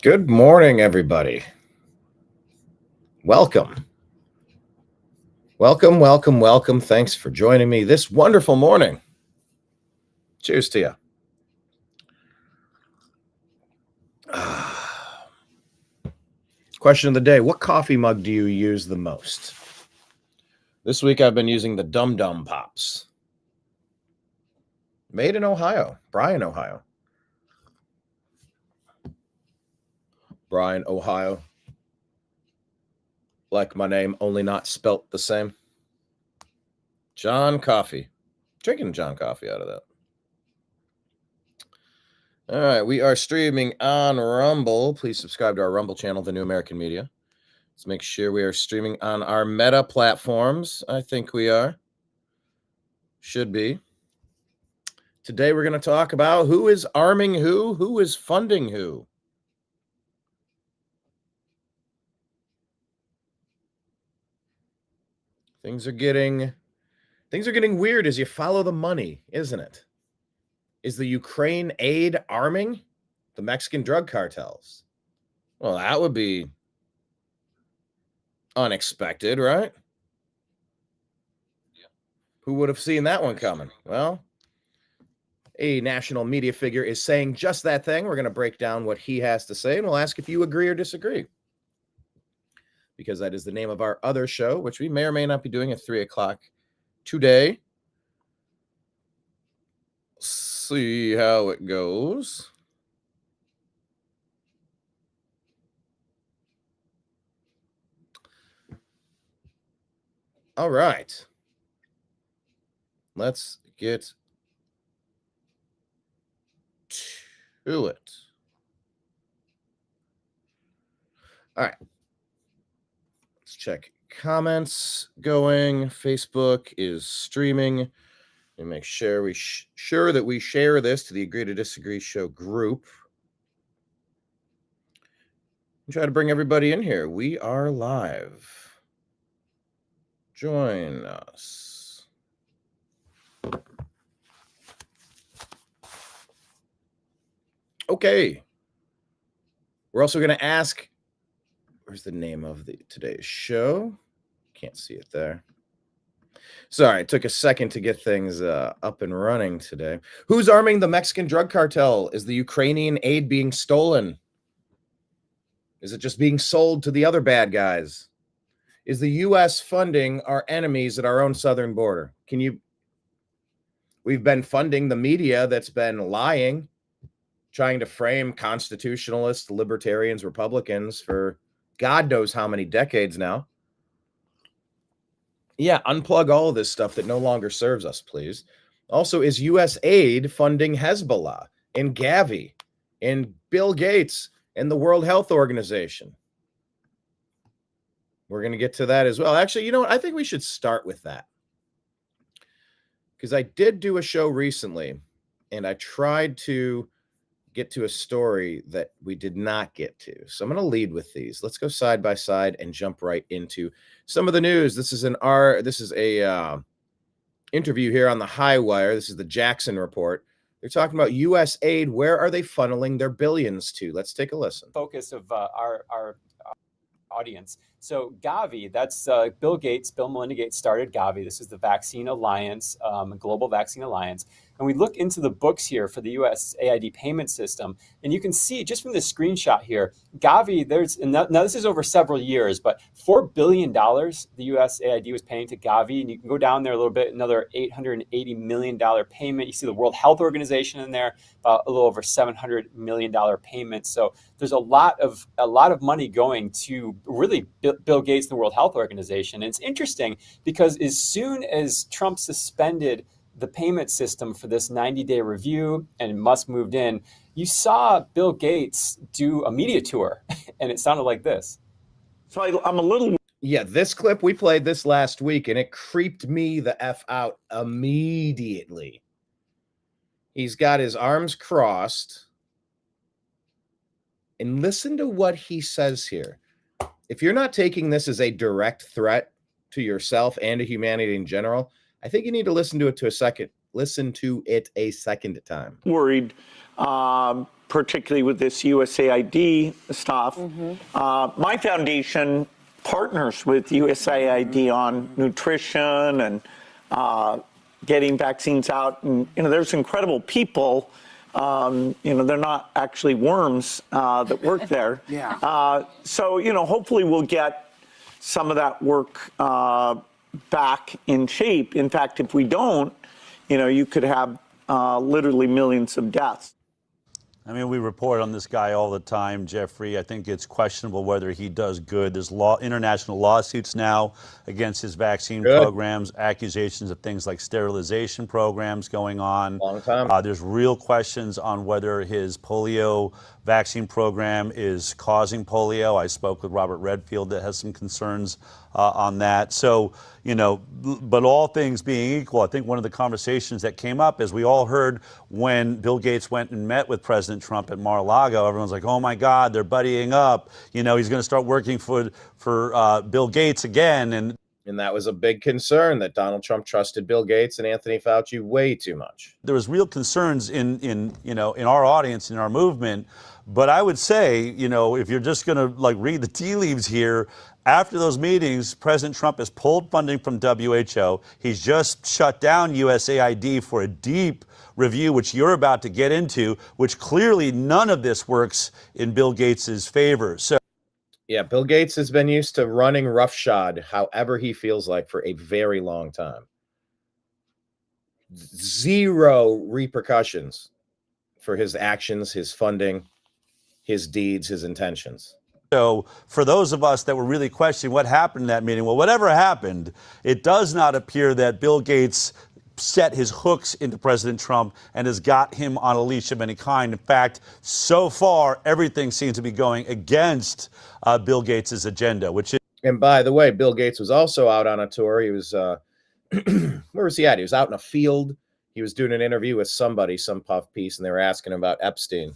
Good morning, everybody. Welcome. Welcome. Thanks for joining me this wonderful morning. Cheers to you. Question of the day. What coffee mug do you use the most? This week I've been using the Dum Dum Pops. Made in Ohio. Brian, Ohio. Brian, Ohio. Like my name, only not spelt the same. John Coffee. Drinking John Coffee out of that. All right, we are streaming on Rumble. Please subscribe to our Rumble channel, The New American Media. Let's make sure we are streaming on our Meta platforms. I think we are. Should be. Today we're going to talk about who is arming who is funding who. Things are getting weird as you follow the money, isn't it? Is the Ukraine aid arming the Mexican drug cartels? Well, that would be unexpected, right? Yeah. Who would have seen that one coming? Well, a national media figure is saying just that thing. We're going to break down what he has to say, and we'll ask if you agree or disagree. Because that is the name of our other show, which we may or may not be doing at 3 o'clock today. See how it goes. All right. Let's get to it. All right. Let's check comments going. Facebook is streaming. And make sure we sure that we share this to the Agree to Disagree show group. And try to bring everybody in here. We are live. Join us. Okay. We're also going to ask, where's the name of today's show? Can't see it there. Sorry, it took a second to get things up and running today. Who's arming the Mexican drug cartel? Is the Ukrainian aid being stolen? Is it just being sold to the other bad guys? Is the U.S. funding our enemies at our own southern border? We've been funding the media that's been lying, trying to frame constitutionalists, libertarians, Republicans for God knows how many decades now. Yeah, unplug all of this stuff that no longer serves us, please. Also, is USAID funding Hezbollah and Gavi and Bill Gates and the World Health Organization? We're going to get to that as well. Actually, you know what? I think we should start with that. Because I did do a show recently, and I tried to get to a story that we did not get to. So I'm going to lead with these. Let's go side by side and jump right into some of the news. This is a interview here on the High Wire. This is the Jackson Report. They're talking about USAID. Where are they funneling their billions to? Let's take a listen. Focus of our audience. So Gavi, that's Bill Melinda Gates started Gavi. This is the Vaccine Alliance, Global Vaccine Alliance. And we look into the books here for the USAID payment system. And you can see just from this screenshot here, Gavi, now this is over several years, but $4 billion the USAID was paying to Gavi. And you can go down there a little bit, another $880 million payment. You see the World Health Organization in there, a little over $700 million payment. So there's a lot of money going to really Bill Gates and the World Health Organization. And it's interesting because as soon as Trump suspended the payment system for this 90-day review and Musk moved in, you saw Bill Gates do a media tour, and it sounded like this. So I'm a little... Yeah, this clip, we played this last week, and it creeped me the F out immediately. He's got his arms crossed. And listen to what he says here. If you're not taking this as a direct threat to yourself and to humanity in general, I think you need to listen to it a second time. Worried particularly with this USAID stuff. My foundation partners with USAID on nutrition and getting vaccines out. And, there's incredible people. They're not actually worms that work there. So, hopefully we'll get some of that work back in shape. In fact, if we don't, you could have literally millions of deaths. I mean, we report on this guy all the time, Jeffrey. I think it's questionable whether he does good. There's international lawsuits now against his vaccine programs, accusations of things like sterilization programs going on. Long time. There's real questions on whether his polio vaccine program is causing polio. I spoke with Robert Redfield that has some concerns on that. So, but all things being equal, I think one of the conversations that came up, as we all heard when Bill Gates went and met with President Trump at Mar-a-Lago, everyone's like, oh my God, they're buddying up. He's going to start working for Bill Gates again. And that was a big concern, that Donald Trump trusted Bill Gates and Anthony Fauci way too much. There was real concerns in our audience, in our movement. But I would say, if you're just going to read the tea leaves here, after those meetings, President Trump has pulled funding from WHO. He's just shut down USAID for a deep review, which you're about to get into, which clearly none of this works in Bill Gates's favor. So, yeah, Bill Gates has been used to running roughshod however he feels like for a very long time. Zero repercussions for his actions, his funding, his deeds, his intentions. So for those of us that were really questioning what happened in that meeting, well, whatever happened, it does not appear that Bill Gates set his hooks into President Trump and has got him on a leash of any kind. In fact, so far, everything seems to be going against Bill Gates's agenda, which is. And by the way, Bill Gates was also out on a tour. He was, where was he at? He was out in a field. He was doing an interview with somebody, some puff piece, and they were asking him about Epstein.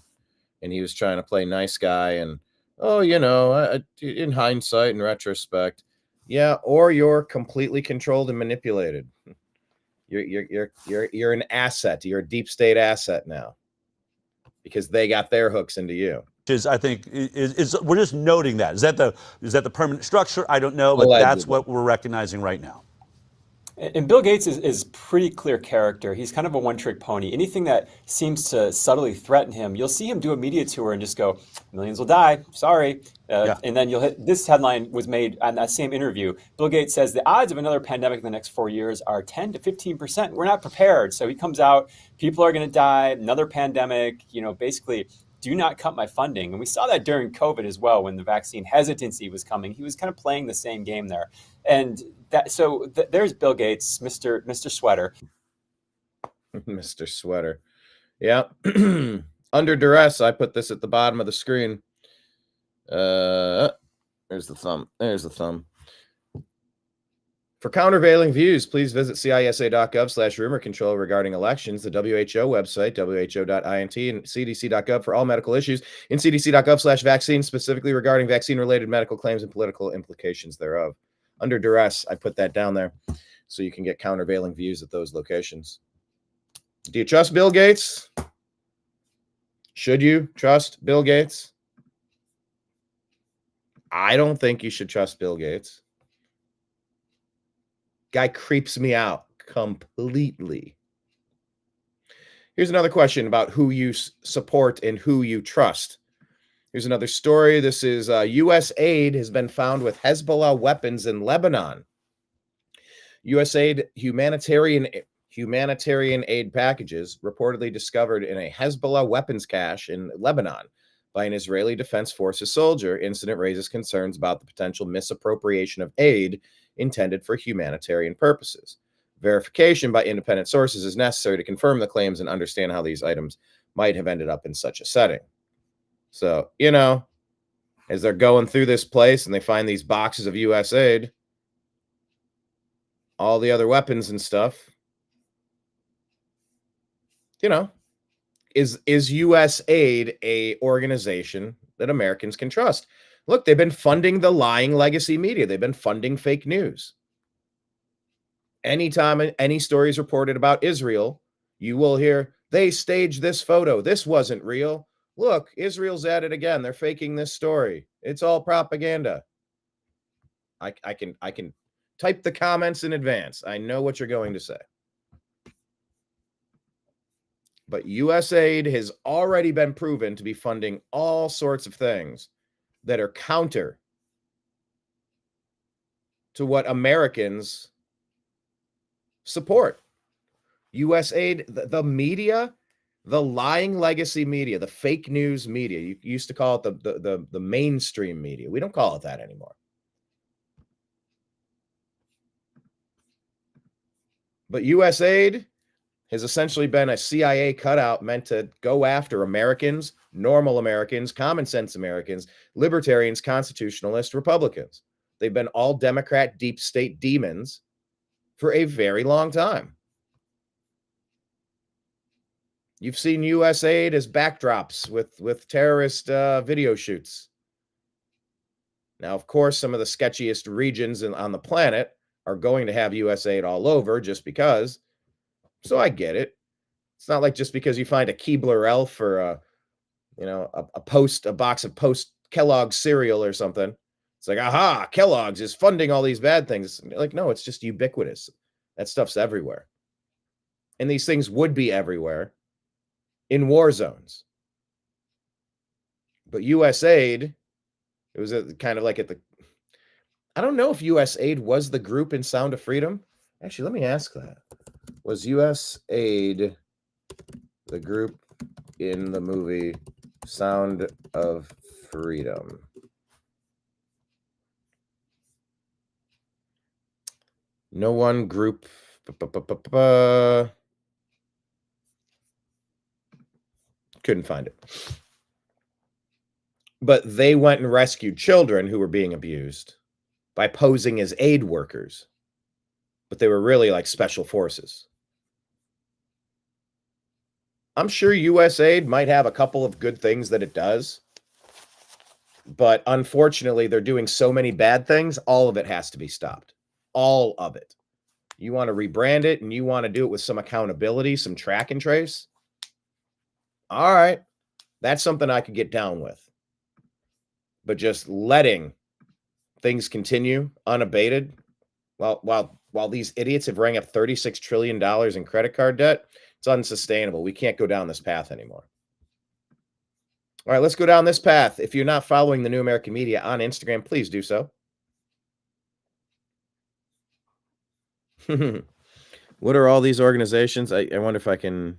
And he was trying to play nice guy and, in hindsight and retrospect, yeah, or you're completely controlled and manipulated. You're an asset. You're a deep state asset now because they got their hooks into you. I think is we're just noting that. Is that the permanent structure? I don't know, but that's what we're recognizing right now. And Bill Gates is pretty clear character. He's kind of a one-trick pony. Anything that seems to subtly threaten him, you'll see him do a media tour and just go, millions will die, sorry. And then you'll hit, this headline was made on that same interview. Bill Gates says the odds of another pandemic in the next 4 years are 10 to 15%. We're not prepared. So he comes out, people are going to die, another pandemic, basically do not cut my funding. And we saw that during COVID as well, when the vaccine hesitancy was coming. He was kind of playing the same game there. And there's Bill Gates, Mr. Sweater. Mr. Sweater. Yeah. Under duress, I put this at the bottom of the screen. There's the thumb. There's the thumb. For countervailing views, please visit cisa.gov/rumor control regarding elections, the WHO website, who.int, and cdc.gov for all medical issues, and cdc.gov/vaccine, specifically regarding vaccine-related medical claims and political implications thereof. Under duress, I put that down there so you can get countervailing views at those locations. Do you trust Bill Gates? Should you trust Bill Gates? I don't think you should trust Bill Gates. Guy creeps me out completely. Here's another question about who you support and who you trust. Here's another story. This is USAID has been found with Hezbollah weapons in Lebanon. USAID humanitarian aid packages reportedly discovered in a Hezbollah weapons cache in Lebanon by an Israeli Defense Forces soldier. Incident raises concerns about the potential misappropriation of aid intended for humanitarian purposes. Verification by independent sources is necessary to confirm the claims and understand how these items might have ended up in such a setting. So, as they're going through this place and they find these boxes of USAID, all the other weapons and stuff, is USAID a organization that Americans can trust? Look, they've been funding the lying legacy media. They've been funding fake news. Anytime any story is reported about Israel, you will hear, they staged this photo. This wasn't real. Look, Israel's at it again. They're faking this story. It's all propaganda. I can type the comments in advance. I know what you're going to say. But USAID has already been proven to be funding all sorts of things that are counter to what Americans support. USAID, the media, the lying legacy media, the fake news media. You used to call it the mainstream media. We don't call it that anymore. But USAID has essentially been a CIA cutout meant to go after Americans, normal Americans, common sense Americans, libertarians, constitutionalists, Republicans. They've been all Democrat deep state demons for a very long time. You've seen USAID as backdrops with terrorist video shoots. Now, of course, some of the sketchiest regions on the planet are going to have USAID all over just because. So I get it. It's not like just because you find a Keebler elf or a box of Post Kellogg's cereal or something. It's like, aha, Kellogg's is funding all these bad things. Like, no, it's just ubiquitous. That stuff's everywhere. And these things would be everywhere in war zones. But USAID, it was kind of like at the, I don't know if USAID was the group in Sound of Freedom. Actually, let me ask that. Was USAID the group in the movie Sound of Freedom? No one group. Couldn't find it. But they went and rescued children who were being abused by posing as aid workers. But they were really like special forces. I'm sure USAID might have a couple of good things that it does. But unfortunately, they're doing so many bad things, all of it has to be stopped. All of it. You want to rebrand it and you want to do it with some accountability, some track and trace. All right. That's something I could get down with. But just letting things continue unabated while these idiots have rang up $36 trillion in credit card debt, it's unsustainable. We can't go down this path anymore. All right, let's go down this path. If you're not following the New American Media on Instagram, please do so. What are all these organizations? I wonder if I can...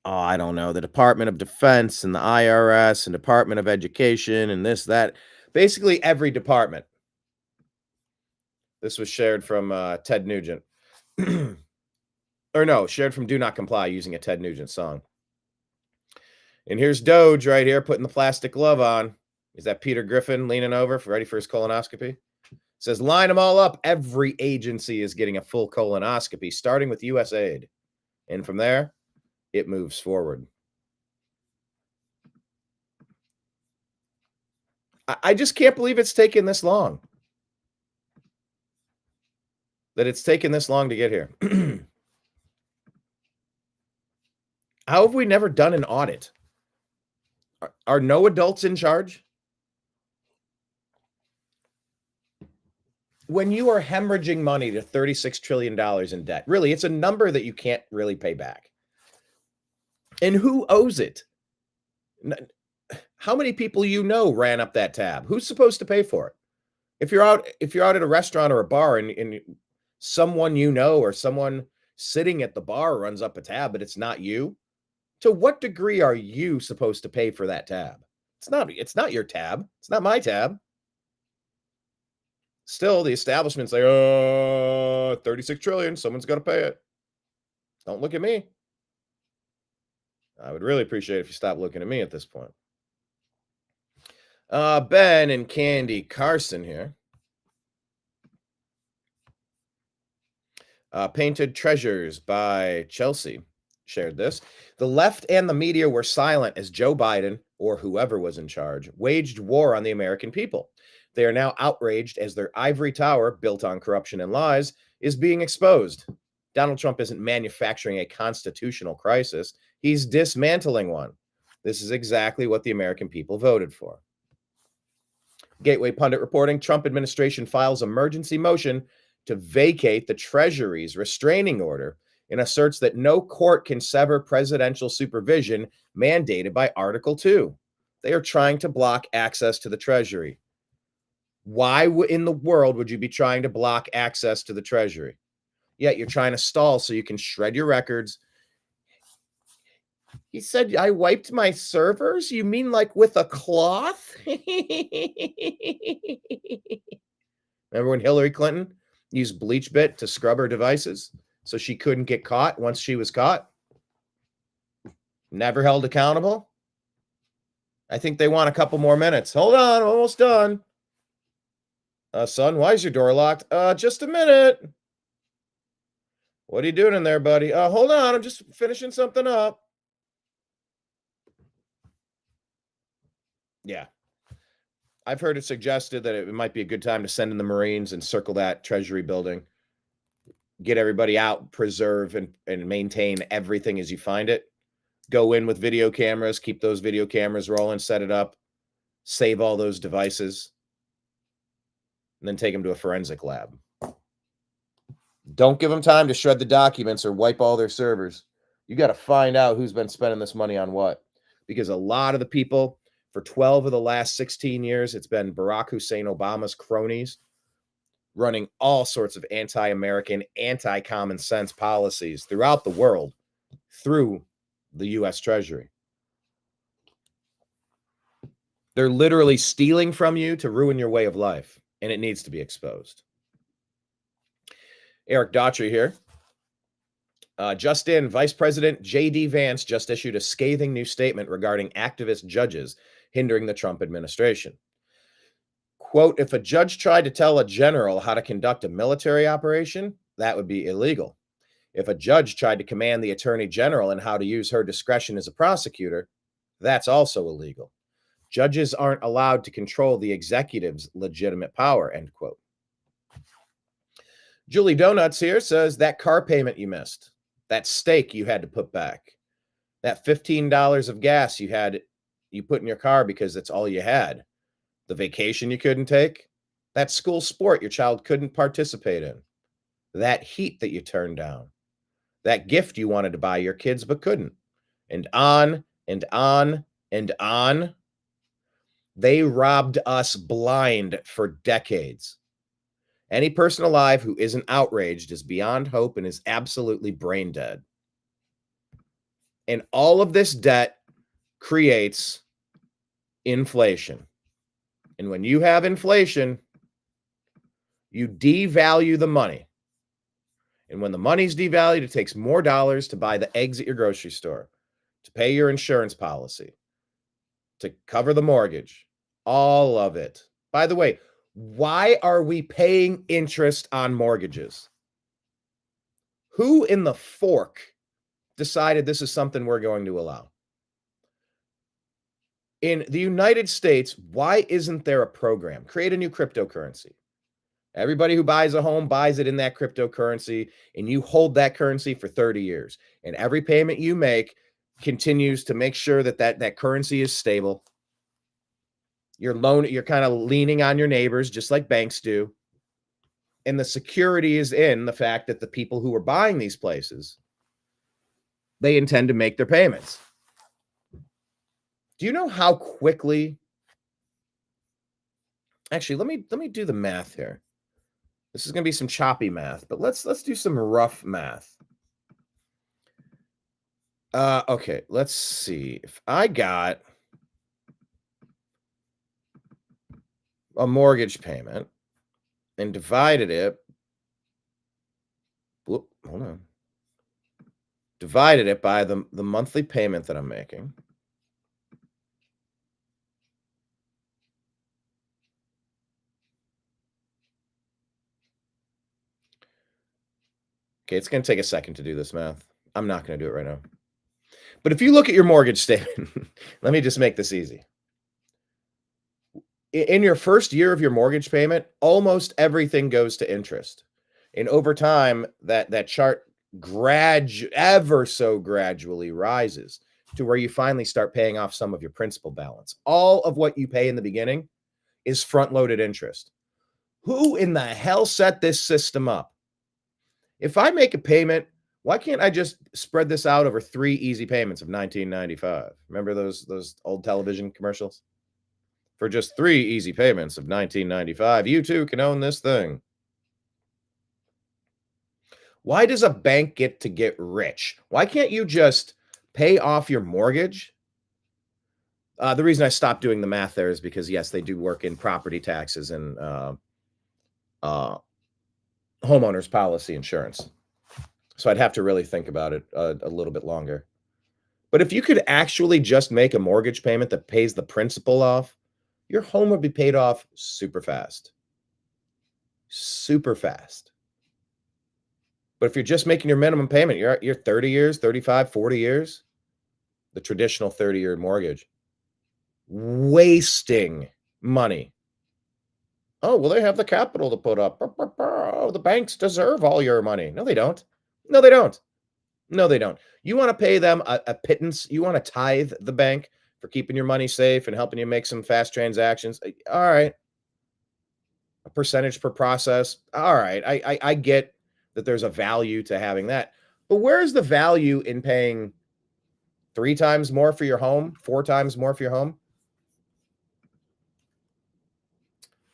Oh, I don't know. The Department of Defense and the IRS and Department of Education and this, that. Basically every department. This was shared from Ted Nugent. Or no, shared from Do Not Comply using a Ted Nugent song. And here's DOGE right here putting the plastic glove on. Is that Peter Griffin leaning over, ready for his colonoscopy? Says, line them all up. Every agency is getting a full colonoscopy, starting with USAID. And from there, it moves forward. I just can't believe it's taken this long. That it's taken this long to get here. How have we never done an audit? Are no adults in charge? When you are hemorrhaging money to $36 trillion in debt, really, it's a number that you can't really pay back. And who owes it? How many people ran up that tab? Who's supposed to pay for it? If you're out at a restaurant or a bar and someone or someone sitting at the bar runs up a tab, but it's not you, to what degree are you supposed to pay for that tab? It's not your tab. It's not my tab. Still, the establishment's like, 36 trillion, someone's got to pay it. Don't look at me. I would really appreciate it if you stop looking at me at this point. Ben and Candy Carson here. Painted Treasures by Chelsea shared this. The left and the media were silent as Joe Biden, or whoever was in charge, waged war on the American people. They are now outraged as their ivory tower, built on corruption and lies, is being exposed. Donald Trump isn't manufacturing a constitutional crisis. He's dismantling one. This is exactly what the American people voted for. Gateway Pundit reporting, Trump administration files emergency motion to vacate the Treasury's restraining order and asserts that no court can sever presidential supervision mandated by Article 2. They are trying to block access to the Treasury. Why in the world would you be trying to block access to the Treasury? Yet you're trying to stall so you can shred your records. He said, I wiped my servers? You mean like with a cloth? Remember when Hillary Clinton used bleach bit to scrub her devices so she couldn't get caught once she was caught? Never held accountable? I think they want a couple more minutes. Hold on, I'm almost done. Son, why is your door locked? Just a minute. What are you doing in there, buddy? Hold on, I'm just finishing something up. Yeah. I've heard it suggested that it might be a good time to send in the Marines and circle that Treasury building. Get everybody out, preserve and maintain everything as you find it. Go in with video cameras, keep those video cameras rolling, set it up, save all those devices, and then take them to a forensic lab. Don't give them time to shred the documents or wipe all their servers. You got to find out who's been spending this money on what. Because a lot of the people, for 12 of the last 16 years, it's been Barack Hussein Obama's cronies running all sorts of anti-American, anti-common sense policies throughout the world through the U.S. Treasury. They're literally stealing from you to ruin your way of life, and it needs to be exposed. Eric Daughtry here. Just in, Vice President J.D. Vance just issued a scathing new statement regarding activist judges hindering the Trump administration. Quote, if a judge tried to tell a general how to conduct a military operation, that would be illegal. If a judge tried to command the attorney general in how to use her discretion as a prosecutor, that's also illegal. Judges aren't allowed to control the executive's legitimate power, end quote. Julie Donuts here says that car payment you missed, that steak you had to put back, that $15 of gas you put in your car because that's all you had, the vacation you couldn't take, that school sport your child couldn't participate in, that heat that you turned down, that gift you wanted to buy your kids but couldn't, and on and on and on. They robbed us blind for decades. Any person alive who isn't outraged is beyond hope and is absolutely brain dead. And all of this debt creates inflation. And when you have inflation, you devalue the money. And when the money's devalued, it takes more dollars to buy the eggs at your grocery store, to pay your insurance policy, to cover the mortgage, all of it. By the way, why are we paying interest on mortgages? Who in the fork decided this is something we're going to allow? In the United States, why isn't there a program? Create a new cryptocurrency. Everybody who buys a home buys it in that cryptocurrency, and you hold that currency for 30 years. And every payment you make continues to make sure that currency is stable. You're kind of leaning on your neighbors, just like banks do. And the security is in the fact that the people who are buying these places, they intend to make their payments. Do you know how quickly? Actually, let me do the math here. This is going to be some choppy math, but let's do some rough math. Okay, let's see. If I got a mortgage payment and divided it, divided it by the monthly payment that I'm making. Okay, it's going to take a second to do this math. I'm not going to do it right now. But if you look at your mortgage statement, let me just make this easy. In your first year of your mortgage payment, almost everything goes to interest. And over time, that chart ever so gradually rises to where you finally start paying off some of your principal balance. All of what you pay in the beginning is front-loaded interest. Who in the hell set this system up? If I make a payment, why can't I just spread this out over 3 easy payments of $19.95? Remember those old television commercials? For just 3 easy payments of $19.95, you too can own this thing. Why does a bank get rich? Why can't you just pay off your mortgage? The reason I stopped doing the math there is because, yes, they do work in property taxes and homeowners policy insurance. So I'd have to really think about it a little bit longer. But if you could actually just make a mortgage payment that pays the principal off, your home would be paid off super fast. Super fast. But if you're just making your minimum payment, you're 30 years, 35, 40 years, the traditional 30-year mortgage, wasting money. Oh, well, they have the capital to put up. Oh, the banks deserve all your money. No, they don't. No, they don't. No, they don't. You want to pay them a pittance. You want to tithe the bank for keeping your money safe and helping you make some fast transactions. All right. A percentage per process. All right. I get that there's a value to having that. But where's the value in paying 3 times more for your home, 4 times more for your home?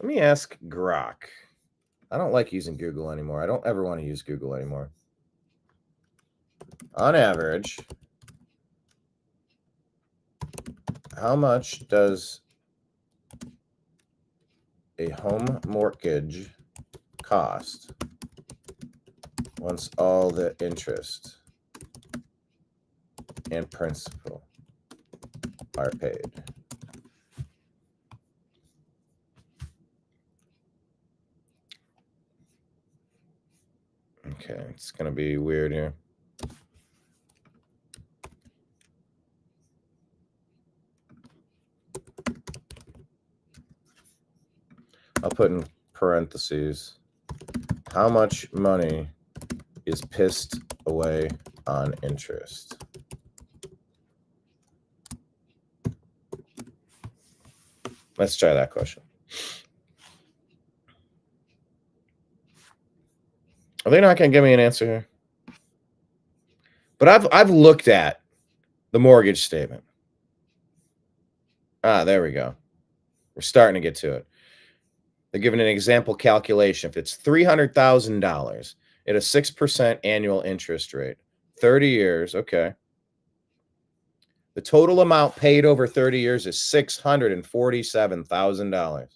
Let me ask Grok. I don't like using Google anymore. I don't ever want to use Google anymore. On average, how much does a home mortgage cost once all the interest and principal are paid? Okay, it's going to be weird here. I'll put in parentheses, how much money is pissed away on interest? Let's try that question. Are they not going to give me an answer here? But I've looked at the mortgage statement. There we go. We're starting to get to it. They're giving an example calculation. If it's $300,000 at a 6% annual interest rate, 30 years, okay. The total amount paid over 30 years is $647,000.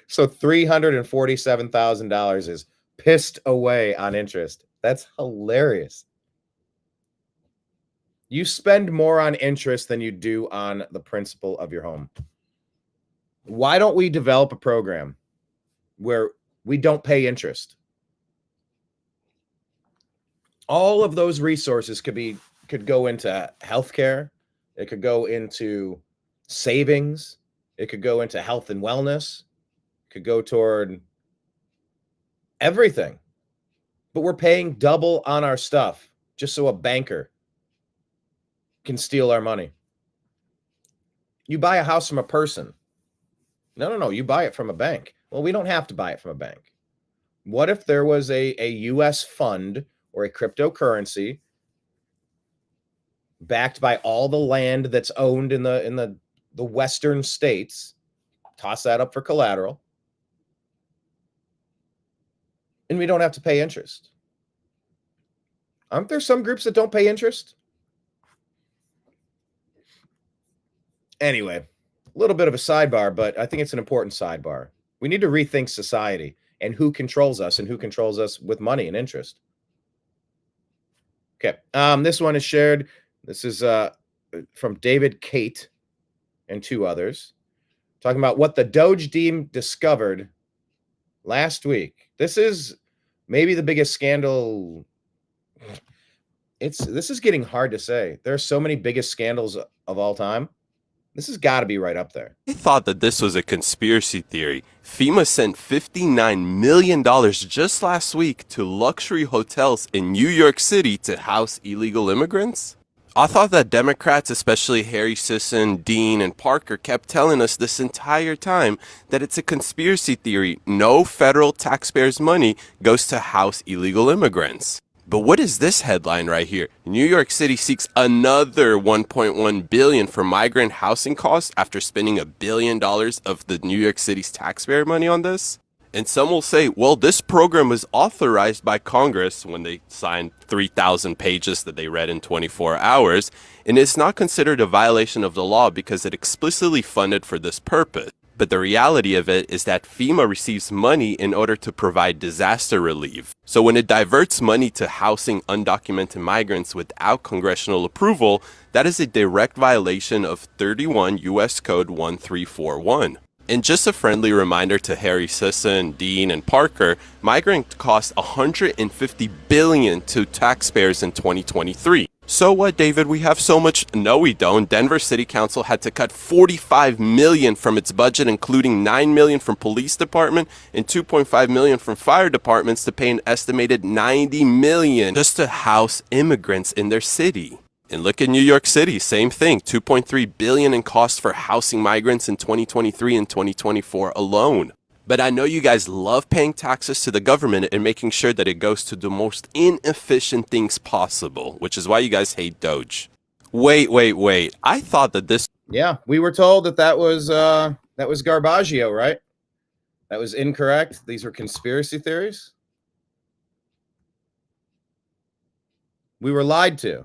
So $347,000 is pissed away on interest. That's hilarious. You spend more on interest than you do on the principal of your home. Why don't we develop a program where we don't pay interest? All of those resources could go into healthcare. It could go into savings. It could go into health and wellness. It could go toward everything. But we're paying double on our stuff just so a banker can steal our money. You buy a house from a person. No. You buy it from a bank. Well, we don't have to buy it from a bank. What if there was a U.S. fund or a cryptocurrency backed by all the land that's owned in the western states? Toss that up for collateral. And we don't have to pay interest. Aren't there some groups that don't pay interest? Anyway, a little bit of a sidebar, but I think it's an important sidebar. We need to rethink society and who controls us and who controls us with money and interest. Okay, this one is shared. This is from David Kate and 2 others, talking about what the DOGE team discovered last week. This is maybe the biggest scandal. This is getting hard to say. There are so many biggest scandals of all time. This has got to be right up there. I thought that this was a conspiracy theory. FEMA sent $59 million just last week to luxury hotels in New York City to house illegal immigrants. I thought that Democrats, especially Harry Sisson, Dean, and Parker, kept telling us this entire time that it's a conspiracy theory. No federal taxpayers' money goes to house illegal immigrants. But what is this headline right here? New York City seeks another $1.1 billion for migrant housing costs after spending $1 billion of the New York City's taxpayer money on this. And some will say, well, this program was authorized by Congress when they signed 3,000 pages that they read in 24 hours, and it's not considered a violation of the law because it explicitly funded for this purpose. But the reality of it is that FEMA receives money in order to provide disaster relief. So when it diverts money to housing undocumented migrants without congressional approval, that is a direct violation of 31 U.S. Code 1341. And just a friendly reminder to Harry Sisson, Dean, and Parker, migrant costs $150 billion to taxpayers in 2023. So what, David? We have so much? No, we don't. Denver City Council had to cut $45 million from its budget, including $9 million from police department and $2.5 million from fire departments to pay an estimated $90 million just to house immigrants in their city. And look at New York City, same thing, $2.3 billion in costs for housing migrants in 2023 and 2024 alone. But I know you guys love paying taxes to the government and making sure that it goes to the most inefficient things possible, which is why you guys hate DOGE. Wait. I thought that this... Yeah, we were told that was Garbaggio, right? That was incorrect. These were conspiracy theories. We were lied to.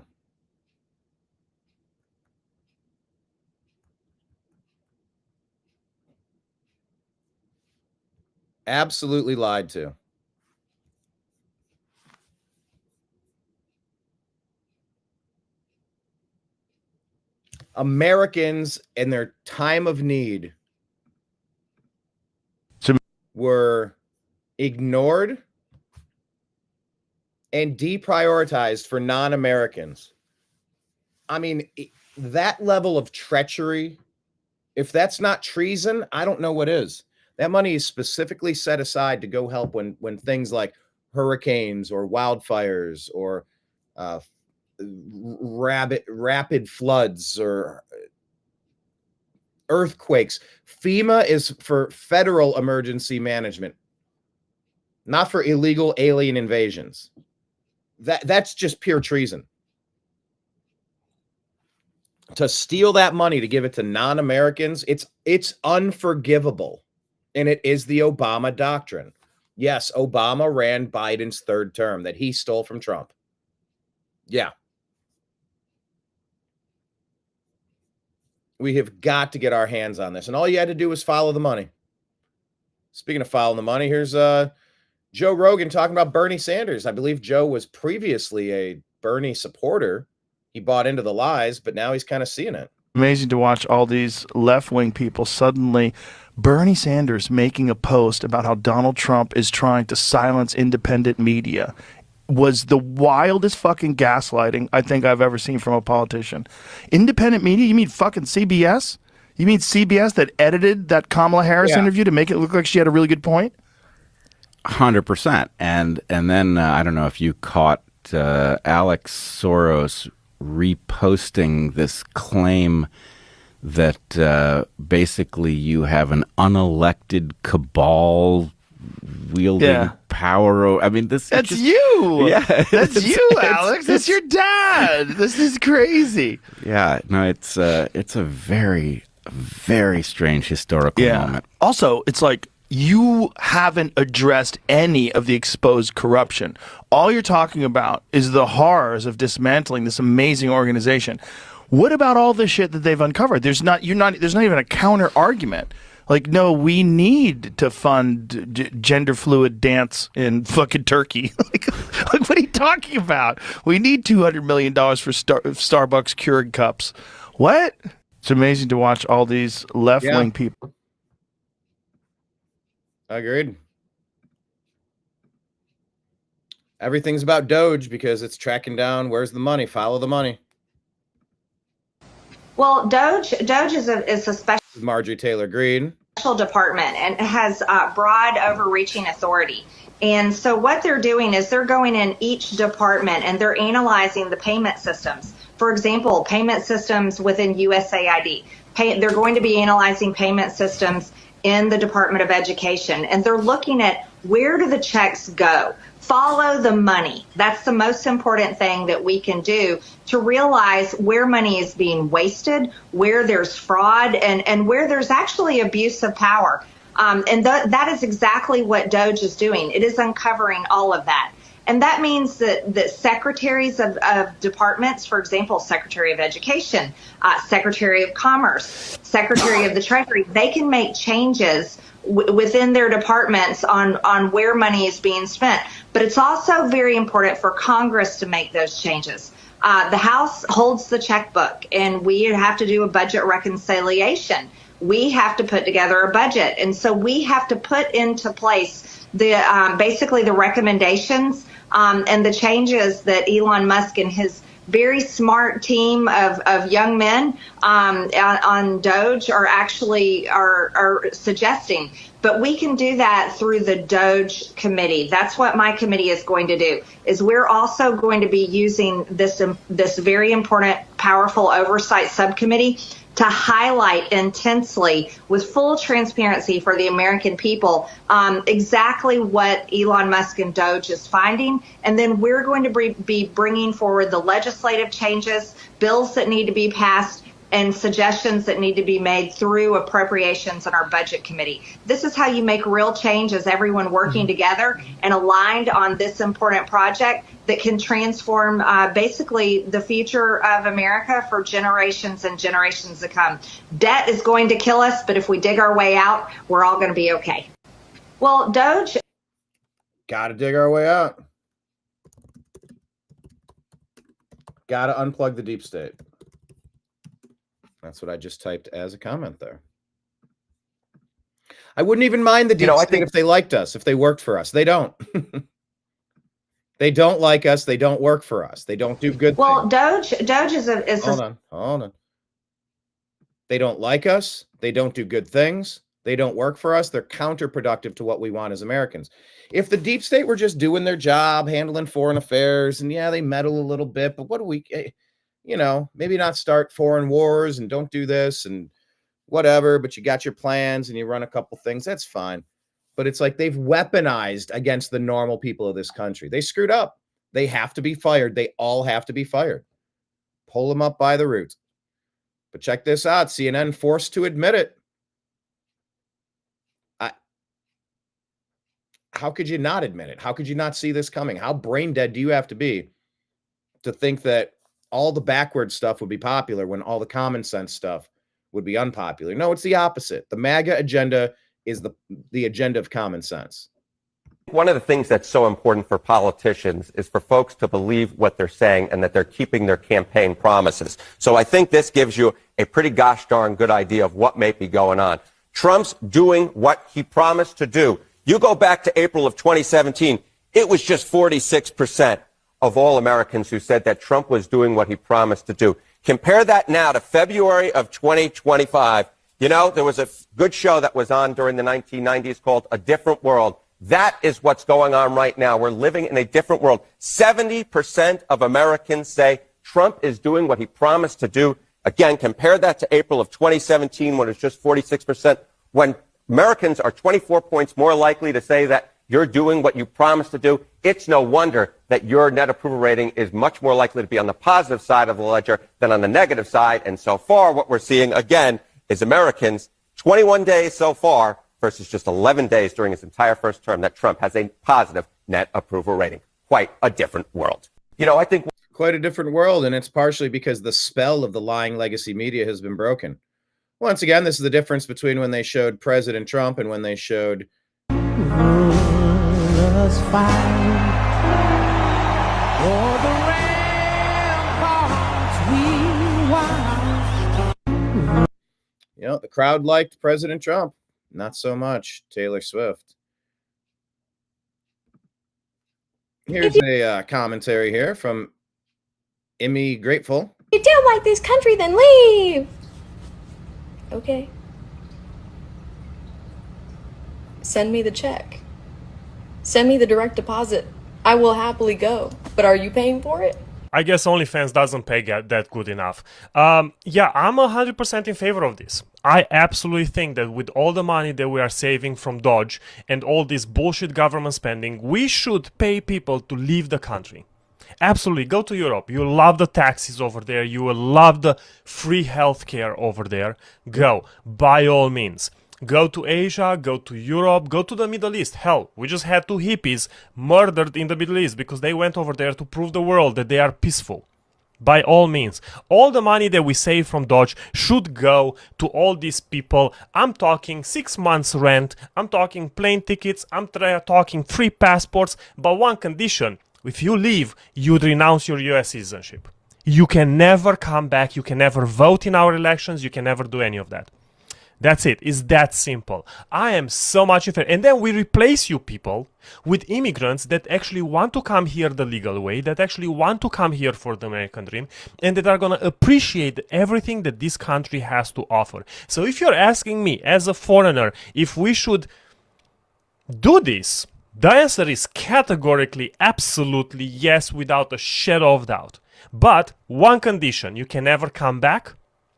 Absolutely lied to. Americans in their time of need were ignored and deprioritized for non-Americans. I mean, that level of treachery, if that's not treason, I don't know what is. That money is specifically set aside to go help when things like hurricanes or wildfires or rapid floods or earthquakes. FEMA is for federal emergency management, not for illegal alien invasions. That's just pure treason. To steal that money to give it to non-Americans, it's unforgivable. And it is the Obama doctrine. Yes, Obama ran Biden's third term that he stole from Trump. Yeah. We have got to get our hands on this. And all you had to do was follow the money. Speaking of following the money, here's Joe Rogan talking about Bernie Sanders. I believe Joe was previously a Bernie supporter. He bought into the lies, but now he's kind of seeing it. Amazing to watch all these left-wing people suddenly. Bernie Sanders making a post about how Donald Trump is trying to silence independent media was the wildest fucking gaslighting I think I've ever seen from a politician. Independent media? You mean fucking CBS? You mean CBS that edited that Kamala Harris interview to make it look like she had a really good point? 100%. And then I don't know if you caught Alex Soros reposting this claim that basically you have an unelected cabal wielding power. I mean, that's you. Yeah, that's you, Alex. That's your dad. This is crazy. Yeah, no, it's a very, very strange historical moment. Also, it's like you haven't addressed any of the exposed corruption. All you're talking about is the horrors of dismantling this amazing organization. What about all the shit that they've uncovered? There's not even a counter argument. Like, no, we need to fund gender fluid dance in fucking Turkey. like, what are you talking about? We need $200 million for Starbucks Keurig cups. What? It's amazing to watch all these left-wing people. Agreed. Everything's about DOGE because it's tracking down where's the money. Follow the money. Well, DOGE is a special Marjorie Taylor Greene. department and has broad overreaching authority. And so what they're doing is they're going in each department and they're analyzing the payment systems. For example, payment systems within USAID. They're going to be analyzing payment systems in the Department of Education, and they're looking at where do the checks go. Follow the money. That's the most important thing that we can do to realize where money is being wasted, where there's fraud, and where there's actually abuse of power. And that is exactly what DOGE is doing. It is uncovering all of that. And that means that secretaries of departments, for example, Secretary of Education, Secretary of Commerce, Secretary of the Treasury, they can make changes within their departments on where money is being spent. But it's also very important for Congress to make those changes. The House holds the checkbook, and we have to do a budget reconciliation. We have to put together a budget. And so we have to put into place the basically the recommendations and the changes that Elon Musk and his very smart team of young men on DOGE are actually are suggesting. But we can do that through the DOGE committee. That's what my committee is going to do, is we're also going to be using this very important, powerful oversight subcommittee to highlight intensely, with full transparency for the American people, exactly what Elon Musk and DOGE is finding. And then we're going to be bringing forward the legislative changes, bills that need to be passed, and suggestions that need to be made through appropriations in our budget committee. This is how you make real change, as everyone working together and aligned on this important project that can transform basically the future of America for generations and generations to come. Debt is going to kill us, but if we dig our way out, we're all going to be okay. Well, DOGE. Got to dig our way out. Got to unplug the deep state. That's what I just typed as a comment there. I wouldn't even mind the deep state if they liked us, if they worked for us. They don't. They don't like us. They don't work for us. They don't do good things. DOGE is hold on. They don't like us. They don't do good things. They don't work for us. They're counterproductive to what we want as Americans. If the deep state were just doing their job, handling foreign affairs, and yeah, they meddle a little bit, but what do we, maybe not start foreign wars and don't do this and whatever, but you got your plans and you run a couple things, that's fine. But it's like they've weaponized against the normal people of this country. They screwed up. They have to be fired. They all have to be fired. Pull them up by the roots. But check this out. CNN forced to admit it. How could you not admit it? How could you not see this coming? How brain dead do you have to be to think that all the backward stuff would be popular when all the common sense stuff would be unpopular? No, it's the opposite. The MAGA agenda is the agenda of common sense. One of the things that's so important for politicians is for folks to believe what they're saying and that they're keeping their campaign promises. So I think this gives you a pretty gosh darn good idea of what may be going on. Trump's doing what he promised to do. You go back to April of 2017, it was just 46% of all Americans who said that Trump was doing what he promised to do. Compare that now to February of 2025. There was a good show that was on during the 1990s called A Different World. That is what's going on right now. We're living in a different world. 70% of Americans say Trump is doing what he promised to do. Again, compare that to April of 2017 when it's just 46%, when Americans are 24 points more likely to say that you're doing what you promised to do. It's no wonder that your net approval rating is much more likely to be on the positive side of the ledger than on the negative side. And so far, what we're seeing, again, is Americans, 21 days so far versus just 11 days during his entire first term, that Trump has a positive net approval rating. Quite a different world. I think quite a different world, and it's partially because the spell of the lying legacy media has been broken. Once again, this is the difference between when they showed President Trump and when they showed the crowd liked President Trump. Not so much Taylor Swift. Here's a commentary here from Emmy Grateful. If you don't like this country, then leave. Okay. Send me the check. Send me the direct deposit. I will happily go. But are you paying for it? I guess OnlyFans doesn't pay that good enough. Yeah, I'm 100% in favor of this. I absolutely think that with all the money that we are saving from DOGE and all this bullshit government spending, we should pay people to leave the country. Absolutely. Go to Europe. You will love the taxis over there. You will love the free healthcare over there. Go. By all means. Go to Asia, go to Europe, go to the Middle East. Hell, we just had 2 hippies murdered in the Middle East because they went over there to prove the world that they are peaceful. By all means, all the money that we save from DOGE should go to all these people. I'm talking 6 months rent, I'm talking plane tickets, I'm talking free passports, but one condition: if you leave, you'd renounce your US citizenship. You can never come back, you can never vote in our elections, you can never do any of that. That's it. It's that simple. I am so much in favor. And then we replace you people with immigrants that actually want to come here the legal way, that actually want to come here for the American dream, and that are going to appreciate everything that this country has to offer. So if you're asking me as a foreigner if we should do this, the answer is categorically, absolutely yes, without a shadow of doubt. But one condition: you can never come back,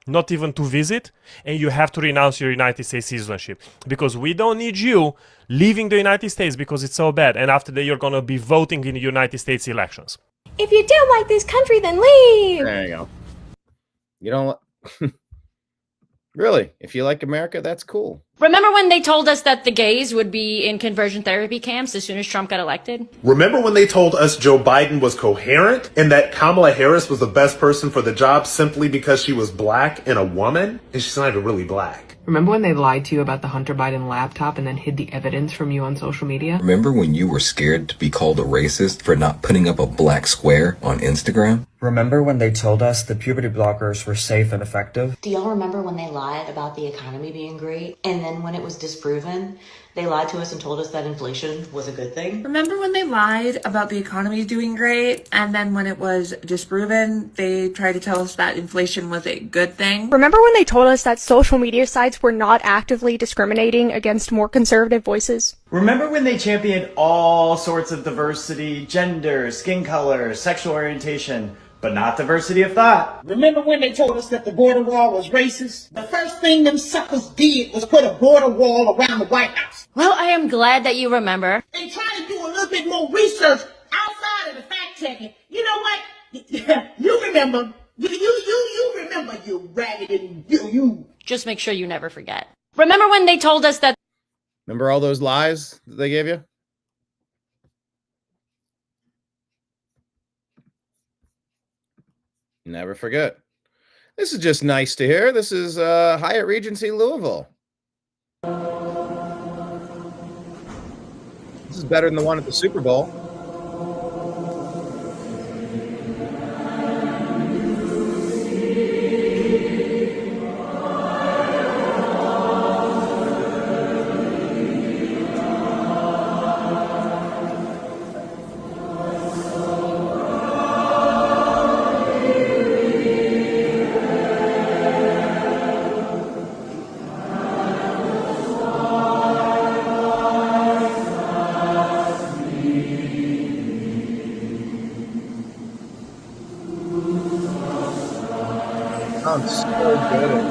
not even to visit, and you have to renounce your United States citizenship, because we don't need you leaving the United States because it's so bad, and after that you're going to be voting in the United States elections. If you don't like this country, then leave. There you go. You don't really, if you like America, that's cool. Remember when they told us that the gays would be in conversion therapy camps as soon as Trump got elected? Remember when they told us Joe Biden was coherent and that Kamala Harris was the best person for the job simply because she was black and a woman? And she's not even really black. Remember when they lied to you about the Hunter Biden laptop and then hid the evidence from you on social media? Remember when you were scared to be called a racist for not putting up a black square on Instagram? Remember when they told us the puberty blockers were safe and effective? Do y'all remember when they lied about the economy being great? And then when it was disproven, they lied to us and told us that inflation was a good thing? Remember when they lied about the economy doing great, and then when it was disproven, they tried to tell us that inflation was a good thing? Remember when they told us that social media sites were not actively discriminating against more conservative voices? Remember when they championed all sorts of diversity, gender, skin color, sexual orientation, but not diversity of thought? Remember when they told us that the border wall was racist? The first thing them suckers did was put a border wall around the White House. Well, I am glad that you remember. And try to do a little bit more research outside of the fact checking. You know what? You remember. You remember, you ragged and you. Just make sure you never forget. Remember when they told us that... Remember all those lies that they gave you? Never forget. This is just nice to hear. This is Hyatt Regency Louisville. This is better than the one at the Super Bowl. Sounds so good.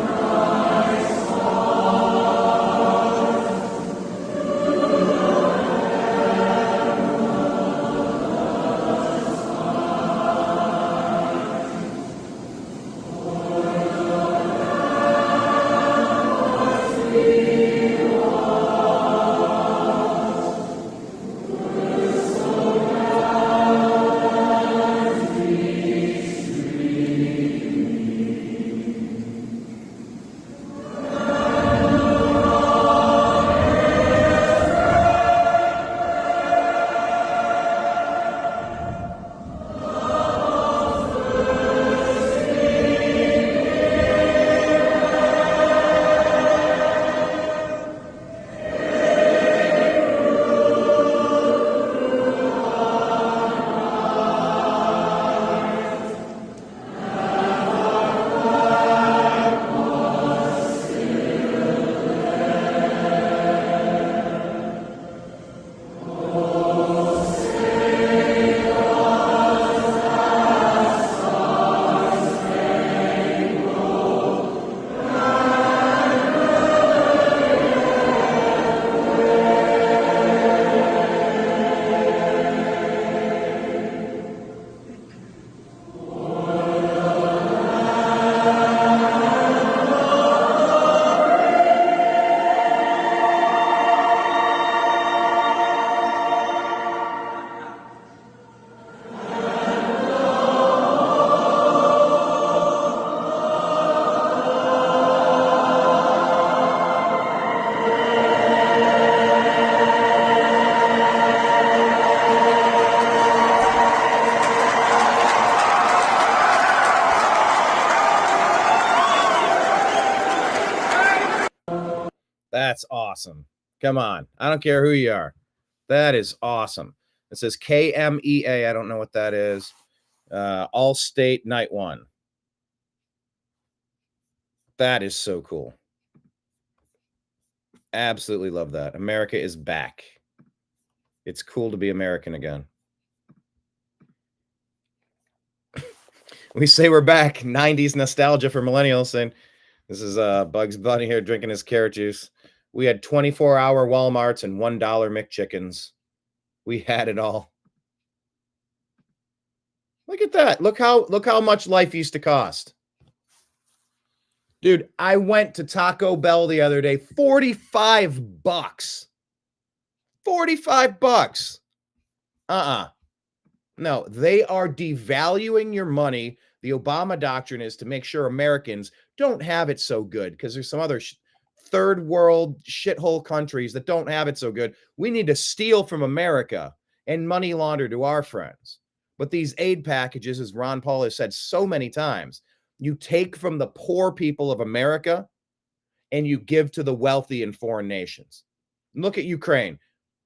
That's awesome. Come on. I don't care who you are. That is awesome. It says KMEA. I don't know what that is. All State Night 1. That is so cool. Absolutely love that. America is back. It's cool to be American again. We say we're back. 90s nostalgia for millennials. And this is Bugs Bunny here drinking his carrot juice. We had 24-hour Walmarts and $1 McChickens. We had it all. Look at that. Look how much life used to cost. Dude, I went to Taco Bell the other day. $45. $45. No, they are devaluing your money. The Obama doctrine is to make sure Americans don't have it so good, because there's some other third world shithole countries that don't have it so good. We need to steal from America and money launder to our friends. But these aid packages, as Ron Paul has said so many times, you take from the poor people of America and you give to the wealthy in foreign nations. Look at Ukraine.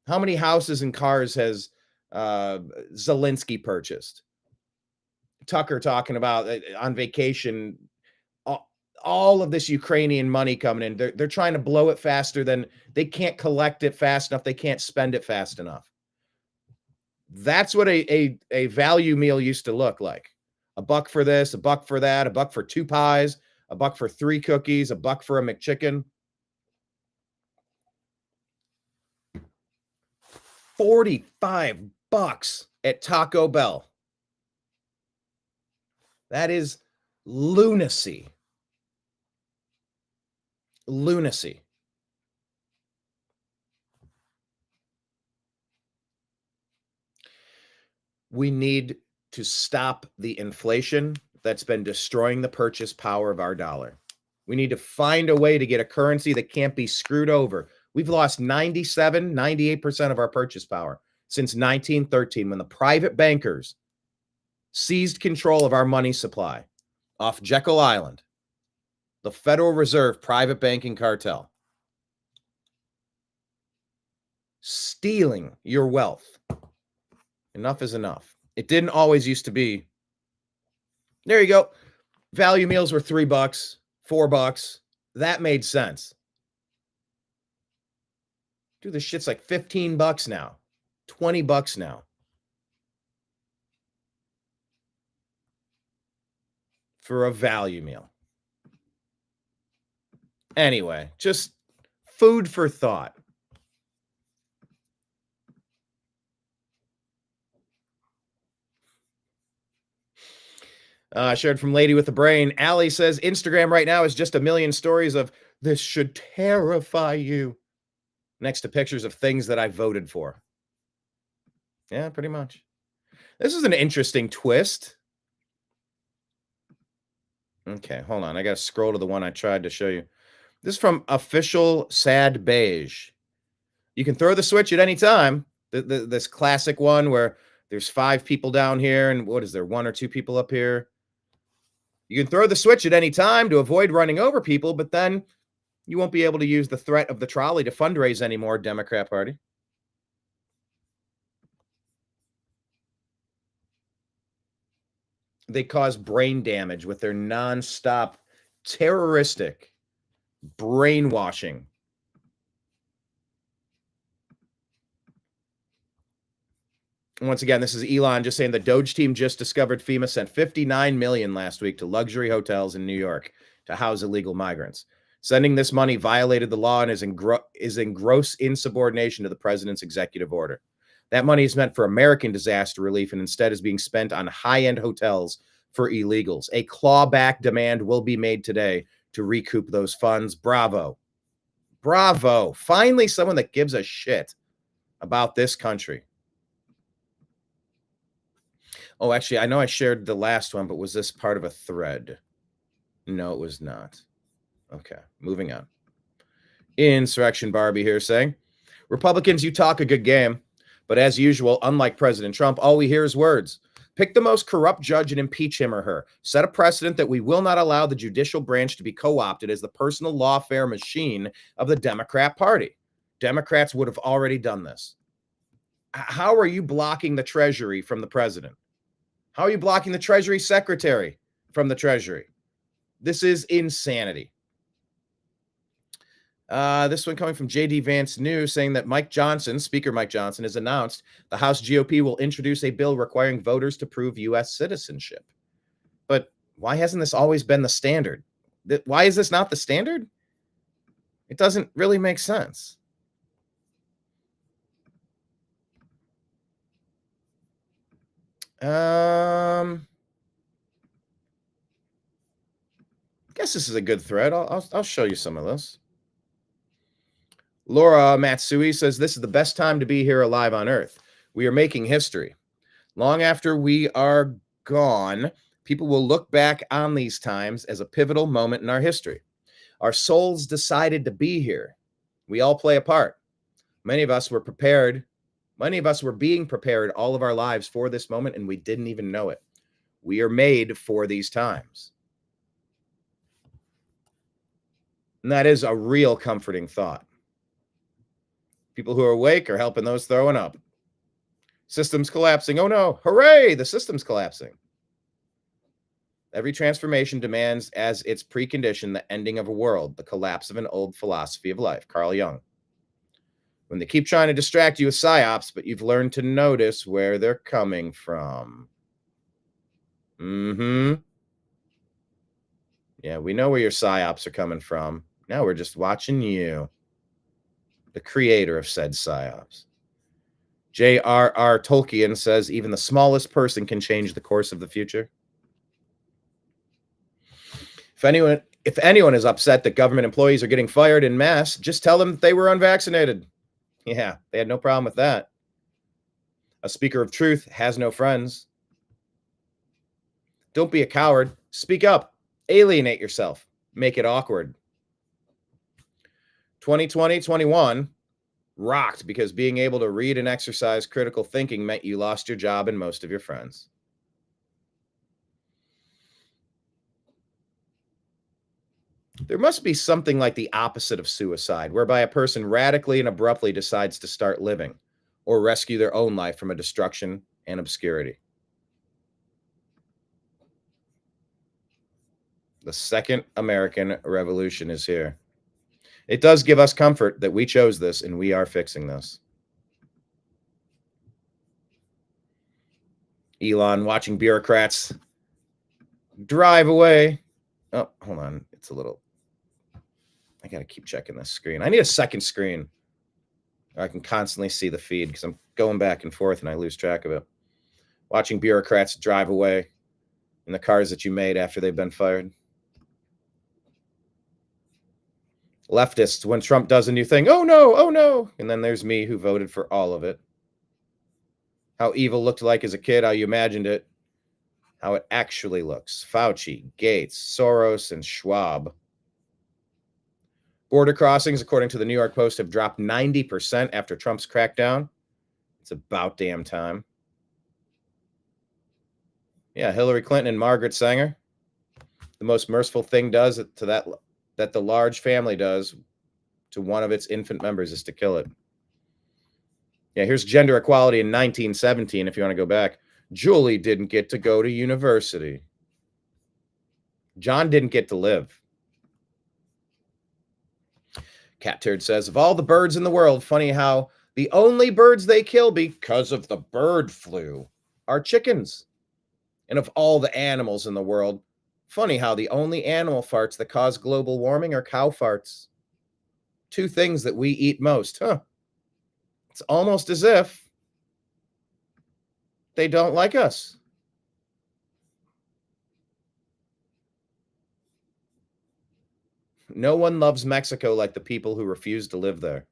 How many houses and cars has Zelensky purchased? Tucker talking about on vacation, all of this Ukrainian money coming in. They're trying to blow it faster than they can't collect it fast enough. They can't spend it fast enough. That's what a value meal used to look like. $1 for this, $1 for that, $1 for 2 pies, $1 for 3 cookies, $1 for a McChicken. $45 at Taco Bell. That is lunacy. Lunacy. We need to stop the inflation that's been destroying the purchase power of our dollar. We need to find a way to get a currency that can't be screwed over. We've lost 98% of our purchase power since 1913, when the private bankers seized control of our money supply off Jekyll Island, the Federal Reserve private banking cartel, stealing your wealth. Enough is enough. It didn't always used to be. There you go. Value meals were $3, $4. That made sense. Dude, this shit's like $15 now. $20 now. For a value meal. Anyway, just food for thought. Shared from Lady with the Brain. Allie says, Instagram right now is just a million stories of this should terrify you, next to pictures of things that I voted for. Yeah, pretty much. This is an interesting twist. Okay, hold on. I got to scroll to the one I tried to show you. This is from Official Sad Beige. You can throw the switch at any time. This classic one where there's 5 people down here, and what is there, 1 or 2 people up here? You can throw the switch at any time to avoid running over people, but then you won't be able to use the threat of the trolley to fundraise anymore, Democrat Party. They cause brain damage with their nonstop terroristic brainwashing. Once again, this is Elon just saying the DOGE team just discovered FEMA sent $59 million last week to luxury hotels in New York to house illegal migrants. Sending this money violated the law and is in gross insubordination to the president's executive order. That money is meant for American disaster relief and instead is being spent on high-end hotels for illegals. A clawback demand will be made today to recoup those funds. Bravo. Bravo. Finally, someone that gives a shit about this country. Oh, actually, I know I shared the last one, but was this part of a thread? No, it was not. Okay, moving on. Insurrection Barbie here saying, Republicans, you talk a good game, but as usual, unlike President Trump, all we hear is words. Pick the most corrupt judge and impeach him or her. Set a precedent that we will not allow the judicial branch to be co-opted as the personal lawfare machine of the Democrat Party. Democrats would have already done this. How are you blocking the Treasury from the president? How are you blocking the Treasury Secretary from the Treasury? This is insanity. This one coming from JD Vance News saying that Speaker Mike Johnson, has announced the House GOP will introduce a bill requiring voters to prove U.S. citizenship. But why hasn't this always been the standard? Why is this not the standard? It doesn't really make sense. I guess this is a good thread. I'll show you some of this. Laura Matsui says, this is the best time to be here alive on Earth. We are making history. Long after we are gone, people will look back on these times as a pivotal moment in our history. Our souls decided to be here. We all play a part. Many of us were prepared. Many of us were being prepared all of our lives for this moment, and we didn't even know it. We are made for these times. And that is a real comforting thought. People who are awake are helping those throwing up. Systems collapsing. Oh no, hooray, the system's collapsing. Every transformation demands as its precondition the ending of a world, the collapse of an old philosophy of life. Carl Jung. When they keep trying to distract you with psyops, but you've learned to notice where they're coming from. Yeah, we know where your psyops are coming from. Now we're just watching you, the creator of said psyops. J.R.R. Tolkien says even the smallest person can change the course of the future. If anyone is upset that government employees are getting fired en masse, just tell them that they were unvaccinated. Yeah, they had no problem with that. A speaker of truth has no friends. Don't be a coward. Speak up. Alienate yourself. Make it awkward. 2020-21 rocked because being able to read and exercise critical thinking meant you lost your job and most of your friends. There must be something like the opposite of suicide, whereby a person radically and abruptly decides to start living or rescue their own life from a destruction and obscurity. The Second American Revolution is here. It does give us comfort that we chose this and we are fixing this. Elon watching bureaucrats drive away. Oh, hold on. It's a little... I got to keep checking this screen. I need a second screen. I can constantly see the feed because I'm going back and forth and I lose track of it. Watching bureaucrats drive away in the cars that you made after they've been fired. Leftists, when Trump does a new thing, oh no. And then there's me who voted for all of it. How evil looked like as a kid, how you imagined it, how it actually looks. Fauci, Gates, Soros, and Schwab. Border crossings, according to the New York Post, have dropped 90% after Trump's crackdown. It's about damn time. Yeah, Hillary Clinton and Margaret Sanger. The most merciful thing does to that the large family does to one of its infant members is to kill it. Yeah, here's gender equality in 1917, if you want to go back. Julie didn't get to go to university. John didn't get to live. Cat Turd says, of all the birds in the world, funny how the only birds they kill because of the bird flu are chickens. And of all the animals in the world, funny how the only animal farts that cause global warming are cow farts. Two things that we eat most. It's almost as if they don't like us. No one loves Mexico like the people who refuse to live there.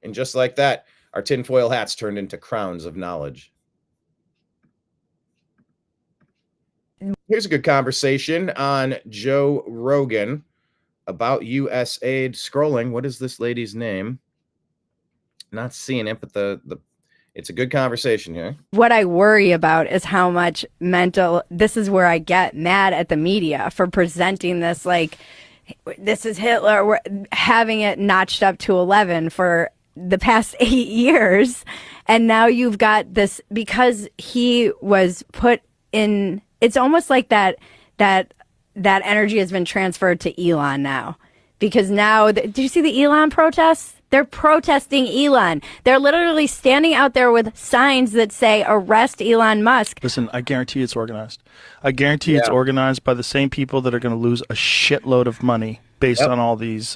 And just like that, our tinfoil hats turned into crowns of knowledge. Here's a good conversation on Joe Rogan about USAID. Scrolling, what is this lady's name? Not seeing it, but It's a good conversation here. What I worry about is how much this is where I get mad at the media for presenting this like, this is Hitler. We're having it notched up to 11 for the past 8 years. And now you've got this, because he was put in, it's almost like that energy has been transferred to Elon now. Because now, did you see the Elon protests? They're protesting Elon. They're literally standing out there with signs that say, arrest Elon Musk. Listen, I guarantee it's organized. I guarantee it's organized by the same people that are going to lose a shitload of money based on all these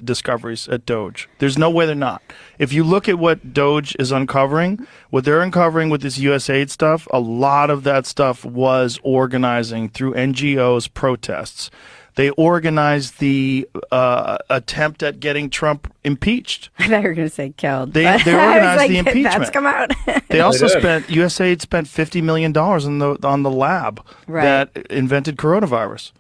discoveries at DOGE. There's no way they're not. If you look at what DOGE is uncovering, what they're uncovering with this USAID stuff, a lot of that stuff was organizing through NGOs protests. They organized the attempt at getting Trump impeached. I thought you were going to say killed. They organized the impeachment. That's come out. They also USAID spent $50 million on the lab that invented coronavirus.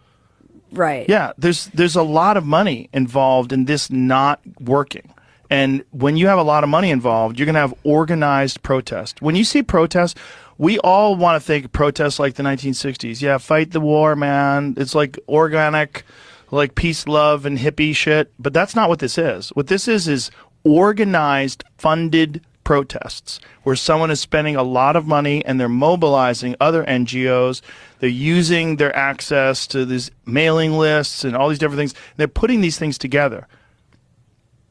Right. Yeah, there's a lot of money involved in this not working. And when you have a lot of money involved, you're going to have organized protest. When you see protests, we all want to think protests like the 1960s. Yeah, fight the war, man. It's like organic, like peace, love, and hippie shit. But that's not what this is. What this is organized, funded protests where someone is spending a lot of money and they're mobilizing other NGOs. They're using their access to these mailing lists and all these different things. They're putting these things together.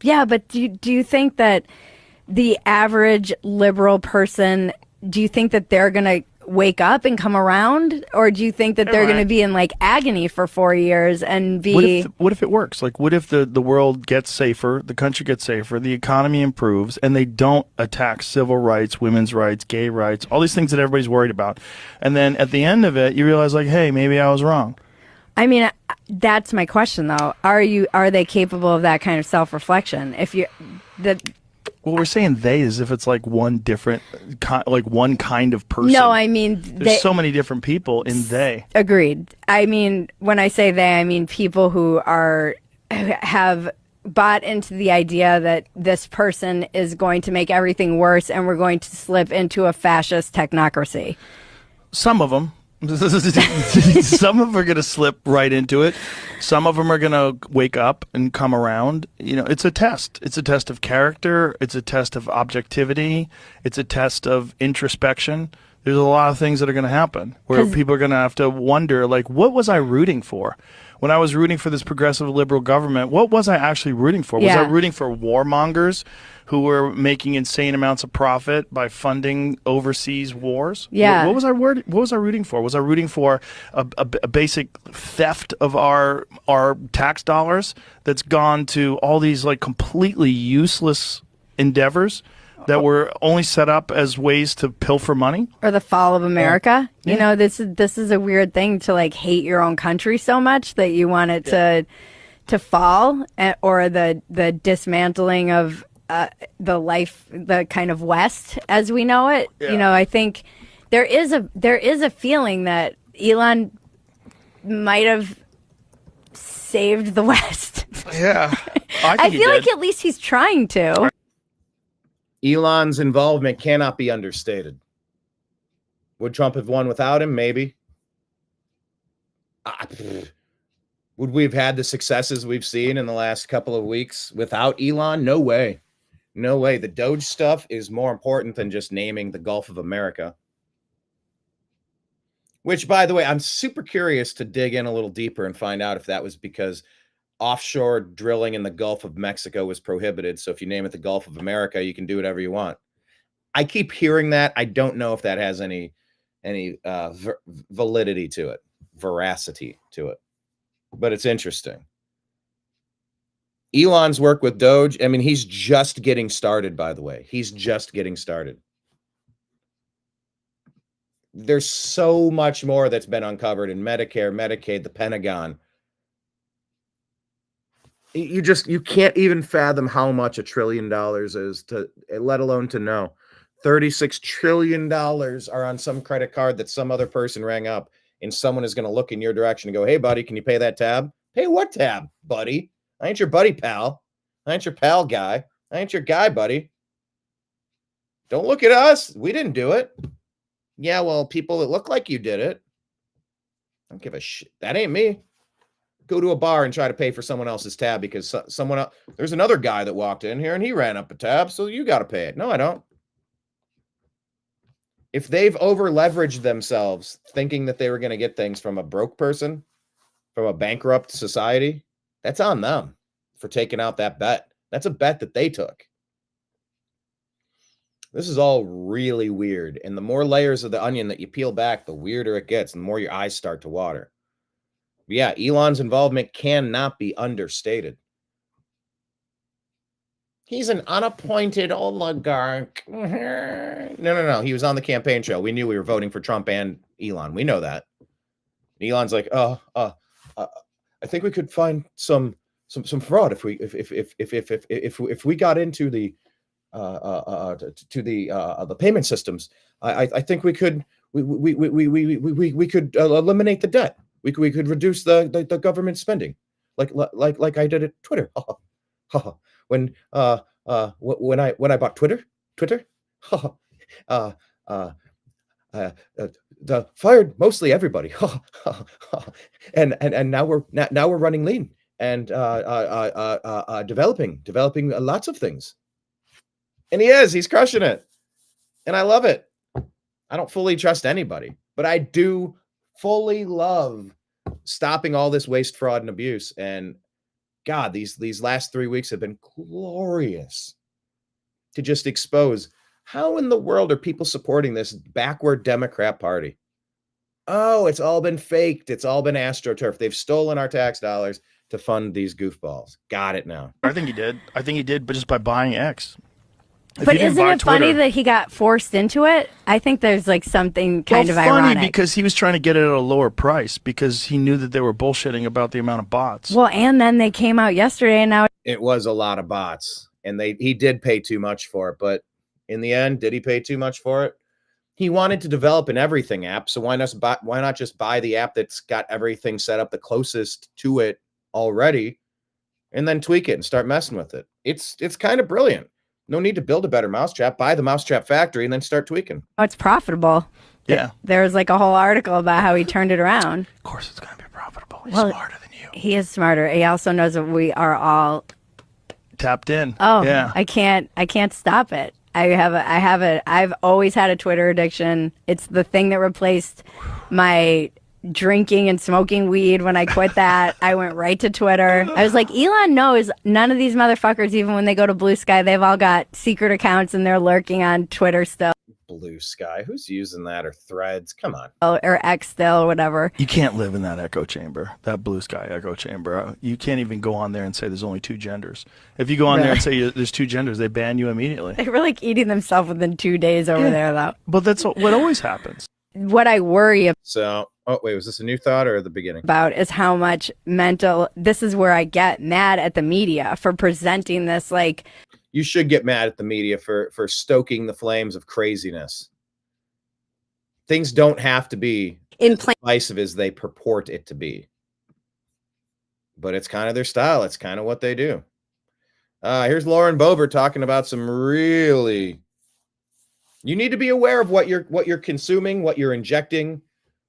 Yeah, but do you think that the average liberal person, do you think that they're going to wake up and come around? Or do you think that they're going to be in like agony for 4 years and be... What if it works? Like, what if the world gets safer, the country gets safer, the economy improves, and they don't attack civil rights, women's rights, gay rights, all these things that everybody's worried about. And then at the end of it, you realize like, hey, maybe I was wrong. I mean, that's my question though. Are they capable of that kind of self-reflection? Well, we're saying they as if it's like one different, like one kind of person. No, I mean... There's so many different people in they. Agreed. I mean, when I say they, I mean people who have bought into the idea that this person is going to make everything worse and we're going to slip into a fascist technocracy. Some of them. Some of them are going to slip right into it. Some of them are going to wake up and come around. You know, it's a test. It's a test of character. It's a test of objectivity. It's a test of introspection. There's a lot of things that are going to happen where people are going to have to wonder, like, what was I rooting for? When I was rooting for this progressive liberal government, what was I actually rooting for? Was I rooting for warmongers who were making insane amounts of profit by funding overseas wars? Yeah. What was I rooting for? Was I rooting for a basic theft of our tax dollars that's gone to all these like completely useless endeavors that were only set up as ways to pilfer money? Or the fall of America. Yeah. You know, this is a weird thing to like hate your own country so much that you want it to fall, or the dismantling of the kind of West as we know it. Yeah. You know, I think there is a feeling that Elon might have saved the West. Yeah. I feel like at least he's trying to. Elon's involvement cannot be understated. Would Trump have won without him? Maybe. Would we have had the successes we've seen in the last couple of weeks without Elon? No way. No way. The DOGE stuff is more important than just naming the Gulf of America. Which, by the way, I'm super curious to dig in a little deeper and find out if that was because offshore drilling in the Gulf of Mexico was prohibited. So if you name it the Gulf of America, you can do whatever you want. I keep hearing that. I don't know if that has any validity to it, veracity to it, but it's interesting. Elon's work with DOGE, I mean, he's just getting started, by the way. He's just getting started. There's so much more that's been uncovered in Medicare, Medicaid, the Pentagon. You can't even fathom how much $1 trillion is, to let alone to know. $36 trillion are on some credit card that some other person rang up, and someone is going to look in your direction and go, hey, buddy, can you pay that tab? Pay what tab, buddy? I ain't your buddy, pal. I ain't your pal guy. I ain't your guy, buddy. Don't look at us. We didn't do it. Yeah, well, people that look like you did it. Don't give a shit. That ain't me. Go to a bar and try to pay for someone else's tab because someone else, there's another guy that walked in here and he ran up a tab, so you got to pay it. No, I don't. If they've over leveraged themselves thinking that they were going to get things from a broke person, from a bankrupt society, that's on them for taking out that bet. That's a bet that they took. This is all really weird. And the more layers of the onion that you peel back, the weirder it gets and the more your eyes start to water. But yeah, Elon's involvement cannot be understated. He's an unappointed oligarch. No. He was on the campaign trail. We knew we were voting for Trump and Elon. We know that. And Elon's like, I think we could find some fraud if we got into the payment systems. I think we could eliminate the debt. We could reduce the government spending, like I did at Twitter. When I bought Twitter, fired mostly everybody, and now we're running lean and developing lots of things. And he's crushing it, and I love it. I don't fully trust anybody, but I do fully love stopping all this waste, fraud, and abuse. And God, these last 3 weeks have been glorious to just expose how in the world are people supporting this backward Democrat Party? Oh, it's all been faked. It's all been AstroTurf. They've stolen our tax dollars to fund these goofballs. Got it now. I think he did, but just by buying X. But isn't it funny that he got forced into it? I think there's like something kind of ironic. Funny because he was trying to get it at a lower price because he knew that they were bullshitting about the amount of bots. Well, and then they came out yesterday and now it was a lot of bots and he did pay too much for it. But in the end, did he pay too much for it? He wanted to develop an everything app. So why not just buy the app that's got everything set up the closest to it already and then tweak it and start messing with it? It's kind of brilliant. No need to build a better mousetrap. Buy the mousetrap factory and then start tweaking. Oh, it's profitable. Yeah. There's like a whole article about how he turned it around. Of course it's going to be profitable. He's smarter than you. He is smarter. He also knows that we are all tapped in. Oh, yeah. I can't stop it. I've always had a Twitter addiction. It's the thing that replaced my drinking and smoking weed. When I quit that, I went right to Twitter. I was like, Elon knows none of these motherfuckers, even when they go to Blue Sky, they've all got secret accounts and they're lurking on Twitter still. Blue Sky? Who's using that? Or Threads? Come on. Or X still, or whatever. You can't live in that echo chamber, that Blue Sky echo chamber. You can't even go on there and say there's only two genders. If you go on there and say there's two genders, they ban you immediately. They were like eating themselves within 2 days over there, though. But that's what always happens. What I worry about. So, oh, wait, was this a new thought or the beginning? About is how much this is where I get mad at the media for presenting this like. You should get mad at the media for stoking the flames of craziness. Things don't have to be divisive as they purport it to be. But it's kind of their style. It's kind of what they do. Here's Lauren Boebert talking about some really. You need to be aware of what you're consuming, what you're injecting,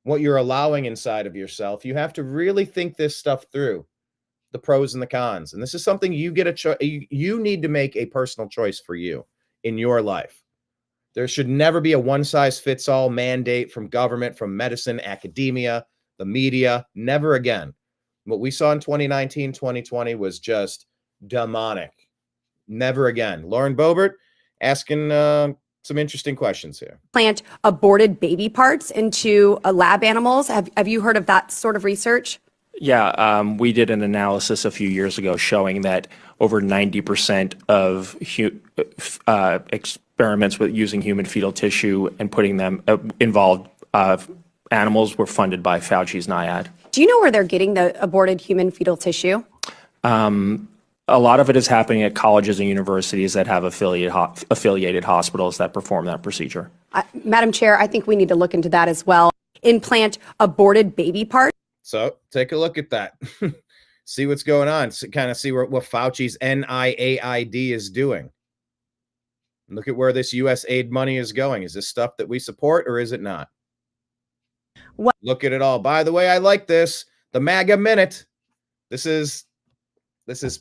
what you're allowing inside of yourself. You have to really think this stuff through, the pros and the cons. And this is something you get you need to make a personal choice for you in your life. There should never be a one-size-fits-all mandate from government, from medicine, academia, the media. Never again. What we saw in 2019, 2020 was just demonic. Never again. Lauren Boebert asking some interesting questions here. Plant aborted baby parts into lab animals. Have you heard of that sort of research? Yeah, we did an analysis a few years ago showing that over 90% of experiments with using human fetal tissue and putting them involved animals were funded by Fauci's NIAID. Do you know where they're getting the aborted human fetal tissue? A lot of it is happening at colleges and universities that have affiliated hospitals that perform that procedure. Madam Chair, I think we need to look into that as well. Implant aborted baby parts. So take a look at that. See what's going on. Kind of see what Fauci's NIAID is doing. Look at where this USAID money is going. Is this stuff that we support or is it not? Look at it all. By the way, I like this. The MAGA Minute. This is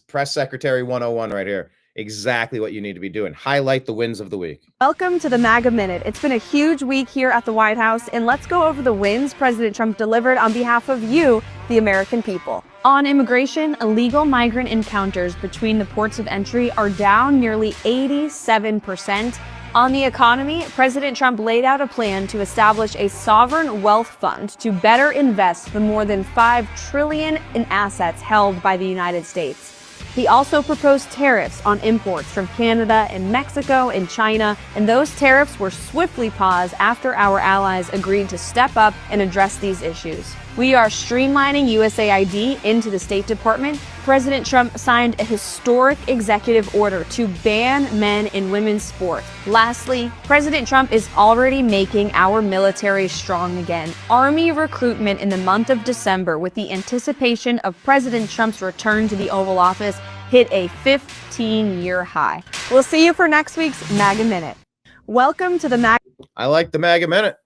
Press Secretary 101 right here. Exactly what you need to be doing. Highlight the wins of the week. Welcome to the MAGA Minute. It's been a huge week here at the White House, and let's go over the wins President Trump delivered on behalf of you, the American people. On immigration, illegal migrant encounters between the ports of entry are down nearly 87%. On the economy, President Trump laid out a plan to establish a sovereign wealth fund to better invest the more than $5 trillion in assets held by the United States. He also proposed tariffs on imports from Canada and Mexico and China, and those tariffs were swiftly paused after our allies agreed to step up and address these issues. We are streamlining USAID into the State Department. President Trump signed a historic executive order to ban men in women's sport. Lastly, President Trump is already making our military strong again. Army recruitment in the month of December, with the anticipation of President Trump's return to the Oval Office, hit a 15-year high. We'll see you for next week's MAGA Minute. Welcome to the MAGA. I like the MAGA Minute.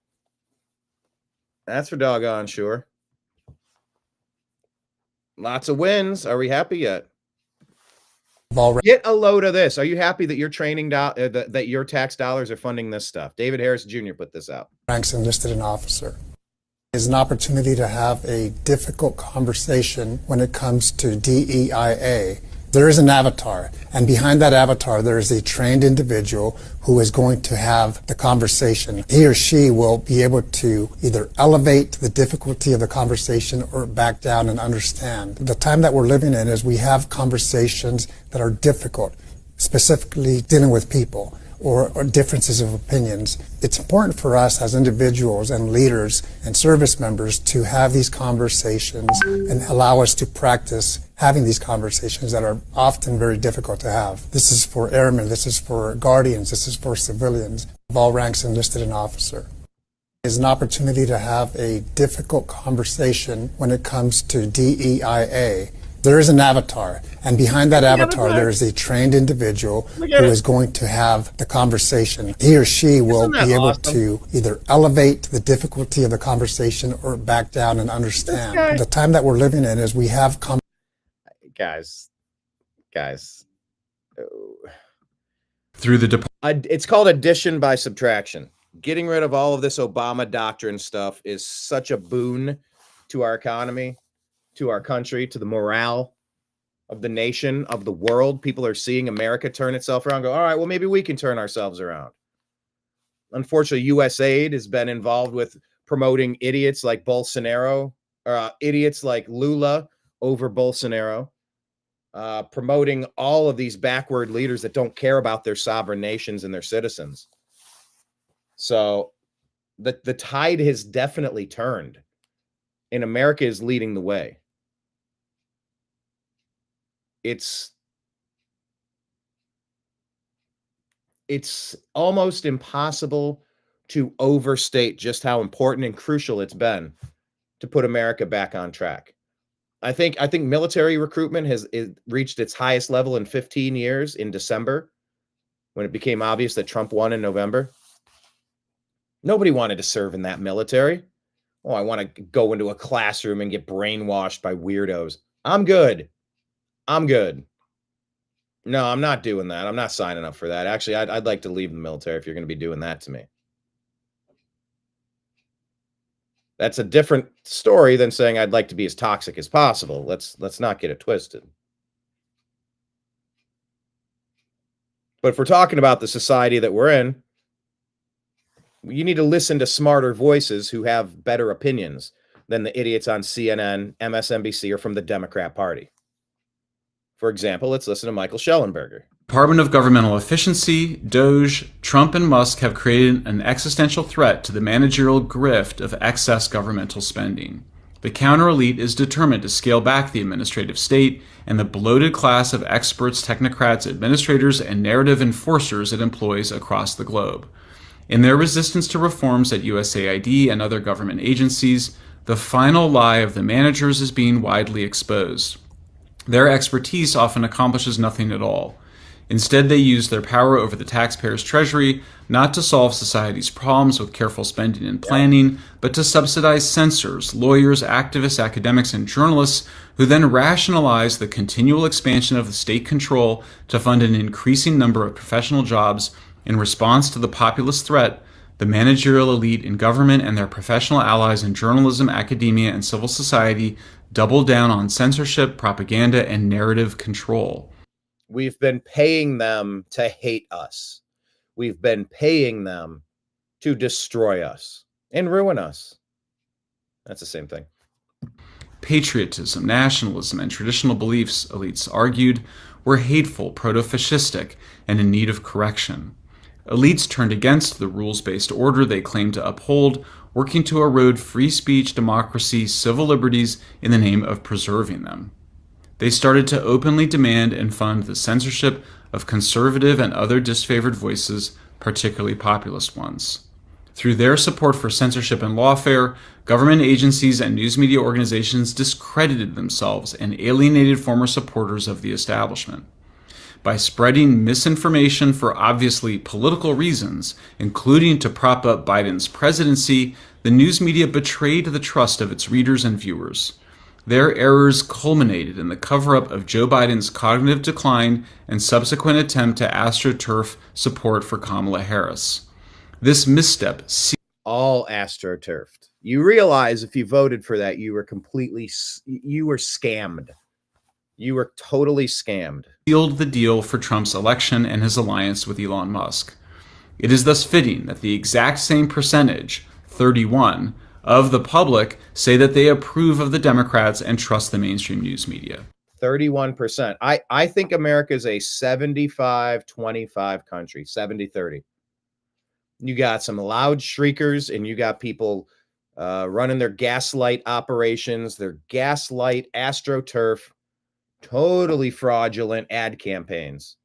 That's for doggone sure. Lots of wins. Are we happy yet? Get a load of this. Are you happy that your training that your tax dollars are funding this stuff? David Harris Jr. put this out. Ranks enlisted an officer is an opportunity to have a difficult conversation when it comes to DEIA. There is an avatar, and behind that avatar there is a trained individual who is going to have the conversation. He or she will be able to either elevate the difficulty of the conversation or back down and understand. The time that we're living in is we have conversations that are difficult, specifically dealing with people or differences of opinions. It's important for us as individuals and leaders and service members to have these conversations and allow us to practice having these conversations that are often very difficult to have. This is for airmen, this is for guardians, this is for civilians of all ranks enlisted and officer. Is an opportunity to have a difficult conversation when it comes to DEIA. There is an avatar, and behind that avatar there is a trained individual who is going to have the conversation. He or she will be able to either elevate the difficulty of the conversation or back down and understand. The time that we're living in is we have guys. Through the it's called addition by subtraction. Getting rid of all of this Obama doctrine stuff is such a boon to our economy, to our country, to the morale of the nation, of the world. People are seeing America turn itself around, go, all right, well, maybe we can turn ourselves around. Unfortunately, USAID has been involved with promoting idiots like Bolsonaro, idiots like Lula over Bolsonaro, promoting all of these backward leaders that don't care about their sovereign nations and their citizens. So the tide has definitely turned, and America is leading the way. It's almost impossible to overstate just how important and crucial it's been to put America back on track. I think military recruitment has reached its highest level in 15 years in December, when it became obvious that Trump won in November. Nobody wanted to serve in that military. Oh, I want to go into a classroom and get brainwashed by weirdos. I'm good. No, I'm not doing that. I'm not signing up for that. Actually, I'd like to leave the military if you're going to be doing that to me. That's a different story than saying I'd like to be as toxic as possible. Let's not get it twisted. But if we're talking about the society that we're in, you need to listen to smarter voices who have better opinions than the idiots on CNN, MSNBC, or from the Democrat Party. For example, let's listen to Michael Schellenberger. Department of Governmental Efficiency, DOGE, Trump, and Musk have created an existential threat to the managerial grift of excess governmental spending. The counter-elite is determined to scale back the administrative state and the bloated class of experts, technocrats, administrators, and narrative enforcers it employs across the globe. In their resistance to reforms at USAID and other government agencies, the final lie of the managers is being widely exposed. Their expertise often accomplishes nothing at all. Instead, they use their power over the taxpayer's treasury not to solve society's problems with careful spending and planning, but to subsidize censors, lawyers, activists, academics, and journalists who then rationalize the continual expansion of the state control to fund an increasing number of professional jobs in response to the populist threat. The managerial elite in government and their professional allies in journalism, academia, and civil society double down on censorship, propaganda, and narrative control. We've been paying them to hate us. We've been paying them to destroy us and ruin us. That's the same thing. Patriotism, nationalism, and traditional beliefs, elites argued, were hateful, proto-fascistic, and in need of correction. Elites turned against the rules-based order they claimed to uphold, working to erode free speech, democracy, civil liberties in the name of preserving them. They started to openly demand and fund the censorship of conservative and other disfavored voices, particularly populist ones. Through their support for censorship and lawfare, government agencies and news media organizations discredited themselves and alienated former supporters of the establishment. By spreading misinformation for obviously political reasons, including to prop up Biden's presidency, the news media betrayed the trust of its readers and viewers. Their errors culminated in the cover-up of Joe Biden's cognitive decline and subsequent attempt to astroturf support for Kamala Harris. This misstep... All astroturfed. You realize if you voted for that, you were scammed. You were totally scammed. Sealed the deal for Trump's election and his alliance with Elon Musk. It is thus fitting that the exact same percentage, 31%, of the public say that they approve of the Democrats and trust the mainstream news media. 31%. I think America is a 75-25 country, 70-30. You got some loud shriekers and you got people running their gaslight operations, their gaslight, astroturf, totally fraudulent ad campaigns,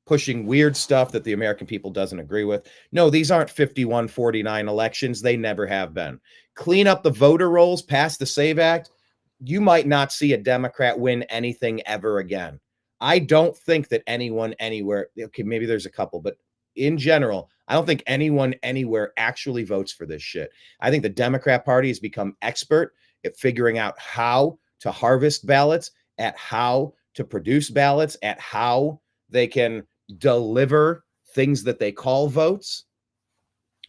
pushing weird stuff that the American people doesn't agree with. No, these aren't 51-49 elections. They never have been. Clean up the voter rolls, pass the SAVE Act. You might not see a Democrat win anything ever again. I don't think that anyone anywhere, okay, maybe there's a couple, but in general, I don't think anyone anywhere actually votes for this shit. I think the Democrat Party has become expert at figuring out how to harvest ballots, at how to produce ballots, at how they can deliver things that they call votes.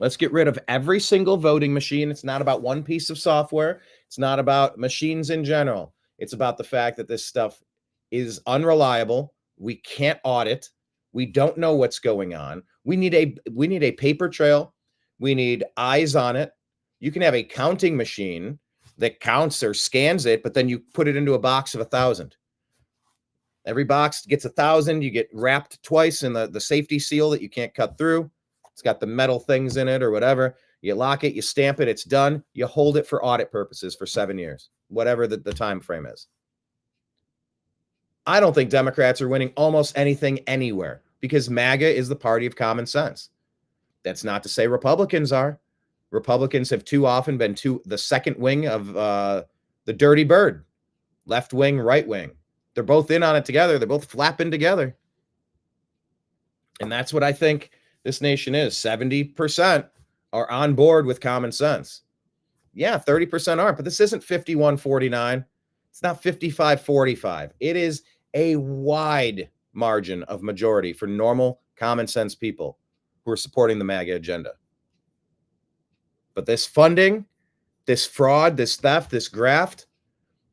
Let's get rid of every single voting machine. It's not about one piece of software. It's not about machines in general. It's about the fact that this stuff is unreliable. We can't audit. We don't know what's going on. We need a paper trail. We need eyes on it. You can have a counting machine that counts or scans it, but then you put it into a box of 1,000. Every box gets 1,000. You get wrapped twice in the safety seal that you can't cut through. It's got the metal things in it or whatever. You lock it, you stamp it, it's done. You hold it for audit purposes for 7 years, whatever the time frame is. I don't think Democrats are winning almost anything anywhere because MAGA is the party of common sense. That's not to say Republicans are. Republicans have too often been the second wing of the dirty bird, left wing, right wing. They're both in on it together. They're both flapping together. And that's what I think this nation is. 70% are on board with common sense. Yeah, 30% aren't, but this isn't 51-49. It's not 55-45. It is a wide margin of majority for normal common sense people who are supporting the MAGA agenda. But this funding, this fraud, this theft, this graft,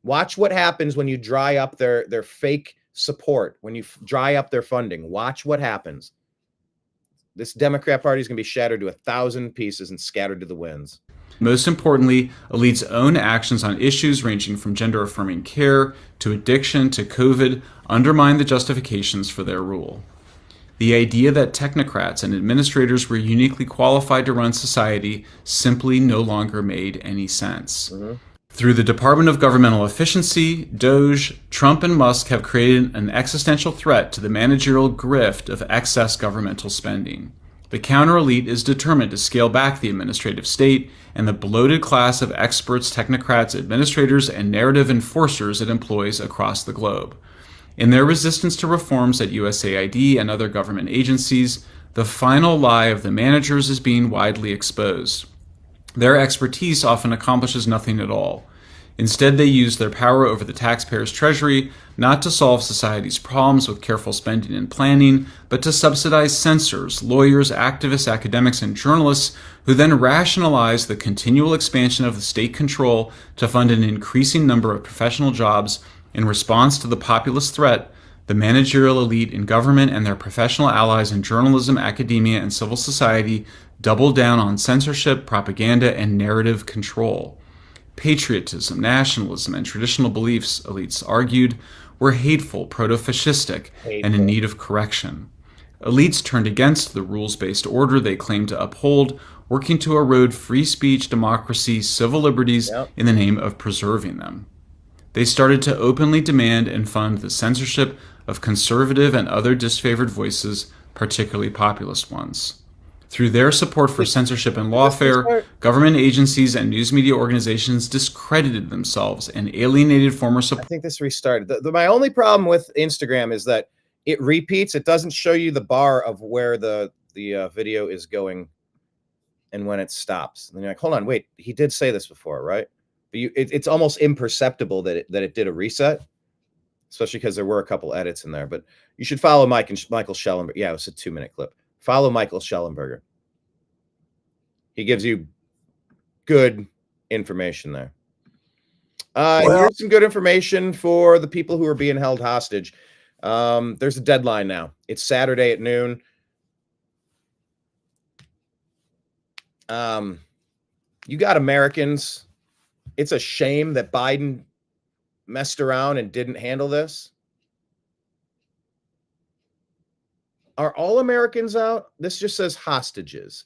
watch what happens when you dry up their fake support, when you dry up their funding. Watch what happens. This Democrat Party is going to be shattered to 1,000 pieces and scattered to the winds. Most importantly, elites' own actions on issues ranging from gender-affirming care to addiction to COVID undermine the justifications for their rule. The idea that technocrats and administrators were uniquely qualified to run society simply no longer made any sense. Through the Department of Governmental Efficiency, DOGE, Trump and Musk have created an existential threat to the managerial grift of excess governmental spending. The counter-elite is determined to scale back the administrative state and the bloated class of experts, technocrats, administrators, and narrative enforcers it employs across the globe. In their resistance to reforms at USAID and other government agencies, the final lie of the managers is being widely exposed. Their expertise often accomplishes nothing at all. Instead, they use their power over the taxpayer's treasury not to solve society's problems with careful spending and planning, but to subsidize censors, lawyers, activists, academics, and journalists who then rationalize the continual expansion of the state control to fund an increasing number of professional jobs in response to the populist threat. The managerial elite in government and their professional allies in journalism, academia, and civil society double down on censorship, propaganda, and narrative control. Patriotism, nationalism, and traditional beliefs, elites argued, were hateful, proto-fascistic, and in need of correction. Elites turned against the rules-based order they claimed to uphold, working to erode free speech, democracy, civil liberties in the name of preserving them. They started to openly demand and fund the censorship of conservative and other disfavored voices, particularly populist ones. Through their support for censorship and lawfare, government agencies and news media organizations discredited themselves and alienated former support. I think this restarted. My only problem with Instagram is that it repeats. It doesn't show you the bar of where the video is going and when it stops. And you're like, hold on, wait, he did say this before, right? But it's almost imperceptible that it did a reset, especially because there were a couple edits in there. But you should follow Michael Schellenberger. Yeah, it was a 2-minute clip. Follow Michael Schellenberger. He gives you good information there. Here's some good information for the people who are being held hostage. There's a deadline now. It's Saturday at noon. You got Americans. It's a shame that Biden messed around and didn't handle this. Are all Americans out? This just says hostages.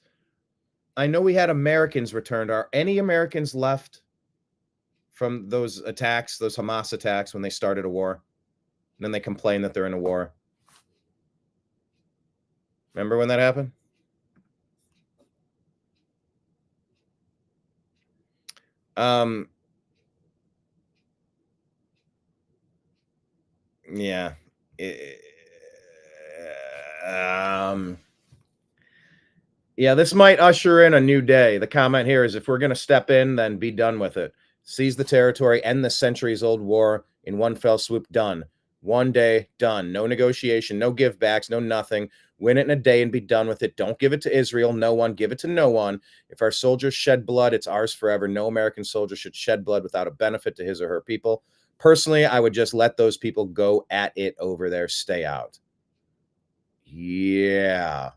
I know we had Americans returned. Are any Americans left from those attacks, those Hamas attacks when they started a war? And then they complain that they're in a war. Remember when that happened? Yeah. Yeah, this might usher in a new day. The comment here is, if we're going to step in, then be done with it. Seize the territory, end the centuries-old war in one fell swoop, done. One day, done. No negotiation, no give backs, no nothing. Win it in a day and be done with it. Don't give it to Israel. No one. Give it to no one. If our soldiers shed blood, it's ours forever. No American soldier should shed blood without a benefit to his or her people. Personally, I would just let those people go at it over there. Stay out. Yeah.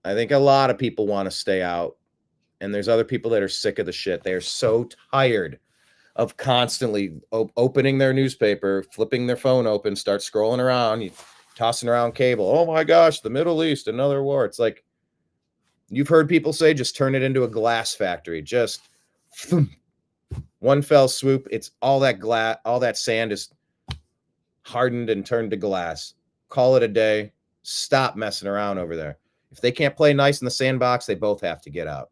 I think a lot of people want to stay out. And there's other people that are sick of the shit. They are so tired of constantly opening their newspaper, flipping their phone open, start scrolling around, tossing around cable. Oh my gosh, the Middle East, another war. It's like, you've heard people say, just turn it into a glass factory. Just one fell swoop. It's all that glass, all that sand is hardened and turned to glass. Call it a day. Stop messing around over there. If they can't play nice in the sandbox, they both have to get out.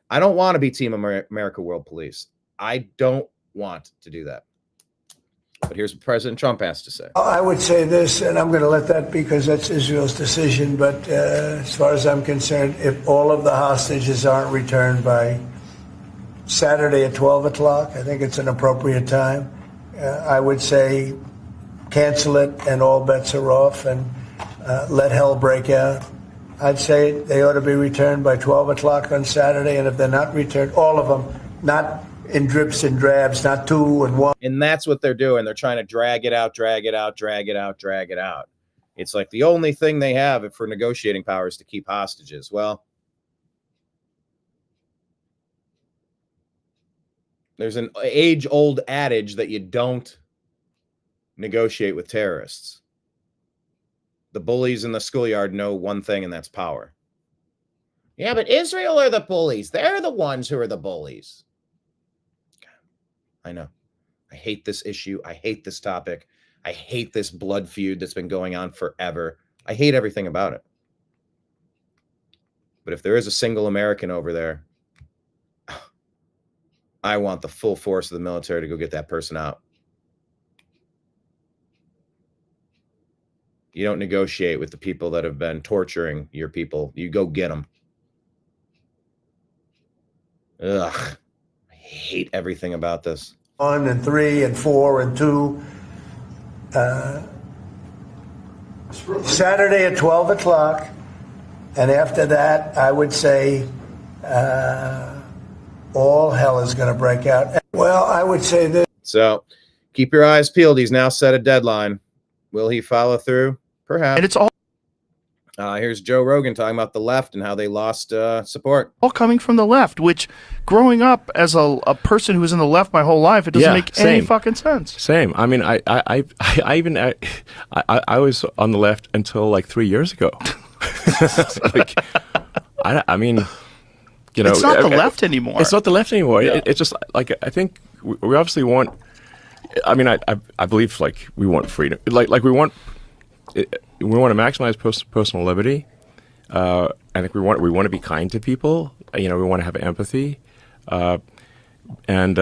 I don't want to be Team America World Police. I don't want to do that. But here's what President Trump has to say. I would say this, and I'm going to let that because that's Israel's decision. But as far as I'm concerned, if all of the hostages aren't returned by Saturday at 12 o'clock, I think it's an appropriate time. I would say cancel it and all bets are off and let hell break out. I'd say they ought to be returned by 12 o'clock on Saturday, and if they're not returned, all of them, not in drips and drabs, not 2 and 1. And that's what they're doing. They're trying to drag it out, drag it out, drag it out, drag it out. It's like the only thing they have for negotiating power is to keep hostages. Well, there's an age-old adage that you don't negotiate with terrorists. The bullies in the schoolyard know one thing, and that's power. Yeah, but Israel are the bullies. They're the ones who are the bullies. I know. I hate this issue. I hate this topic. I hate this blood feud that's been going on forever. I hate everything about it. But if there is a single American over there, I want the full force of the military to go get that person out. You don't negotiate with the people that have been torturing your people. You go get them. Ugh. I hate everything about this. 1 and 3 and 4 and 2. Saturday at 12 o'clock. And after that, I would say all hell is going to break out. Well, I would say this. So keep your eyes peeled. He's now set a deadline. Will he follow through? Perhaps. And it's all here's Joe Rogan talking about the left and how they lost support. all coming from the left, which growing up as a person who was in the left my whole life, it doesn't make any fucking sense. Same. I mean, I was on the left until like 3 years ago. Like, I mean, you know, it's not the left anymore. It's not the left anymore. Yeah. It's just like, I think we obviously want. I mean, I believe like we want freedom. Like we want to maximize personal liberty. I think we want to be kind to people. You know, we want to have empathy, but it's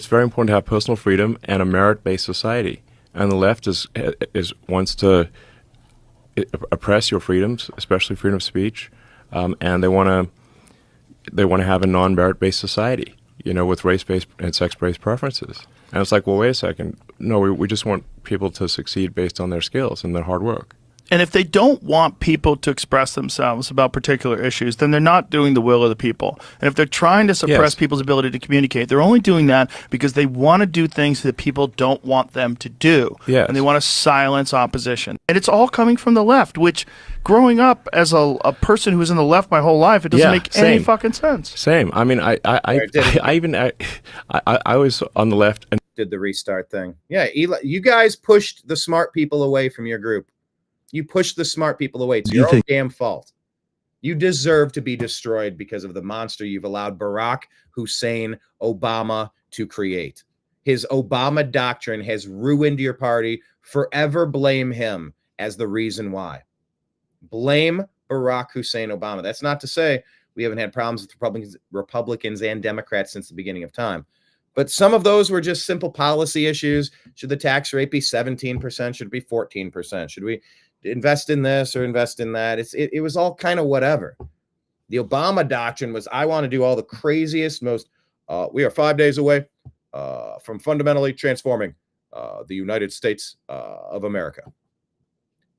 very important to have personal freedom and a merit-based society. And the left wants to oppress your freedoms, especially freedom of speech, and they want to have a non-merit-based society, you know, with race-based and sex-based preferences. And it's like, well, wait a second. No, we just want people to succeed based on their skills and their hard work. And if they don't want people to express themselves about particular issues, then they're not doing the will of the people. And if they're trying to suppress people's ability to communicate, they're only doing that because they want to do things that people don't want them to do. Yes. And they want to silence opposition. And it's all coming from the left, which growing up as a person who was in the left my whole life, it doesn't make any fucking sense. Same. I mean, I was on the left and did the restart thing. Yeah, Eli, you guys pushed the smart people away from your group. You pushed the smart people away. It's your own damn fault. You deserve to be destroyed because of the monster you've allowed Barack Hussein Obama to create. His Obama doctrine has ruined your party. Forever blame him as the reason why. Blame Barack Hussein Obama. That's not to say we haven't had problems with Republicans and Democrats since the beginning of time. But some of those were just simple policy issues. Should the tax rate be 17%? Should it be 14%? Should we invest in this or invest in that? It was all kind of whatever. The Obama doctrine was, I want to do all the craziest, most, we are 5 days away from fundamentally transforming the United States of America.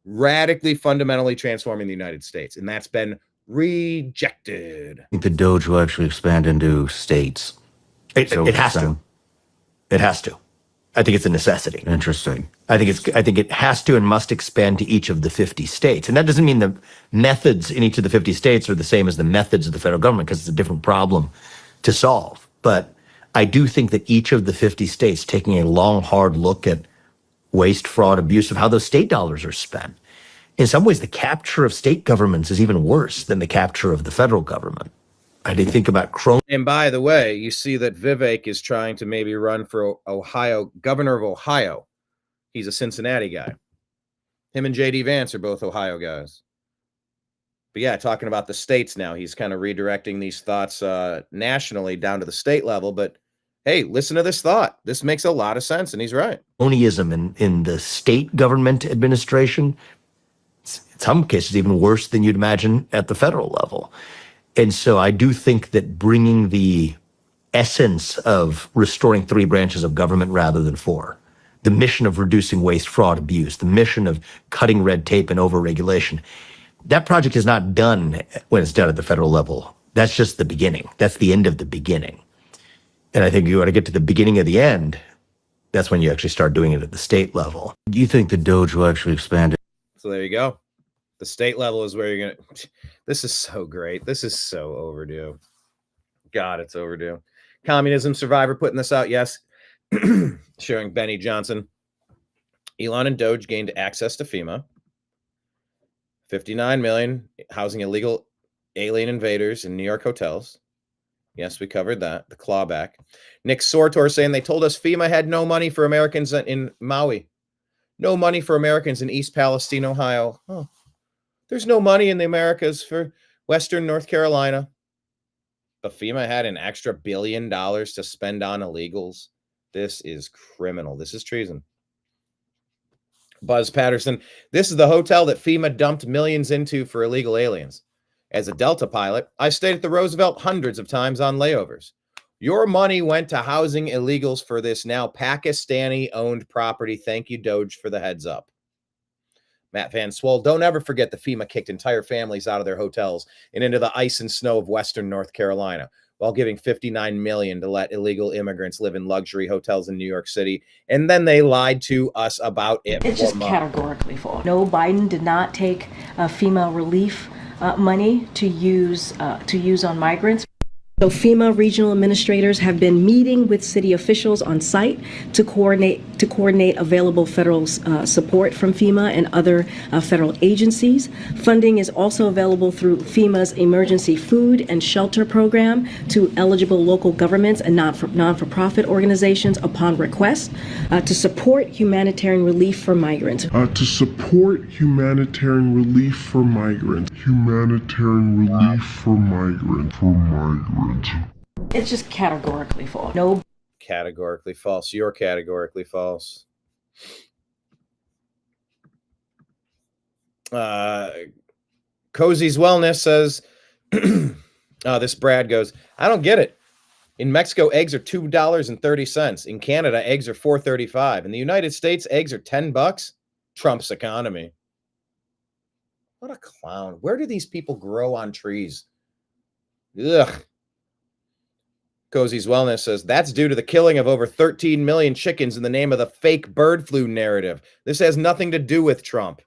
Radically, fundamentally transforming the United States. And that's been rejected. I think the DOGE will actually expand into states. It has to. It has to. I think it's a necessity. Interesting. I think it has to and must expand to each of the 50 states. And that doesn't mean the methods in each of the 50 states are the same as the methods of the federal government, because it's a different problem to solve. But I do think that each of the 50 states taking a long, hard look at waste, fraud, abuse, of how those state dollars are spent. In some ways, the capture of state governments is even worse than the capture of the federal government. I did think about And by the way, you see that Vivek is trying to maybe run for Ohio, governor of Ohio. He's a Cincinnati guy. Him and J.D. Vance are both Ohio guys. But yeah, talking about the states now, he's kind of redirecting these thoughts nationally down to the state level. But hey, listen to this thought. This makes a lot of sense, and he's right. cronyism in the state government administration. It's, in some cases, even worse than you'd imagine at the federal level. And so I do think that bringing the essence of restoring 3 branches of government rather than 4, the mission of reducing waste, fraud, abuse, the mission of cutting red tape and overregulation, that project is not done when it's done at the federal level. That's just the beginning. That's the end of the beginning. And I think you want to get to the beginning of the end. That's when you actually start doing it at the state level. Do you think the DOGE will actually expand it? So there you go. The state level is where you're going to... This is so great. This is so overdue. God, it's overdue. Communism Survivor putting this out, yes. Showing Benny Johnson. Elon and DOGE gained access to FEMA. 59 million housing illegal alien invaders in New York hotels. Yes, we covered that. The clawback. Nick Sortor saying they told us FEMA had no money for Americans in Maui. No money for Americans in East Palestine, Ohio. Oh. There's no money in the Americas for Western North Carolina. But FEMA had an extra $1 billion to spend on illegals. This is criminal. This is treason. Buzz Patterson, this is the hotel that FEMA dumped millions into for illegal aliens. As a Delta pilot, I stayed at the Roosevelt hundreds of times on layovers. Your money went to housing illegals for this now Pakistani-owned property. Thank you, DOGE, for the heads up. Matt Van Swole, don't ever forget the FEMA kicked entire families out of their hotels and into the ice and snow of Western North Carolina, while giving $59 million to let illegal immigrants live in luxury hotels in New York City. And then they lied to us about it. It's just categorically false. No, Biden did not take FEMA relief money to use on migrants. So FEMA regional administrators have been meeting with city officials on site to coordinate available federal support from FEMA and other federal agencies. Funding is also available through FEMA's emergency food and shelter program to eligible local governments and non-for-profit organizations upon request to support humanitarian relief for migrants. It's just categorically false. No. Categorically false. You're categorically false. Cozy's Wellness says, this Brad goes, I don't get it. In Mexico, eggs are $2.30. In Canada, eggs are $4.35. In the United States, eggs are $10. Trump's economy. What a clown. Where do these people grow on trees? Ugh. Cozy's Wellness says, that's due to the killing of over 13 million chickens in the name of the fake bird flu narrative. This has nothing to do with Trump.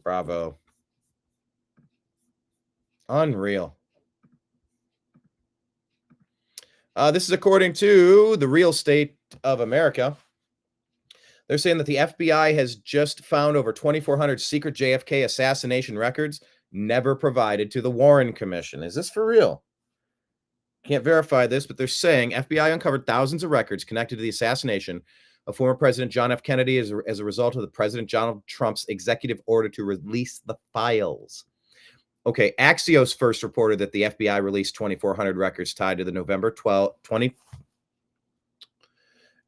Bravo. Unreal. This is according to the Real Estate of America. They're saying that the FBI has just found over 2,400 secret JFK assassination records never provided to the Warren Commission. Is this for real? Can't verify this, but they're saying FBI uncovered thousands of records connected to the assassination of former President John F. Kennedy as a result of the President Donald Trump's executive order to release the files. Okay, Axios first reported that the FBI released 2,400 records tied to the November 20.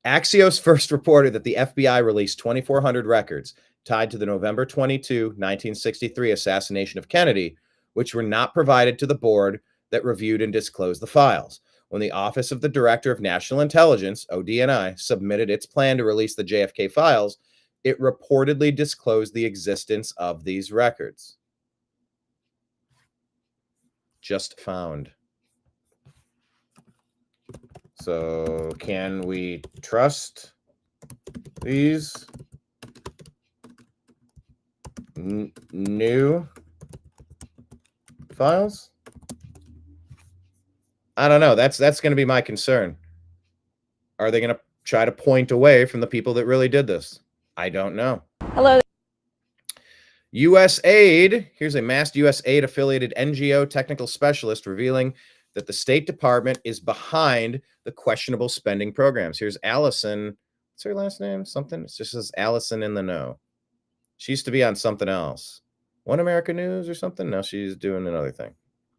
Axios first reported that the FBI released 2,400 records tied to the November 22, 1963 assassination of Kennedy, which were not provided to the board that reviewed and disclosed the files. When the Office of the Director of National Intelligence, ODNI, submitted its plan to release the JFK files, it reportedly disclosed the existence of these records. Just found. So, can we trust these new files? I don't know. That's going to be my concern. Are they going to try to point away from the people that really did this? I don't know. Hello. USAID. Here's a masked USAID affiliated NGO technical specialist revealing that the State Department is behind the questionable spending programs. Here's Allison. What's her last name? Something. It just says Allison in the know. She used to be on something else. One America News or something? No, she's doing another thing.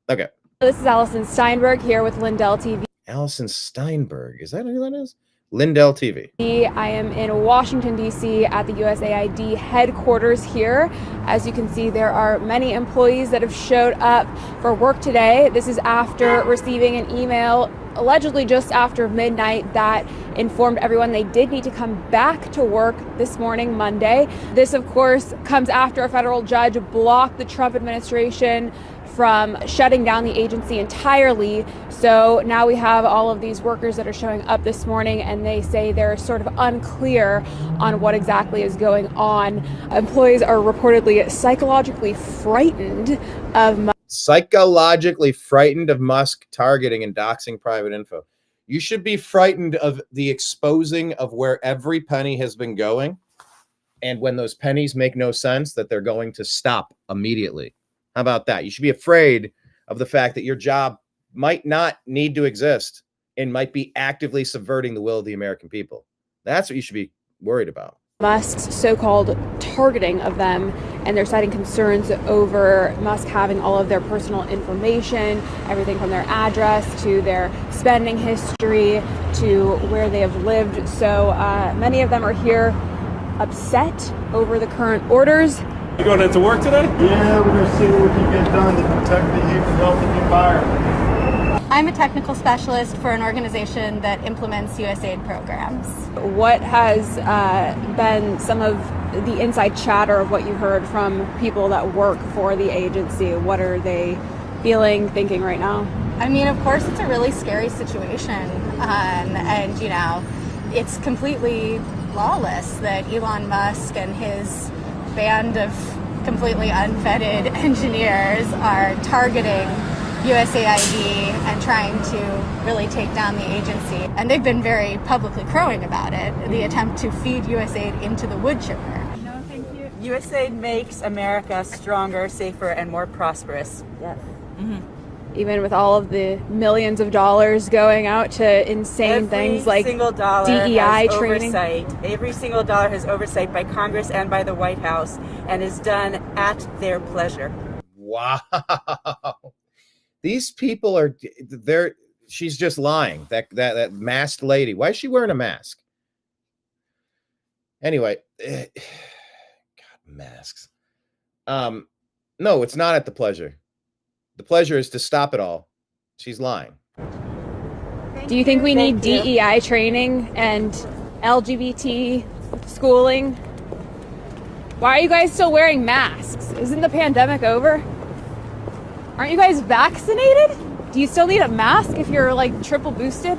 Okay. This is Allison Steinberg here with Lindell TV. Allison Steinberg. Is that who that is? Lindell TV. I am in Washington, D.C. at the USAID headquarters here. As you can see, there are many employees that have showed up for work today. This is after receiving an email allegedly just after midnight that informed everyone they did need to come back to work this morning, Monday. This, of course, comes after a federal judge blocked the Trump administration from shutting down the agency entirely. So now we have all of these workers that are showing up this morning, and they say they're sort of unclear on what exactly is going on. Employees are reportedly psychologically frightened of Musk targeting and doxing private info. You should be frightened of the exposing of where every penny has been going. And when those pennies make no sense, that they're going to stop immediately. How about that? You should be afraid of the fact that your job might not need to exist and might be actively subverting the will of the American people. That's what you should be worried about. Musk's so-called targeting of them, and they're citing concerns over Musk having all of their personal information, everything from their address to their spending history to where they have lived. So many of them are here upset over the current orders. You going into work today? Yeah, we're going to see what we can get done to protect the youth and health of the environment. I'm a technical specialist for an organization that implements USAID programs. What has been some of the inside chatter of what you heard from people that work for the agency? What are they feeling, thinking right now? I mean, of course, it's a really scary situation. And, you know, it's completely lawless that Elon Musk and his band of completely unvetted engineers are targeting USAID and trying to really take down the agency. And they've been very publicly crowing about it, the attempt to feed USAID into the wood chipper. No, thank you. USAID makes America stronger, safer, and more prosperous. Yes. Even with all of the millions of dollars going out to insane things like DEI training. Every single dollar has oversight by Congress and by the White House and is done at their pleasure. Wow. These people are there. She's just lying. That masked lady. Why is she wearing a mask? Anyway, God, masks. No, it's not at the pleasure. The pleasure is to stop it all. She's lying. Do you think we need DEI training and LGBT schooling? Why are you guys still wearing masks? Isn't the pandemic over? Aren't you guys vaccinated? Do you still need a mask if you're like triple boosted?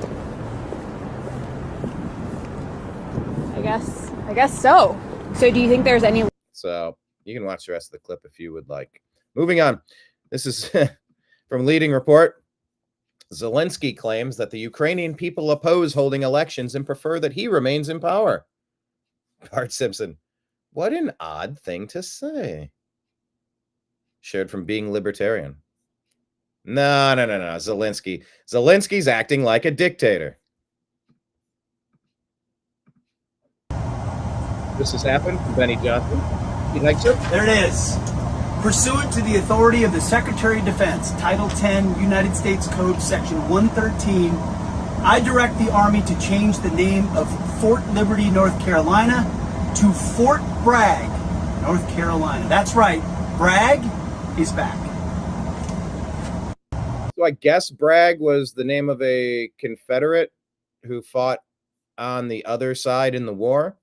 I guess so. So do you think there's any... So you can watch the rest of the clip if you would like. Moving on. This is from Leading Report. Zelensky claims that the Ukrainian people oppose holding elections and prefer that he remains in power. Bart Simpson. What an odd thing to say. Shared from Being Libertarian. No. Zelensky's acting like a dictator. This has happened from Benny Johnson. He likes it. There it is. Pursuant to the authority of the Secretary of Defense, Title 10, United States Code, Section 113, I direct the Army to change the name of Fort Liberty, North Carolina to Fort Bragg, North Carolina. That's right. Bragg is back. So I guess Bragg was the name of a Confederate who fought on the other side in the war.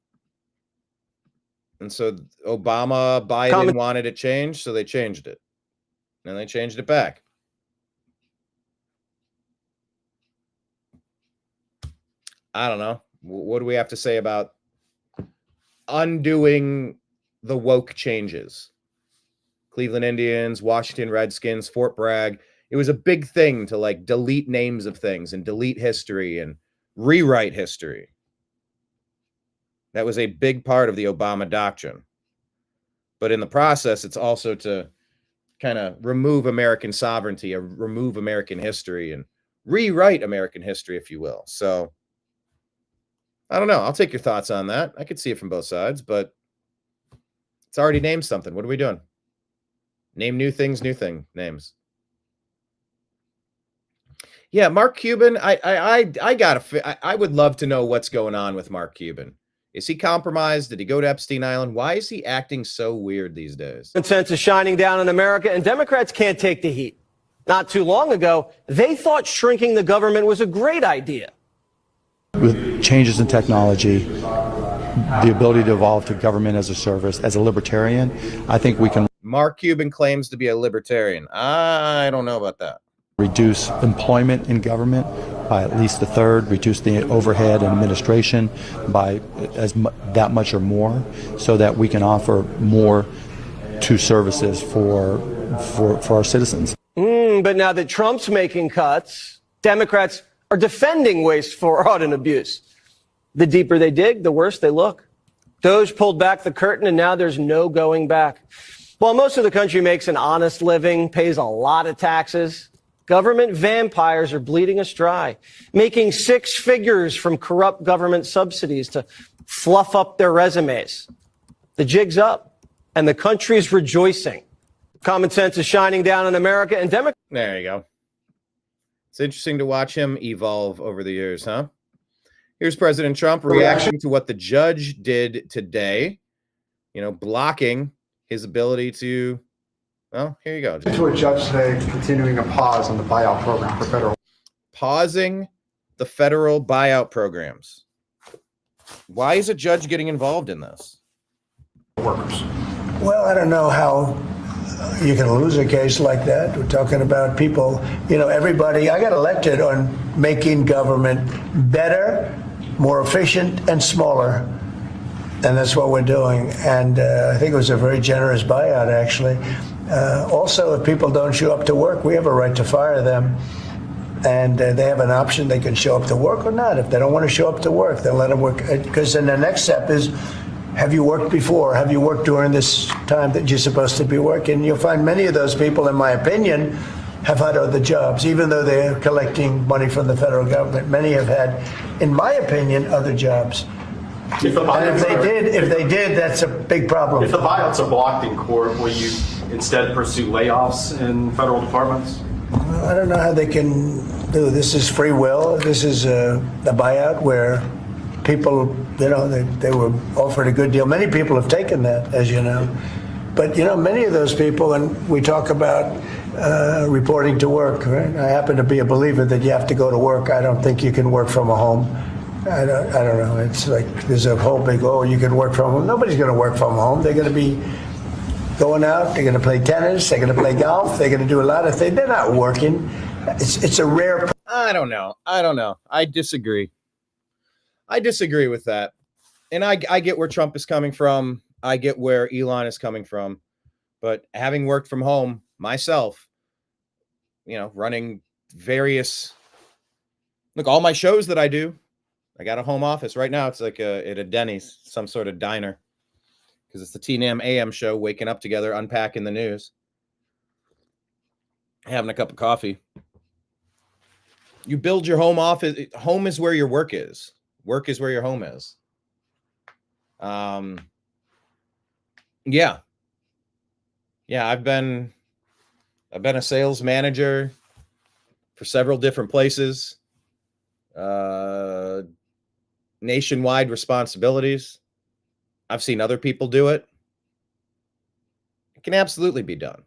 And so Biden wanted it changed, so they changed it. And they changed it back. I don't know. What do we have to say about undoing the woke changes? Cleveland Indians, Washington Redskins, Fort Bragg. It was a big thing to like delete names of things and delete history and rewrite history. That was a big part of the Obama doctrine. But in the process, it's also to kind of remove American sovereignty or remove American history and rewrite American history, if you will. So I don't know. I'll take your thoughts on that. I could see it from both sides, but it's already named something. What are we doing? Name new things, names. Yeah, Mark Cuban. I would love to know what's going on with Mark Cuban. Is he compromised? Did he go to Epstein Island? Why is he acting so weird these days? Sense is shining down in America, and Democrats can't take the heat. Not too long ago, they thought shrinking the government was a great idea. With changes in technology, the ability to evolve to government as a service, as a libertarian, I think we can. Mark Cuban claims to be a libertarian. I don't know about that. Reduce employment in government by at least a third, reduce the overhead and administration by that much or more, so that we can offer more to services for our citizens. But now that Trump's making cuts, Democrats are defending waste, fraud, and abuse. The deeper they dig, the worse they look. DOGE pulled back the curtain, and now there's no going back. While most of the country makes an honest living, pays a lot of taxes, government vampires are bleeding us dry, making six figures from corrupt government subsidies to fluff up their resumes. The jig's up, and the country's rejoicing. Common sense is shining down in America, and Democrats. There you go. It's interesting to watch him evolve over the years, huh? Here's President Trump reacting to what the judge did today, blocking his ability to, well, here you go. To a judge today continuing a pause on the buyout program for federal. Pausing the federal buyout programs. Why is a judge getting involved in this? Workers. Well, I don't know how you can lose a case like that. We're talking about people, everybody. I got elected on making government better, more efficient, and smaller. And that's what we're doing. And I think it was a very generous buyout, actually. Also, if people don't show up to work, we have a right to fire them. And they have an option. They can show up to work or not. If they don't want to show up to work, then let them work. Because then the next step is, have you worked before? Have you worked during this time that you're supposed to be working? You'll find many of those people, in my opinion, have had other jobs, even though they're collecting money from the federal government. Many have had, in my opinion, other jobs. And if they did, that's a big problem. If the buyouts are blocked in court, will you instead pursue layoffs in federal departments? Well, I don't know how they can do. This is free will. This is a buyout where people, they were offered a good deal. Many people have taken that, as you know. But, many of those people, and we talk about reporting to work, right? I happen to be a believer that you have to go to work. I don't think you can work from a home. I don't know. It's like there's a whole big, you can work from home. Nobody's going to work from home. They're going to be going out. They're going to play tennis. They're going to play golf. They're going to do a lot of things. They're not working. It's a rare. I don't know. I disagree. With that. And I get where Trump is coming from. I get where Elon is coming from. But having worked from home myself, running various, all my shows that I do, I got a home office right now. It's like at a Denny's, some sort of diner, because it's the TNAM AM Show, waking up together, unpacking the news, having a cup of coffee. You build your home office. Home is where your work is. Work is where your home is. Yeah. I've been a sales manager for several different places. Nationwide responsibilities. I've seen other people do it. It can absolutely be done.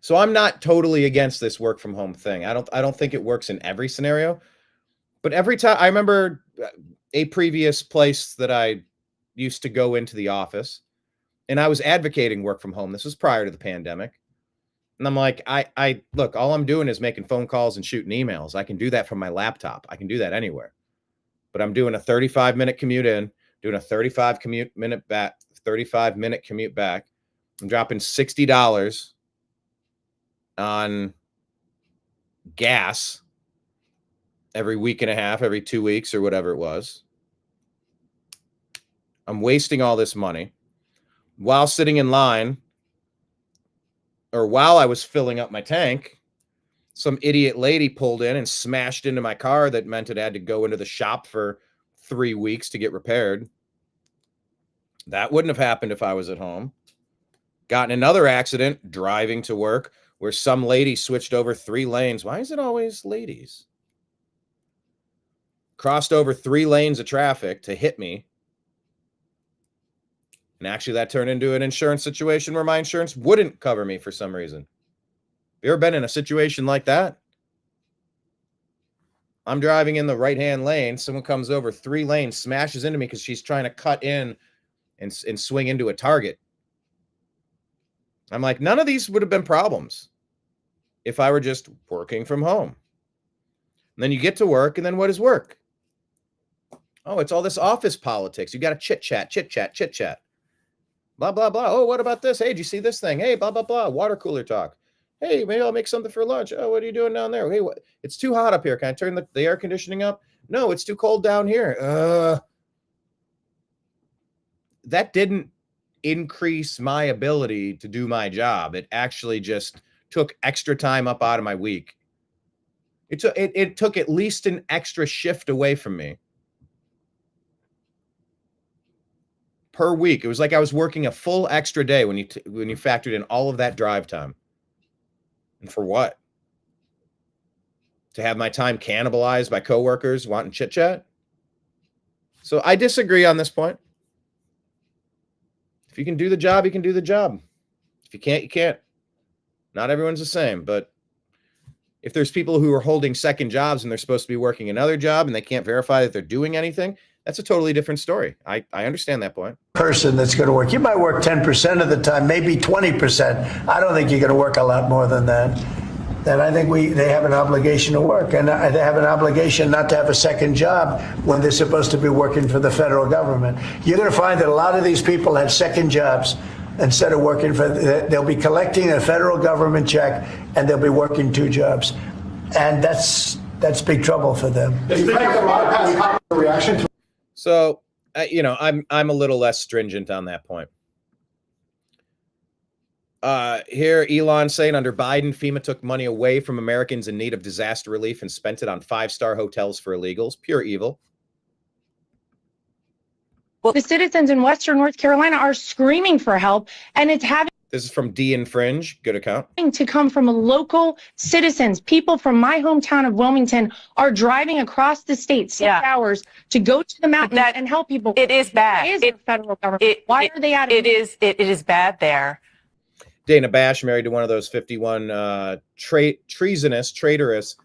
So I'm not totally against this work from home thing. I don't think it works in every scenario, but every time I remember a previous place that I used to go into the office, and I was advocating work from home. This was prior to the pandemic. And I'm like, I look, all I'm doing is making phone calls and shooting emails. I can do that from my laptop. I can do that anywhere. But I'm doing a 35-minute commute in, doing a 35-minute commute back. I'm dropping $60 on gas every week and a half, every 2 weeks or whatever it was. I'm wasting all this money while sitting in line, or while I was filling up my tank. Some idiot lady pulled in and smashed into my car. That meant it had to go into the shop for 3 weeks to get repaired. That wouldn't have happened if I was at home. Got in another accident driving to work where some lady switched over 3 lanes. Why is it always ladies? Crossed over 3 lanes of traffic to hit me. And actually that turned into an insurance situation where my insurance wouldn't cover me for some reason. You ever been in a situation like that? I'm driving in the right-hand lane. Someone comes over 3 lanes, smashes into me because she's trying to cut in and swing into a target. I'm like, none of these would have been problems if I were just working from home. And then you get to work, and then what is work? Oh, it's all this office politics. You got to chit-chat. Blah, blah, blah. Oh, what about this? Hey, did you see this thing? Hey, blah, blah, blah. Water cooler talk. Hey, maybe I'll make something for lunch. Oh, what are you doing down there? Hey, what? It's too hot up here. Can I turn the air conditioning up? No, it's too cold down here. That didn't increase my ability to do my job. It actually just took extra time up out of my week. It took at least an extra shift away from me per week. It was like I was working a full extra day when you factored in all of that drive time. And for what? To have my time cannibalized by coworkers wanting chit chat? So I disagree on this point. If you can do the job, you can do the job. If you can't, you can't. Not everyone's the same, but if there's people who are holding second jobs and they're supposed to be working another job and they can't verify that they're doing anything, that's a totally different story. I understand that point. Person that's going to work. You might work 10% of the time, maybe 20%. I don't think you're going to work a lot more than that. And I think they have an obligation to work, and they have an obligation not to have a second job when they're supposed to be working for the federal government. You're going to find that a lot of these people have second jobs instead of working for. They'll be collecting a federal government check, and they'll be working two jobs, and that's big trouble for them. So, I'm a little less stringent on that point. Here, Elon saying under Biden, FEMA took money away from Americans in need of disaster relief and spent it on 5-star hotels for illegals. Pure evil. Well, the citizens in Western North Carolina are screaming for help, and it's having This is from D Infringe. Good account. to come from local citizens. People from my hometown of Wilmington are driving across the state 6 hours to go to the mountains and help people. It is bad. It is the federal government. Why are they out of it is bad there. Dana Bash married to one of those 51 traitorous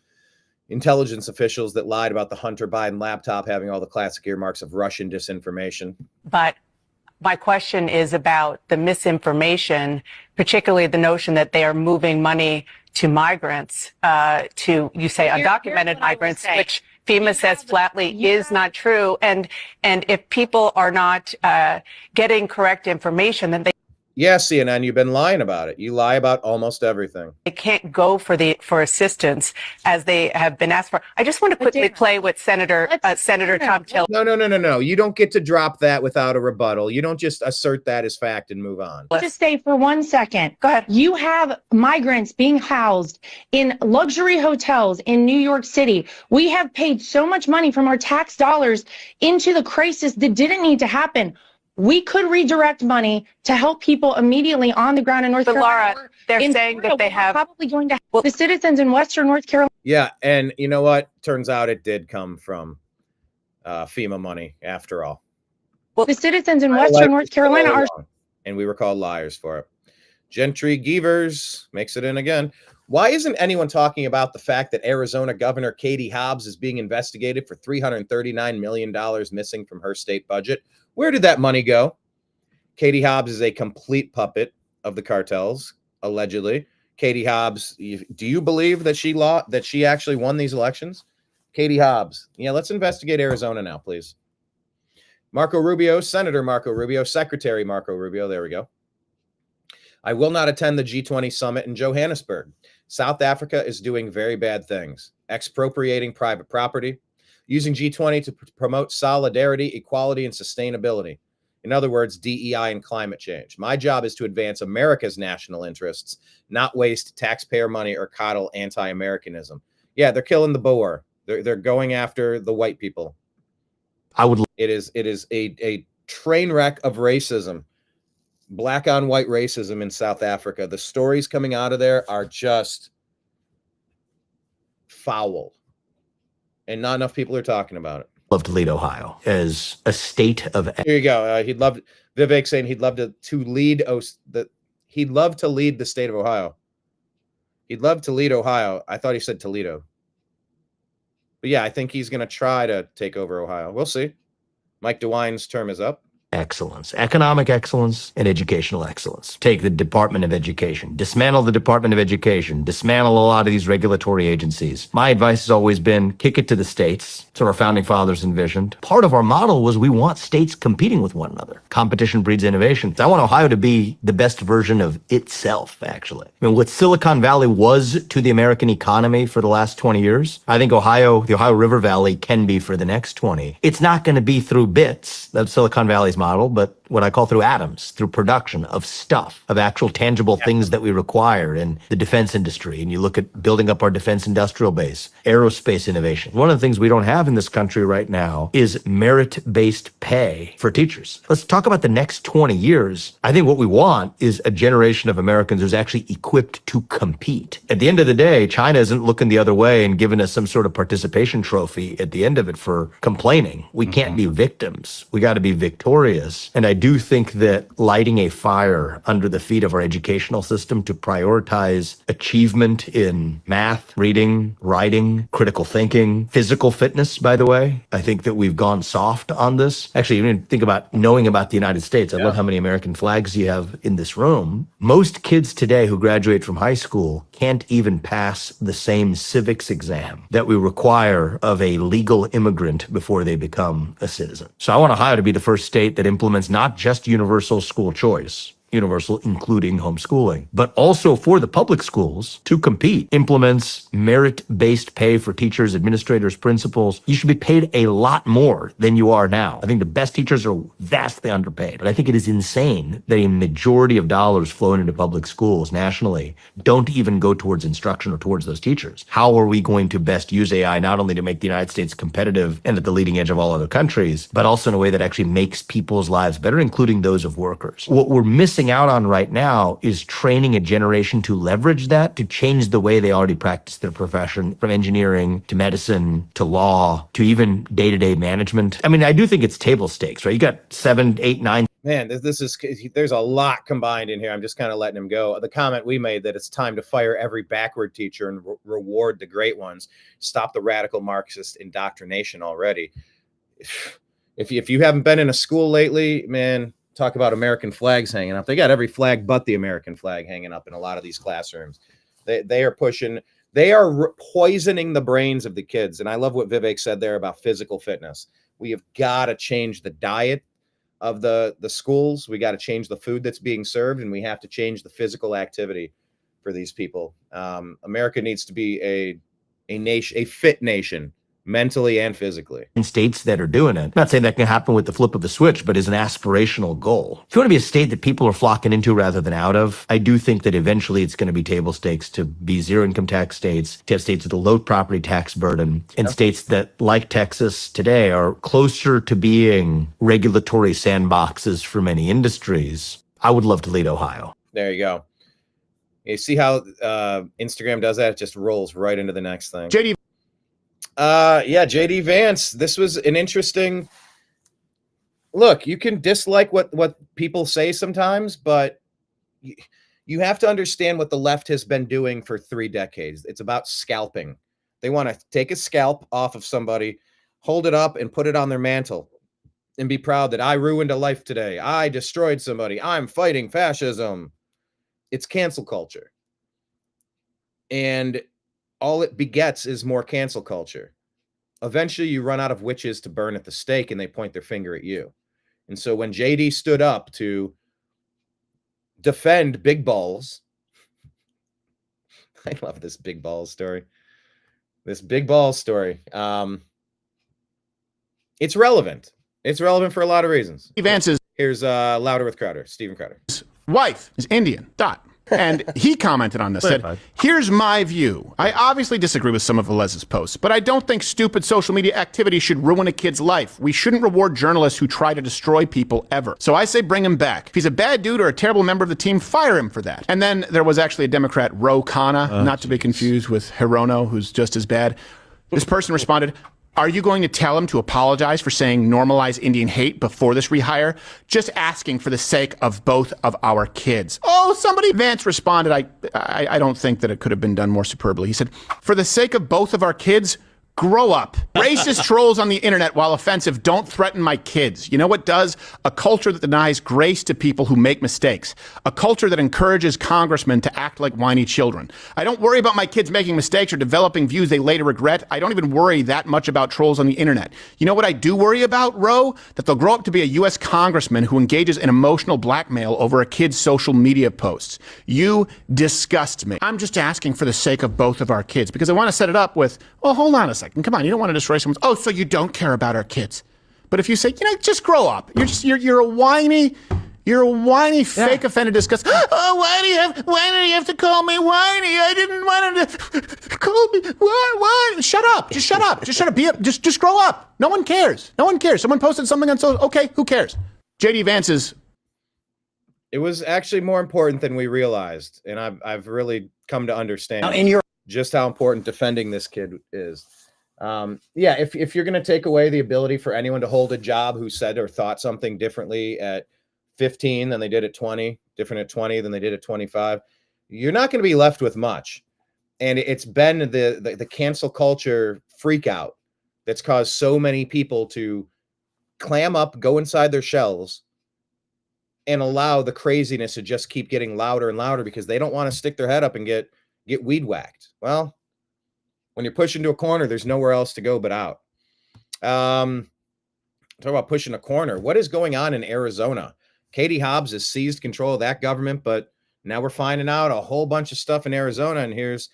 intelligence officials that lied about the Hunter Biden laptop having all the classic earmarks of Russian disinformation. But my question is about the misinformation, particularly the notion that they are moving money to migrants, to, you say, undocumented migrants, which FEMA says flatly is not true. And if people are not getting correct information, then Yeah, CNN, you've been lying about it. You lie about almost everything. they can't go for assistance as they have been asked for. I just want to quickly play what Senator Tom Tillis. No. You don't get to drop that without a rebuttal. You don't just assert that as fact and move on. Just stay for 1 second. Go ahead. You have migrants being housed in luxury hotels in New York City. We have paid so much money from our tax dollars into the crisis that didn't need to happen. We could redirect money to help people immediately on the ground in North Carolina. Laura, they're saying that they have probably going to the citizens in Western North Carolina. Yeah, and you know what? Turns out it did come from FEMA money after all. Well, the citizens in Western North Carolina are. And we were called liars for it. Gentry Gevers makes it in again. Why isn't anyone talking about the fact that Arizona Governor Katie Hobbs is being investigated for $339 million missing from her state budget? Where did that money go? Katie Hobbs is a complete puppet of the cartels, allegedly. Katie Hobbs, do you believe that she actually won these elections? Katie Hobbs. Yeah, let's investigate Arizona now, please. Marco Rubio, Senator Marco Rubio, Secretary Marco Rubio, there we go. I will not attend the G20 summit in Johannesburg. South Africa is doing very bad things, expropriating private property, using G20 to promote solidarity, equality, and sustainability. In other words, DEI and climate change. My job is to advance America's national interests, not waste taxpayer money or coddle anti-Americanism. Yeah, they're killing the Boer. They're going after the white people. It is a train wreck of racism, black on white racism in South Africa. The stories coming out of there are just foul. And not enough people are talking about it. Love to lead Ohio as a state of. Here you go. He'd love Vivek saying he'd love to lead he'd love to lead the state of Ohio. He'd love to lead Ohio. I thought he said Toledo. But yeah, I think he's going to try to take over Ohio. We'll see. Mike DeWine's term is up. Excellence, economic excellence, and educational excellence. Take the Department of Education, dismantle the Department of Education, dismantle a lot of these regulatory agencies. My advice has always been kick it to the states. That's what our founding fathers envisioned. Part of our model was we want states competing with one another. Competition breeds innovation. I want Ohio to be the best version of itself, actually. I mean, what Silicon Valley was to the American economy for the last 20 years, I think the Ohio River Valley can be for the next 20. It's not going to be through bits. That's Silicon Valley's model. model, but what I call through atoms, through production of stuff, of actual tangible things that we require in the defense industry. And you look at building up our defense industrial base, aerospace innovation. One of the things we don't have in this country right now is merit-based pay for teachers. Let's talk about the next 20 years. I think what we want is a generation of Americans who's actually equipped to compete. At the end of the day, China isn't looking the other way and giving us some sort of participation trophy at the end of it for complaining. We can't be victims. We got to be victorious. And I do think that lighting a fire under the feet of our educational system to prioritize achievement in math, reading, writing, critical thinking, physical fitness, by the way, I think that we've gone soft on this. Actually, even think about knowing about the United States. I love how many American flags you have in this room. Most kids today who graduate from high school can't even pass the same civics exam that we require of a legal immigrant before they become a citizen. So I want Ohio to be the first state that implements not just universal school choice, universal including homeschooling, but also for the public schools to compete, implements merit-based pay for teachers, administrators, principals. You should be paid a lot more than you are now. I think the best teachers are vastly underpaid, but I think it is insane that a majority of dollars flowing into public schools nationally don't even go towards instruction or towards those teachers. How are we going to best use AI not only to make the United States competitive and at the leading edge of all other countries, but also in a way that actually makes people's lives better, including those of workers? What we're missing out on right now is training a generation to leverage that, to change the way they already practice their profession, from engineering to medicine to law to even day-to-day management. I mean, I do think it's table stakes, right? You got 7, 8, 9. Man, there's a lot combined in here. I'm just kind of letting him go. The comment we made that it's time to fire every backward teacher and reward the great ones. Stop the radical Marxist indoctrination already. If you haven't been in a school lately, man, talk about American flags hanging up. They got every flag but the American flag hanging up in a lot of these classrooms. They are poisoning the brains of the kids. And I love what Vivek said there about physical fitness. We have got to change the diet of the schools. We got to change the food that's being served, and we have to change the physical activity for these people. America needs to be a nation, a fit nation, mentally and physically. In states that are doing it. I'm not saying that can happen with the flip of a switch, but is an aspirational goal. If you want to be a state that people are flocking into rather than out of, I do think that eventually it's going to be table stakes to be zero income tax states, to have states with a low property tax burden, and states that, like Texas today, are closer to being regulatory sandboxes for many industries. I would love to lead Ohio. There you go. You see how Instagram does that? It just rolls right into the next thing. JD Vance. This was an interesting look. You can dislike what people say sometimes, but you have to understand what the left has been doing for 3 decades. It's about scalping. They want to take a scalp off of somebody, hold it up and put it on their mantle and be proud that I ruined a life today. I destroyed somebody. I'm fighting fascism. It's cancel culture. And all it begets is more cancel culture. Eventually, you run out of witches to burn at the stake, and they point their finger at you. And so when JD stood up to defend big balls, I love this big balls story. This big balls story. It's relevant. It's relevant for a lot of reasons. Vance's Here's Louder with Crowder, Steven Crowder. Wife is Indian. And he commented on this, said, here's my view. I obviously disagree with some of Velez's posts, but I don't think stupid social media activity should ruin a kid's life. We shouldn't reward journalists who try to destroy people ever. So I say bring him back. If he's a bad dude or a terrible member of the team, fire him for that. And then there was actually a Democrat, Ro Khanna, not to be confused with Hirono, who's just as bad. This person responded, are you going to tell him to apologize for saying normalize Indian hate before this rehire? Just asking for the sake of both of our kids. Oh, somebody, Vance responded, I don't think that it could have been done more superbly. He said, for the sake of both of our kids, grow up. Racist trolls on the internet, while offensive, don't threaten my kids. You know what does? A culture that denies grace to people who make mistakes. A culture that encourages congressmen to act like whiny children. I don't worry about my kids making mistakes or developing views they later regret. I don't even worry that much about trolls on the internet. You know what I do worry about, Ro? That they'll grow up to be a U.S. congressman who engages in emotional blackmail over a kid's social media posts. You disgust me. I'm just asking for the sake of both of our kids, because I want to set it up with, well, hold on a second. Come on, you don't want to destroy someone's... Oh, so you don't care about our kids. But if you say, just grow up. You're a whiny fake offended disgust. Oh, why do you have to call me whiny? I didn't want him to call me why? Shut up. Just shut up. Just shut up. Just grow up. No one cares. Someone posted something on social. Okay, who cares? JD Vance's. It was actually more important than we realized, and I've really come to understand just how important defending this kid is. If you're going to take away the ability for anyone to hold a job who said or thought something differently at 15 than they did at 20, different at 20 than they did at 25, you're not going to be left with much. And it's been the cancel culture freak out that's caused so many people to clam up, go inside their shells, and allow the craziness to just keep getting louder and louder because they don't want to stick their head up and get weed whacked. Well, when you're pushed into a corner, there's nowhere else to go but out. Talk about pushing a corner. What is going on in Arizona? Katie Hobbs has seized control of that government, but now we're finding out a whole bunch of stuff in Arizona. And here's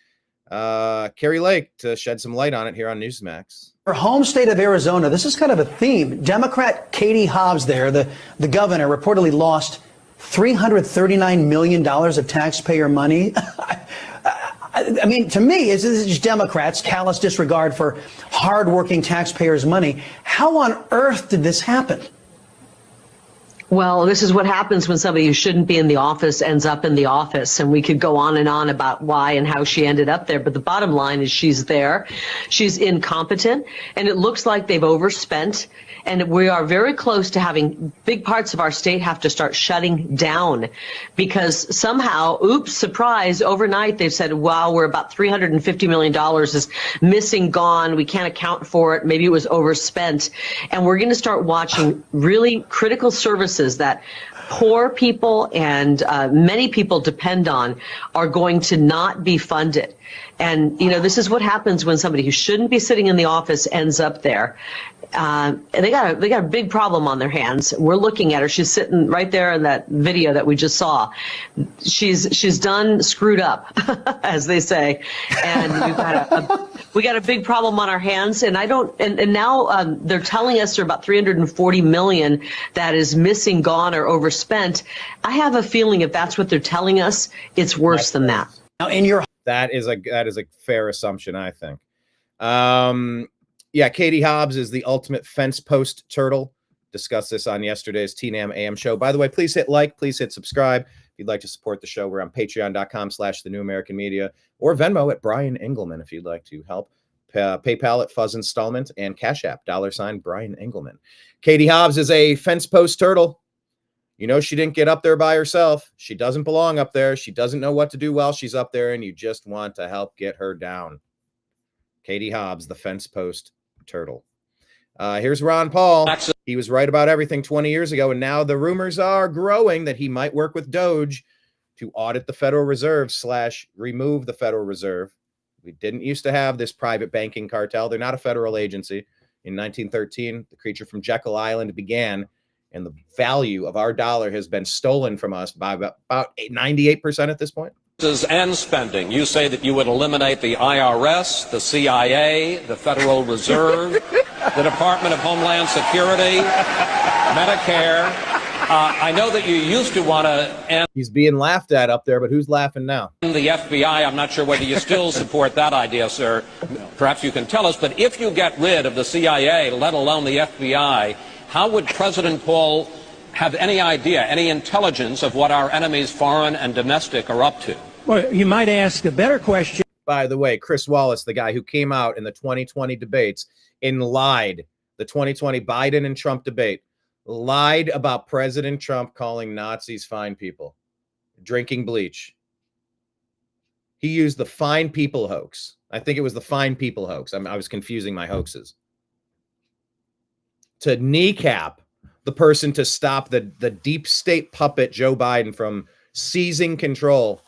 Carrie Lake to shed some light on it here on Newsmax. Her home state of Arizona, this is kind of a theme. Democrat Katie Hobbs there, the governor, reportedly lost $339 million of taxpayer money. I mean, to me, this is just Democrats' callous disregard for hardworking taxpayers' money. How on earth did this happen? Well, this is what happens when somebody who shouldn't be in the office ends up in the office. And we could go on and on about why and how she ended up there. But the bottom line is she's there. She's incompetent. And it looks like they've overspent. And we are very close to having big parts of our state have to start shutting down because somehow, oops, surprise, overnight they've said, wow, we're about $350 million is missing, gone. We can't account for it. Maybe it was overspent. And we're going to start watching really critical services that poor people and many people depend on are going to not be funded. And, this is what happens when somebody who shouldn't be sitting in the office ends up there. They got a big problem on their hands. We're looking at her. She's sitting right there in that video that we just saw. She's done screwed up, as they say. And we got a big problem on our hands. And now they're telling us there's about $340 million that is missing, gone, or overspent. I have a feeling if that's what they're telling us, it's worse than that. Now, that is a fair assumption, I think. Katie Hobbs is the ultimate fence post turtle. Discussed this on yesterday's TNAM AM show. By the way, please hit like, please hit subscribe. If you'd like to support the show, we're on patreon.com/thenewamericanmedia or Venmo at Brian Engelman if you'd like to help. PayPal at Fuzz Installment and Cash App, $ Brian Engelman. Katie Hobbs is a fence post turtle. She didn't get up there by herself. She doesn't belong up there. She doesn't know what to do while she's up there, and you just want to help get her down. Katie Hobbs, the fence post turtle. Here's Ron Paul. He was right about everything 20 years ago, and now the rumors are growing that he might work with DOGE to audit the Federal Reserve / remove the Federal Reserve. We didn't used to have this private banking cartel. They're not a federal agency. In 1913, the creature from Jekyll Island began, and the value of our dollar has been stolen from us by about 98% at this point. And spending. You say that you would eliminate the IRS, the CIA, the Federal Reserve, the Department of Homeland Security, Medicare. I know that you used to want to end. He's being laughed at up there, but who's laughing now? The FBI. I'm not sure whether you still support that idea, sir. Perhaps you can tell us. But if you get rid of the CIA, let alone the FBI, how would President Paul have any idea, any intelligence of what our enemies, foreign and domestic, are up to? Well, you might ask a better question. By the way, Chris Wallace, the guy who came out in the 2020 debates and lied, the 2020 Biden and Trump debate, lied about President Trump calling Nazis fine people, drinking bleach. He used the fine people hoax. I think it was the fine people hoax. I was confusing my hoaxes. To kneecap the person to stop the deep state puppet Joe Biden from seizing control.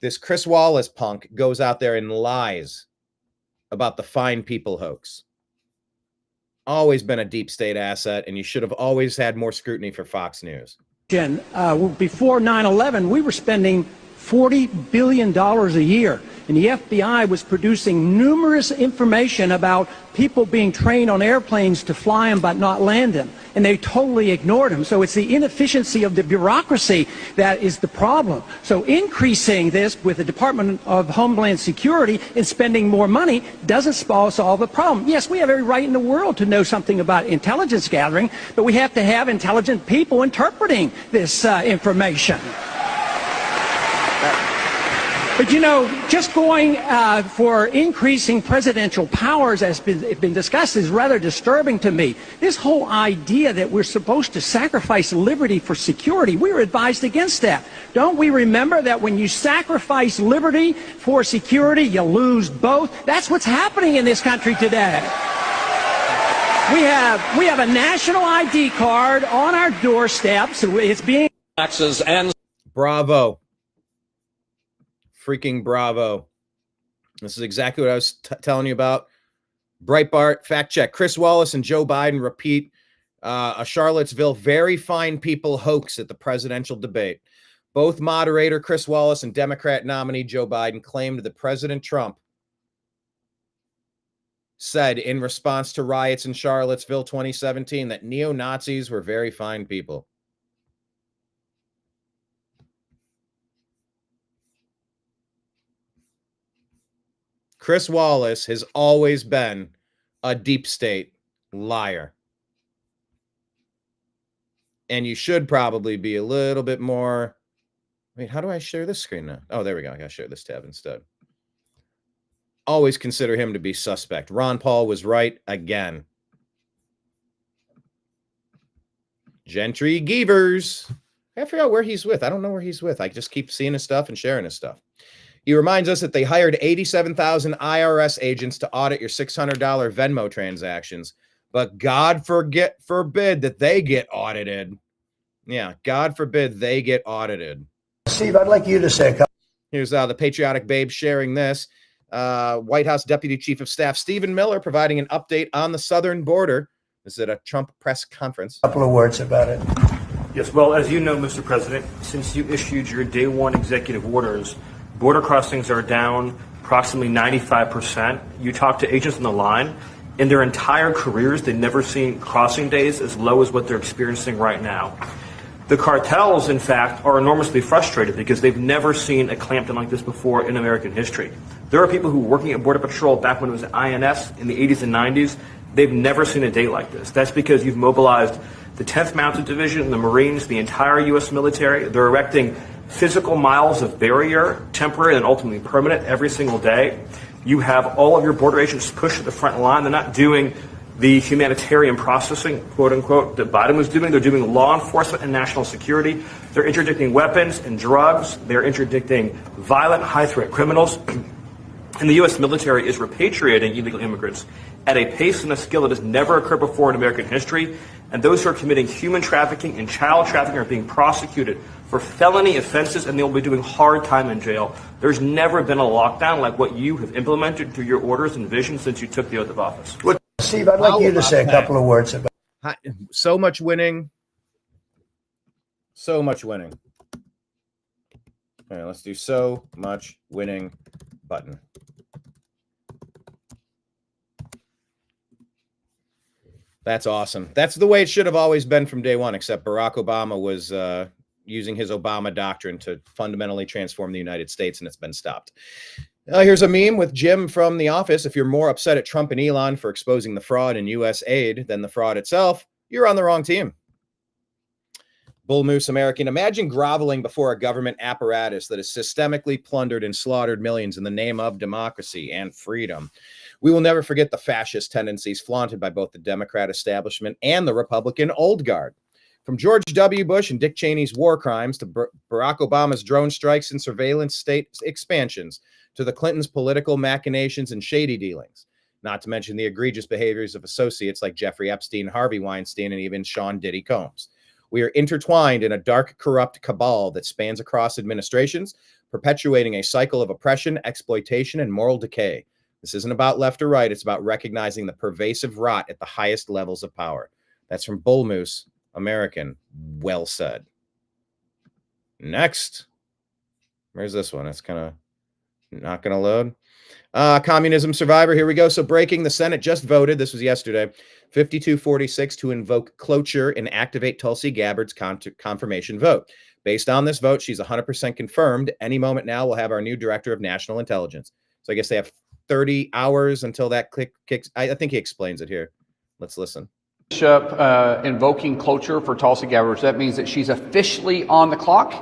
This Chris Wallace punk goes out there and lies about the fine people hoax. Always been a deep state asset, and you should have always had more scrutiny for Fox News. Before 9/11, we were spending $40 billion a year. And the FBI was producing numerous information about people being trained on airplanes to fly them but not land them. And they totally ignored them. So it's the inefficiency of the bureaucracy that is the problem. So increasing this with the Department of Homeland Security and spending more money doesn't solve the problem. Yes, we have every right in the world to know something about intelligence gathering, but we have to have intelligent people interpreting this information. But you know, just going for increasing presidential powers, as been discussed, is rather disturbing to me. This whole idea that we're supposed to sacrifice liberty for security, we were advised against that. Don't we remember that when you sacrifice liberty for security, you lose both? That's what's happening in this country today. We have a national ID card on our doorsteps. It's being taxes and bravo. Freaking bravo. This is exactly what I was telling you about. Breitbart, fact check. Chris Wallace and Joe Biden repeat a Charlottesville very fine people hoax at the presidential debate. Both moderator Chris Wallace and Democrat nominee Joe Biden claimed that President Trump said in response to riots in Charlottesville 2017 that neo-Nazis were very fine people. Chris Wallace has always been a deep state liar. And you should probably be a little bit more. Wait, how do I share this screen now? Oh, there we go. I got to share this tab instead. Always consider him to be suspect. Ron Paul was right again. Gentry Geevers. I forgot where he's with. I don't know where he's with. I just keep seeing his stuff and sharing his stuff. He reminds us that they hired 87,000 IRS agents to audit your $600 Venmo transactions. But God forbid that they get audited. Yeah, God forbid they get audited. Steve, I'd like you to say a couple. Here's the patriotic babe sharing this. White House Deputy Chief of Staff Stephen Miller providing an update on the southern border. This is at a Trump press conference. A couple of words about it. Yes, well, as you know, Mr. President, since you issued your day one executive orders, border crossings are down approximately 95%. You talk to agents on the line. In their entire careers, they've never seen crossing days as low as what they're experiencing right now. The cartels, in fact, are enormously frustrated because they've never seen a clampdown like this before in American history. There are people who were working at Border Patrol back when it was INS in the 80s and 90s. They've never seen a day like this. That's because you've mobilized the 10th Mounted Division, the Marines, the entire U.S. military. They're erecting physical miles of barrier, temporary and ultimately permanent, every single day. You have all of your border agents pushed to the front line. They're not doing the humanitarian processing, quote unquote, that Biden was doing. They're doing law enforcement and national security. They're interdicting weapons and drugs. They're interdicting violent, high-threat criminals. And the U.S. military is repatriating illegal immigrants at a pace and a skill that has never occurred before in American history. And those who are committing human trafficking and child trafficking are being prosecuted for felony offenses, and they'll be doing hard time in jail. There's never been a lockdown like what you have implemented through your orders and vision since you took the oath of office. Steve, I'd like you to say a couple of words about it. So much winning. So much winning. All right, let's do so much winning button. That's awesome. That's the way it should have always been from day one, except Barack Obama was using his Obama doctrine to fundamentally transform the United States, and it's been stopped. Here's a meme with Jim from The Office. If you're more upset at Trump and Elon for exposing the fraud in USAID than the fraud itself, you're on the wrong team. Bull Moose American. Imagine groveling before a government apparatus that has systemically plundered and slaughtered millions in the name of democracy and freedom. We will never forget the fascist tendencies flaunted by both the Democrat establishment and the Republican old guard. From George W. Bush and Dick Cheney's war crimes to Barack Obama's drone strikes and surveillance state expansions to the Clintons' political machinations and shady dealings, not to mention the egregious behaviors of associates like Jeffrey Epstein, Harvey Weinstein, and even Sean Diddy Combs. We are intertwined in a dark, corrupt cabal that spans across administrations, perpetuating a cycle of oppression, exploitation, and moral decay. This isn't about left or right. It's about recognizing the pervasive rot at the highest levels of power. That's from Bull Moose American. Well said. Next. Where's this one? It's kind of Not going to load. Communism survivor. Here we go. So breaking, the Senate just voted. This was yesterday. 52-46 to invoke cloture and activate Tulsi Gabbard's confirmation vote. Based on this vote, she's 100% confirmed. Any moment now, we'll have our new director of national intelligence. So I guess they have 30 hours until that kicks. I think he explains it here. Let's listen. Invoking cloture for Tulsi Gabbard. That means that she's officially on the clock.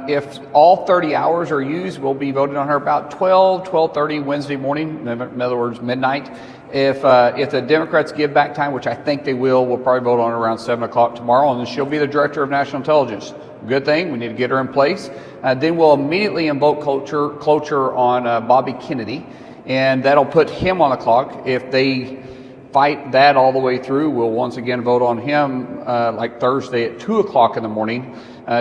If all 30 hours are used, we'll be voting on her about 12:30 Wednesday morning, in other words, midnight. If the Democrats give back time, which I think they will, we'll probably vote on her around 7 o'clock tomorrow, and then she'll be the director of national intelligence. Good thing. We need to get her in place. Then we'll immediately invoke cloture on Bobby Kennedy, and that'll put him on the clock. If they fight that all the way through, we'll once again vote on him like Thursday at 2 o'clock in the morning.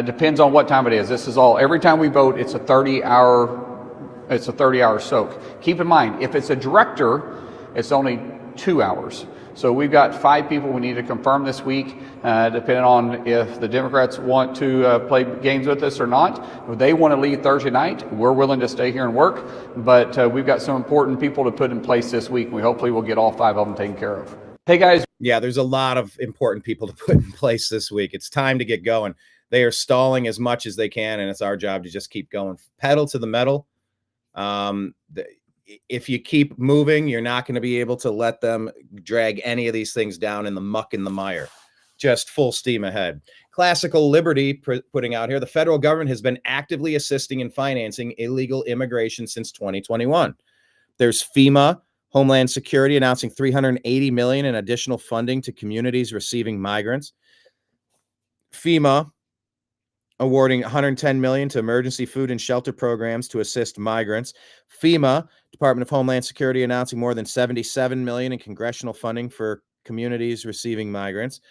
Depends on what time it is. This is all, every time we vote, it's a 30-hour soak. Keep in mind, if it's a director, it's only 2 hours. So we've got 5 people we need to confirm this week, depending on if the Democrats want to play games with us or not. If they want to leave Thursday night, we're willing to stay here and work. But we've got some important people to put in place this week. We hopefully will get all 5 of them taken care of. Hey, guys. Yeah, there's a lot of important people to put in place this week. It's time to get going. They are stalling as much as they can, and it's our job to just keep going. Pedal to the metal. If you keep moving, you're not going to be able to let them drag any of these things down in the muck and the mire. Just full steam ahead. Classical Liberty putting out here, the federal government has been actively assisting and financing illegal immigration since 2021. There's FEMA, Homeland Security, announcing $380 million in additional funding to communities receiving migrants. FEMA awarding $110 million to emergency food and shelter programs to assist migrants. FEMA, Department of Homeland Security, announcing more than $77 million in congressional funding for communities receiving migrants.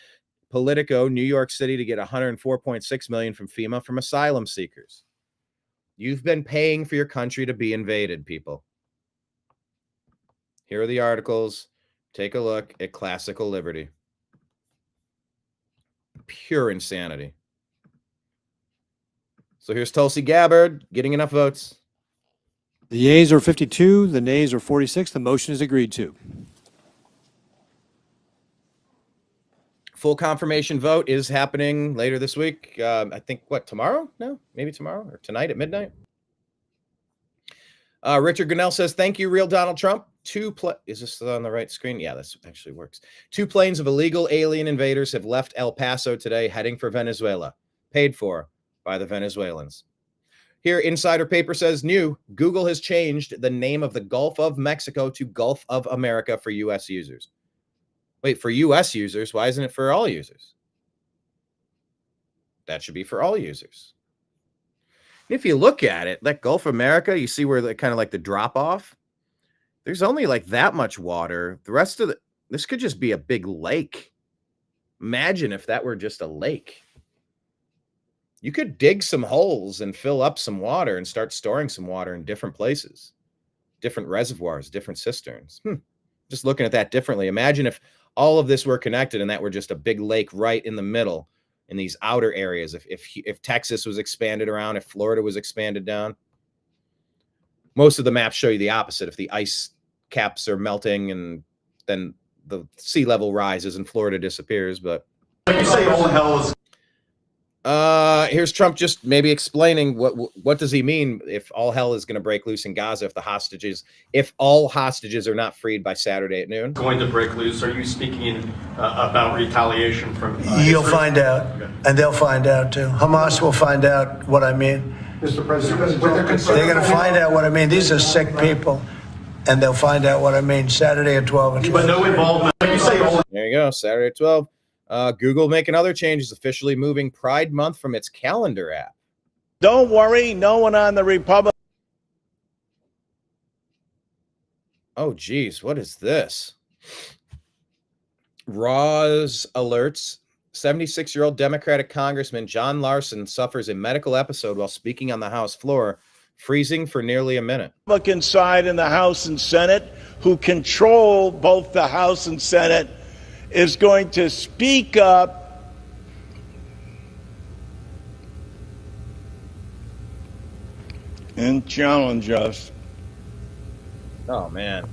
Politico, New York City, to get $104.6 million from FEMA from asylum seekers. You've been paying for your country to be invaded, people. Here are the articles. Take a look at Classical Liberty. Pure insanity. So here's Tulsi Gabbard getting enough votes. The yeas are 52, the nays are 46. The motion is agreed to. Full confirmation vote is happening later this week. I think, tomorrow? No, maybe tomorrow or tonight at midnight. Richard Gunnell says, thank you, real Donald Trump. Is this on the right screen? Yeah, this actually works. 2 planes of illegal alien invaders have left El Paso today, heading for Venezuela, paid for by the Venezuelans. Here, Insider Paper says, Google has changed the name of the Gulf of Mexico to Gulf of America for U.S. users. Wait, for U.S. users? Why isn't it for all users? That should be for all users. If you look at it, that Gulf of America, you see where the kind of like the drop off. There's only like that much water. The rest of this could just be a big lake. Imagine if that were just a lake. You could dig some holes and fill up some water and start storing some water in different places, different reservoirs, different cisterns. Just looking at that differently. Imagine if all of this were connected and that were just a big lake right in the middle in these outer areas. If Texas was expanded around, if Florida was expanded down. Most of the maps show you the opposite. If the ice caps are melting and then the sea level rises and Florida disappears. But you say all hell is. Here's Trump just maybe explaining what does he mean if all hell is going to break loose in Gaza if all hostages are not freed by Saturday at noon. Going to break loose. Are you speaking about retaliation from? You'll find out, and they'll find out too. Hamas will find out what I mean. Mr. President, they're going to find out what I mean. These are sick people, and they'll find out what I mean Saturday at 12 and 12. But no involvement. You say all. There you go. Saturday at 12. Google making other changes, officially moving Pride Month from its calendar app. Don't worry, no one on the Republic. Oh, geez, what is this? Roz alerts 76-year-old Democratic Congressman John Larson suffers a medical episode while speaking on the House floor, freezing for nearly a minute. Republican side in the House and Senate, who control both the House and Senate, is going to speak up and challenge us Oh, man.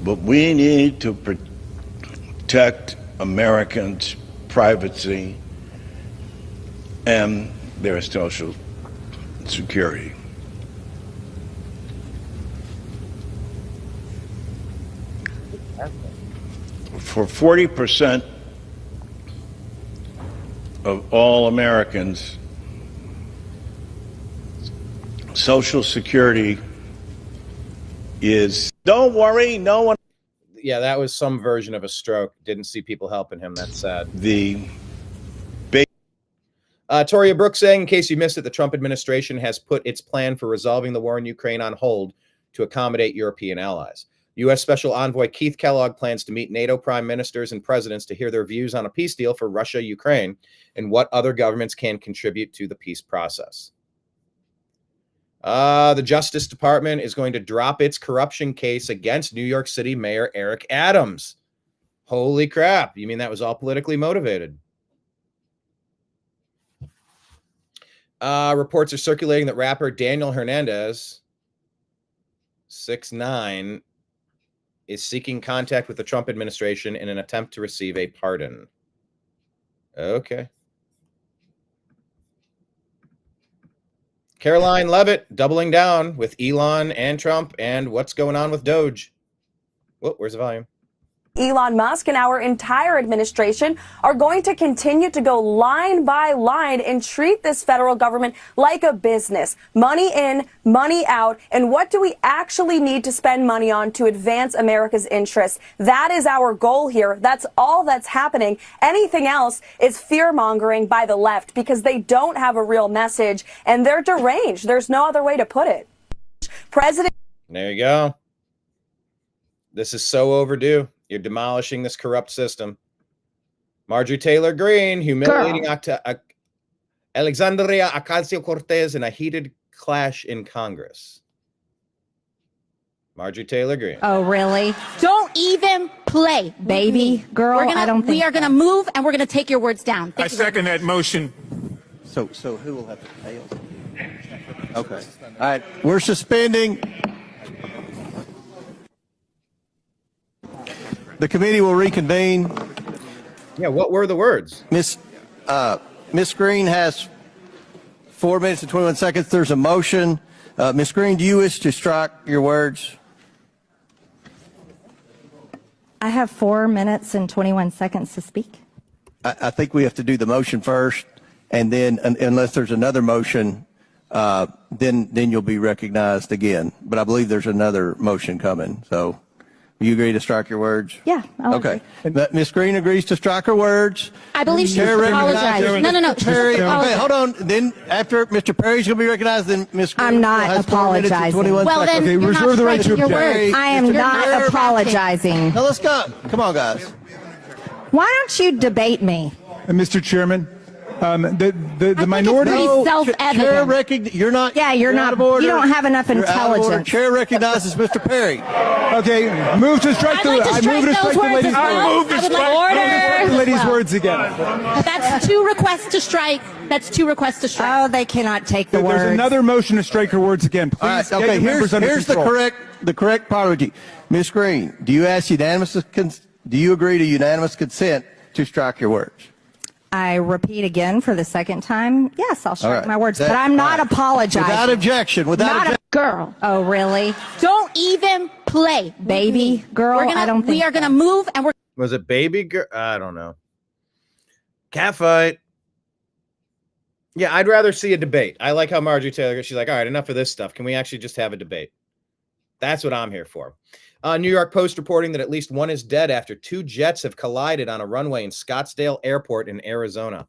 But we need to protect Americans' privacy and their social security. For 40% of all Americans, Social Security is, don't worry, no one. Yeah, that was some version of a stroke. Didn't see people helping him. That's sad. Toria Brooks saying, in case you missed it, the Trump administration has put its plan for resolving the war in Ukraine on hold to accommodate European allies. U.S. Special Envoy Keith Kellogg plans to meet NATO prime ministers and presidents to hear their views on a peace deal for Russia, Ukraine, and what other governments can contribute to the peace process. The Justice Department is going to drop its corruption case against New York City Mayor Eric Adams. Holy crap. You mean that was all politically motivated? Reports are circulating that rapper Daniel Hernandez, 6'9", is seeking contact with the Trump administration in an attempt to receive a pardon. Okay. Caroline Leavitt doubling down with Elon and Trump and what's going on with DOGE. Whoa, where's the volume? Elon Musk and our entire administration are going to continue to go line by line and treat this federal government like a business. Money in, money out. And what do we actually need to spend money on to advance America's interests? That is our goal here. That's all that's happening. Anything else is fear-mongering by the left because they don't have a real message and they're deranged. There's no other way to put it. President. There you go. This is so overdue. You're demolishing this corrupt system. Marjorie Taylor Greene humiliating Alexandria Ocasio-Cortez in a heated clash in Congress. Marjorie Taylor Greene. Oh, really? Don't even play, baby girl. We are gonna move, and we're gonna take your words down. I second that motion. So who will have to pay? Okay. All right. We're suspending. The committee will reconvene. Yeah, what were the words? Miss Greene has 4 minutes and 21 seconds. There's a motion. Miss Greene, do you wish to strike your words? I have 4 minutes and 21 seconds to speak. I think we have to do the motion first, and then unless there's another motion, then you'll be recognized again. But I believe there's another motion coming. So. You agree to strike your words? Yeah. Okay. Ms. Greene agrees to strike her words. I believe she apologized. No. Perry, okay, hold on. Then after Mr. Perry's going to be recognized, then Ms. Greene I'm not apologizing. Well, then okay, reserve the right to object. I am not apologizing. Now let's go. Come on, guys. Why don't you debate me? Mr. Chairman, the minority. It's self-evident. You're not. Yeah, you're not. You don't have enough intelligence. Chair recognizes Mr. Perry. Okay, move to strike the. I move to strike the lady's words. I move to strike the lady's words again. That's 2 requests to strike. That's 2 requests to strike. Oh, they cannot take the words. There's another motion to strike her words again. Please. All right, okay, here's the correct priority. Ms. Greene, do you agree to unanimous consent to strike your words? I repeat again for the second time. Yes, I'll strike my words, but I'm not apologizing. Without objection. Without objection. Girl. Oh, really? Don't even play, baby girl. We are gonna move, and we're. Was it baby girl? I don't know. Catfight. Yeah, I'd rather see a debate. I like how Marjorie Taylor. She's like, all right, enough of this stuff. Can we actually just have a debate? That's what I'm here for. New York Post reporting that at least 1 is dead after 2 jets have collided on a runway in Scottsdale Airport in Arizona.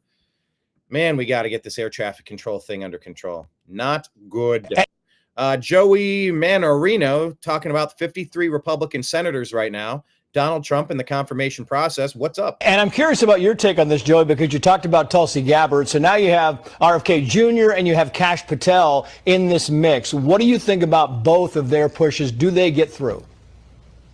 Man, we got to get this air traffic control thing under control. Not good. Joey Manorino talking about 53 Republican senators right now. Donald Trump and the confirmation process. What's up? And I'm curious about your take on this, Joey, because you talked about Tulsi Gabbard. So now you have RFK Jr. and you have Kash Patel in this mix. What do you think about both of their pushes? Do they get through?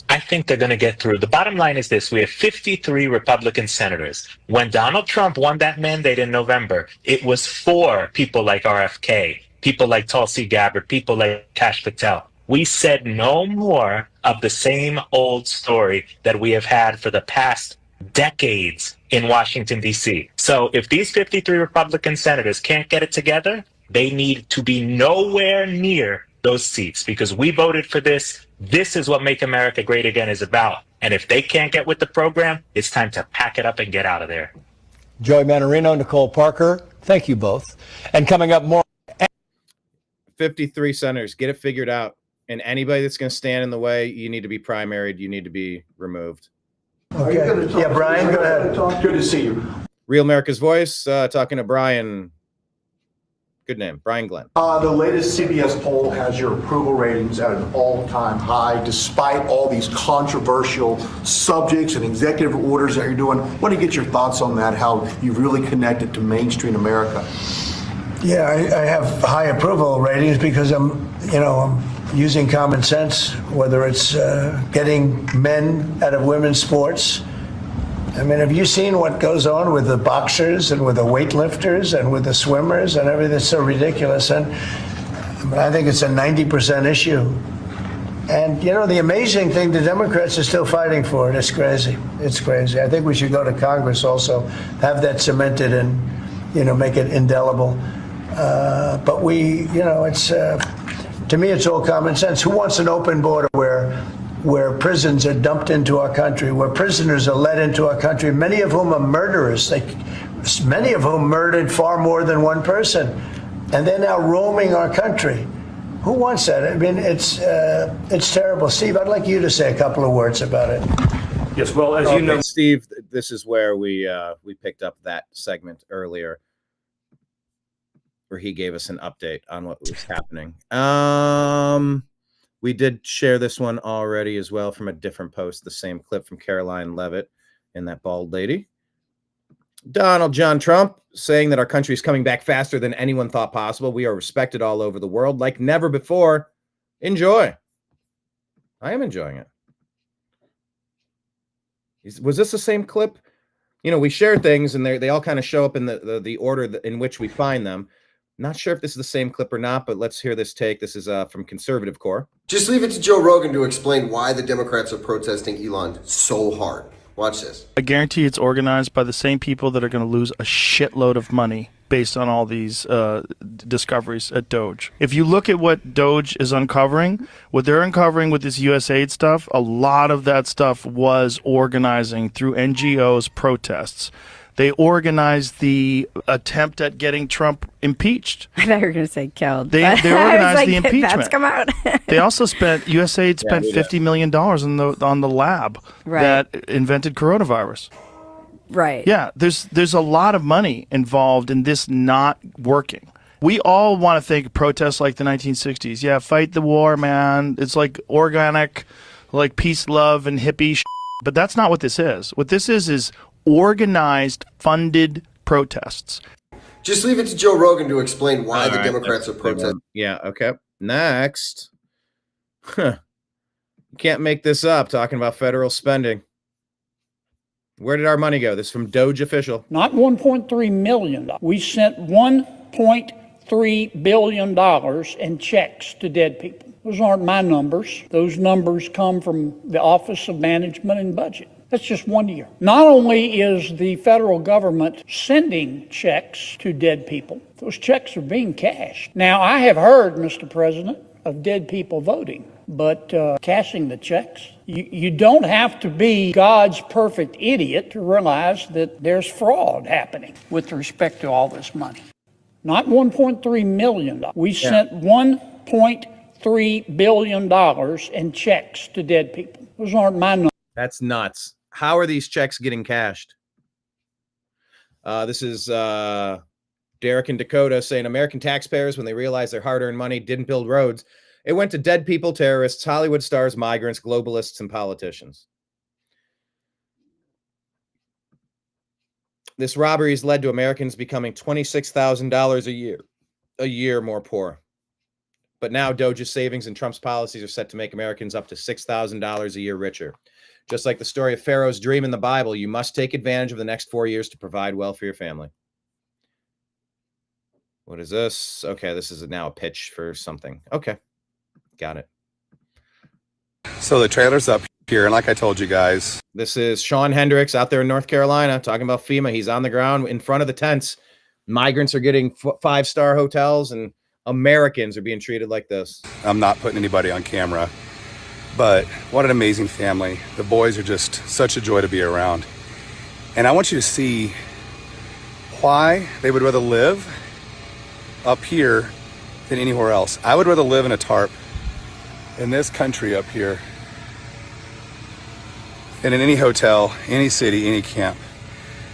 I think think they're going to get through. The bottom line is this. We have 53 Republican senators. When Donald Trump won that mandate in November, it was for people like RFK, people like Tulsi Gabbard, people like Kash Patel. We said no more of the same old story that we have had for the past decades in Washington, D.C. So if these 53 Republican senators can't get it together, they need to be nowhere near those seats because we voted for this. This is what Make America Great Again is about. And if they can't get with the program, it's time to pack it up and get out of there. Joey Manorino, Nicole Parker, thank you both. And coming up more. 53 senators, get it figured out. And anybody that's going to stand in the way, you need to be primaried. You need to be removed. Okay. Yeah, Brian, go ahead. Good to see you. Real America's Voice, talking to Brian. Good name, Brian Glenn. The latest CBS poll has your approval ratings at an all-time high, despite all these controversial subjects and executive orders that you're doing. I want to get your thoughts on that, how you've really connected to mainstream America. Yeah, I have high approval ratings because I'm using common sense, whether it's getting men out of women's sports. I mean, have you seen what goes on with the boxers and with the weightlifters and with the swimmers and everything? It's so ridiculous. And I think it's a 90% issue. And, the amazing thing, the Democrats are still fighting for it. It's crazy. It's crazy. I think we should go to Congress also, have that cemented and, make it indelible. But it's, to me, it's all common sense. Who wants an open border where prisons are dumped into our country, where prisoners are let into our country, many of whom are murderers, many of whom murdered far more than one person, and they're now roaming our country. Who wants that? I mean, it's terrible. Steve, I'd like you to say a couple of words about it. Yes, well, as you know, Steve, this is where we picked up that segment earlier, where he gave us an update on what was happening. We did share this one already as well from a different post, the same clip from Caroline Leavitt and that bald lady. Donald John Trump saying that our country is coming back faster than anyone thought possible. We are respected all over the world like never before. Enjoy. I am enjoying it. Was this the same clip? We share things and they all kind of show up in the order in which we find them. Not sure if this is the same clip or not, but let's hear this take. This is from Conservative Core. Just leave it to Joe Rogan to explain why the Democrats are protesting Elon so hard. Watch this. I guarantee it's organized by the same people that are going to lose a shitload of money based on all these discoveries at DOGE. If you look at what DOGE is uncovering, what they're uncovering with this USAID stuff, a lot of that stuff was organizing through NGOs protests. They organized the attempt at getting Trump impeached. I thought you were going to say killed. They organized the impeachment. That's come out. They also USAID spent $50 million on the lab that invented coronavirus. Right. Yeah, there's a lot of money involved in this not working. We all want to think protests like the 1960s. Yeah, fight the war, man. It's like organic, like peace, love, and hippie shit. But that's not what this is. What this is organized, funded protests. Just leave it to Joe Rogan to explain why the Democrats are protesting. Yeah, okay. Next. You can't make this up, talking about federal spending. Where did our money go? This is from DOGE official. Not $1.3 million. We sent $1.3 billion in checks to dead people. Those aren't my numbers. Those numbers come from the Office of Management and Budget. That's just 1 year. Not only is the federal government sending checks to dead people, those checks are being cashed. Now, I have heard, Mr. President, of dead people voting, but cashing the checks, you don't have to be God's perfect idiot to realize that there's fraud happening with respect to all this money. Not $1.3 million. We sent $1.3 billion in checks to dead people. Those aren't my numbers. That's nuts. How are these checks getting cashed? This is Derek in Dakota saying American taxpayers, when they realized their hard-earned money didn't build roads, it went to dead people, terrorists, Hollywood stars, migrants, globalists, and politicians. This robbery has led to Americans becoming $26,000 a year more poor. But now DOGE's savings and Trump's policies are set to make Americans up to $6,000 a year richer. Just like the story of Pharaoh's dream in the Bible, you must take advantage of the next 4 years to provide well for your family. What is this? Okay, this is now a pitch for something. Okay, got it. So the trailer's up here, and like I told you guys, this is Sean Hendricks out there in North Carolina talking about FEMA. He's on the ground in front of the tents. Migrants are getting 5-star hotels, and Americans are being treated like this. I'm not putting anybody on camera, but what an amazing family. The boys are just such a joy to be around. And I want you to see why they would rather live up here than anywhere else. I would rather live in a tarp in this country up here than in any hotel, any city, any camp.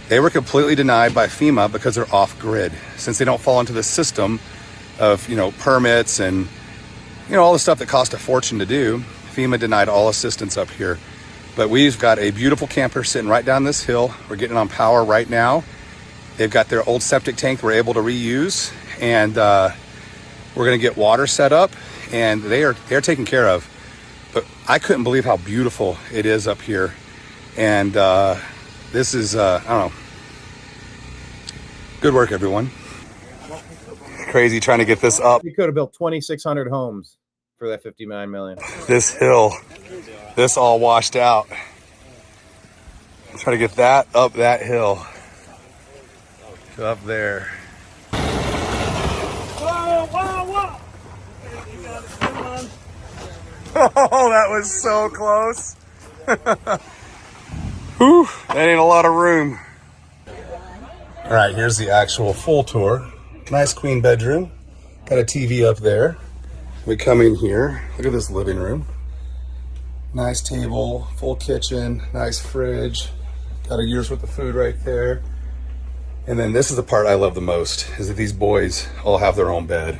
They were completely denied by FEMA because they're off grid, since they don't fall into the system of, permits and, all the stuff that cost a fortune to do. FEMA denied all assistance up here. But we've got a beautiful camper sitting right down this hill. We're getting on power right now. They've got their old septic tank we're able to reuse, and we're gonna get water set up, and they're taken care of. But I couldn't believe how beautiful it is up here. And this is, I don't know. Good work, everyone. Crazy trying to get this up. We could have built 2,600 homes for that $59 million. This hill, this all washed out. Try to get that up that hill. To up there. Whoa, whoa, whoa! Oh, that was so close. Whew, that ain't a lot of room. All right, here's the actual full tour. Nice queen bedroom. Got a TV up there. We come in here. Look at this living room. Nice table, full kitchen, nice fridge. Got a year's worth of food right there. And then this is the part I love the most, is that these boys all have their own bed.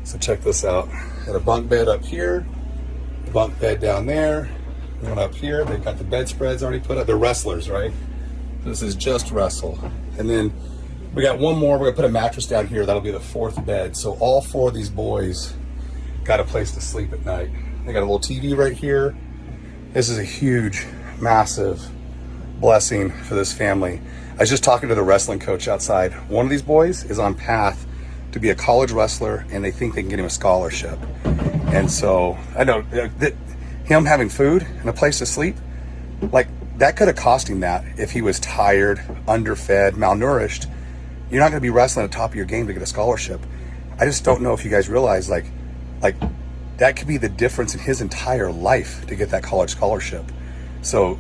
So check this out. Got a bunk bed up here, a bunk bed down there, one up here. They've got the bedspreads already put up. They're wrestlers, right? This is just wrestle. And then we got one more. We're gonna put a mattress down here. That'll be the 4th bed. So all 4 of these boys got a place to sleep at night. They got a little TV right here. This is a huge, massive blessing for this family. I was just talking to the wrestling coach outside. One of these boys is on path to be a college wrestler, and they think they can get him a scholarship. And so I know that him having food and a place to sleep, like that could have cost him that if he was tired, underfed, malnourished. You're not going to be wrestling at the top of your game to get a scholarship. I just don't know if you guys realize like that could be the difference in his entire life to get that college scholarship. So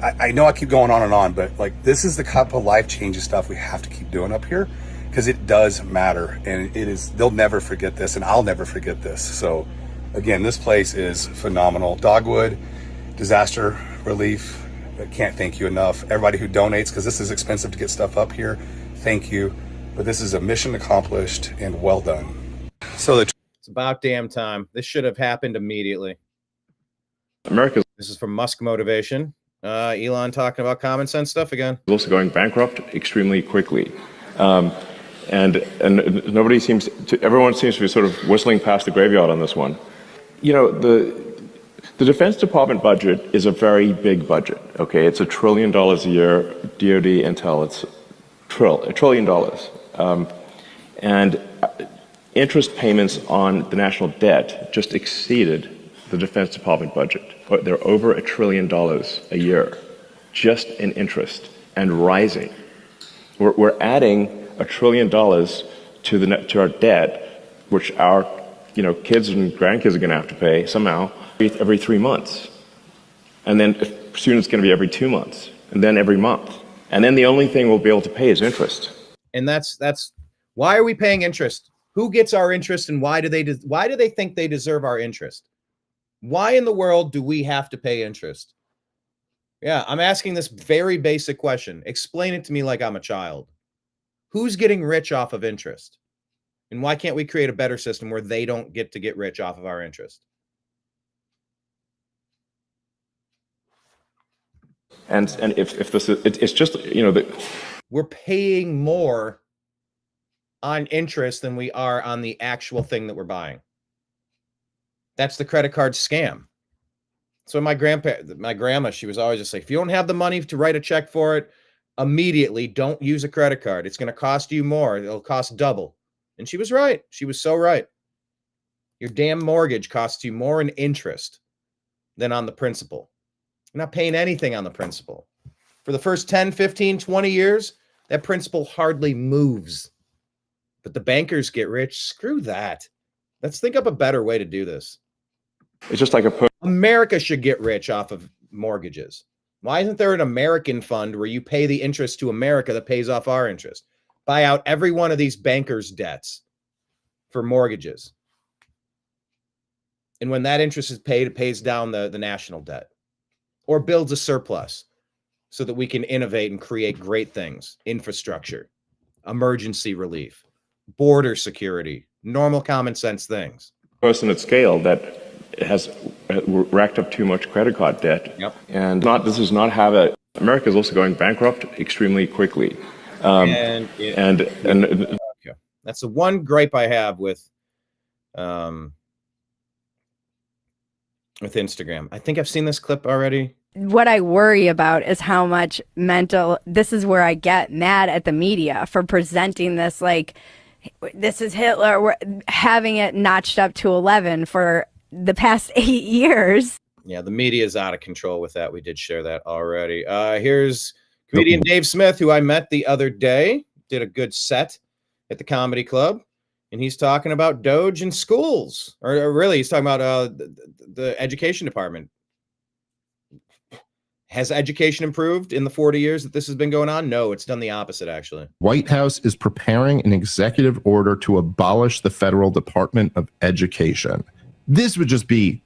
I know I keep going on and on, but like this is the type of life-changing stuff we have to keep doing up here, because it does matter, and it is, they'll never forget this, and I'll never forget this. So again, this place is phenomenal. Dogwood, disaster relief, I can't thank you enough. Everybody who donates, because this is expensive to get stuff up here, thank you. But this is a mission accomplished and well done. So it's about damn time. This should have happened immediately. This is from Musk Motivation. Elon talking about common sense stuff again. Also going bankrupt extremely quickly. And nobody seems to, everyone seems to be sort of whistling past the graveyard on this one. The Defense Department budget is a very big budget, okay? It's $1 trillion a year, DOD, Intel, it's $1 trillion. And interest payments on the national debt just exceeded the Defense Department budget. They're over $1 trillion a year, just in interest, and rising. We're adding $1 trillion to our debt, which our kids and grandkids are going to have to pay somehow every 3 months, and then soon it's going to be every 2 months, and then every month, and then the only thing we'll be able to pay is interest. And that's why are we paying interest? Who gets our interest, and why do they think they deserve our interest? Why in the world do we have to pay interest? Yeah, I'm asking this very basic question. Explain it to me like I'm a child. Who's getting rich off of interest? And why can't we create a better system where they don't get to get rich off of our interest? And if this is, it's just, we're paying more on interest than we are on the actual thing that we're buying. That's the credit card scam. So my grandma, she was always just like, if you don't have the money to write a check for it, immediately don't use a credit card. It's going to cost you more. It'll cost double. And she was right. She was so right. Your damn mortgage costs you more in interest than on the principal. You're not paying anything on the principal. For the first 10, 15, 20 years, that principal hardly moves. But the bankers get rich. Screw that. Let's think up a better way to do this. It's just like America should get rich off of mortgages. Why isn't there an American fund where you pay the interest to America that pays off our interest? Buy out every one of these bankers' debts for mortgages. And when that interest is paid, it pays down the national debt or builds a surplus so that we can innovate and create great things. Infrastructure, emergency relief, border security, normal common sense things. Person at scale that has racked up too much credit card debt. Yep. And this does not have America is also going bankrupt extremely quickly. Okay. That's the one gripe I have with Instagram. I think I've seen this clip already. What I worry about is how much this is where I get mad at the media for presenting this like, this is Hitler. We're having it notched up to 11 for the past 8 years. Yeah, the media is out of control with that. We did share that already. Here's comedian Dave Smith, who I met the other day, did a good set at the Comedy Club. And he's talking about DOGE in schools, or really he's talking about the education department. Has education improved in the 40 years that this has been going on? No, it's done the opposite, actually. White House is preparing an executive order to abolish the Federal Department of Education. This would just be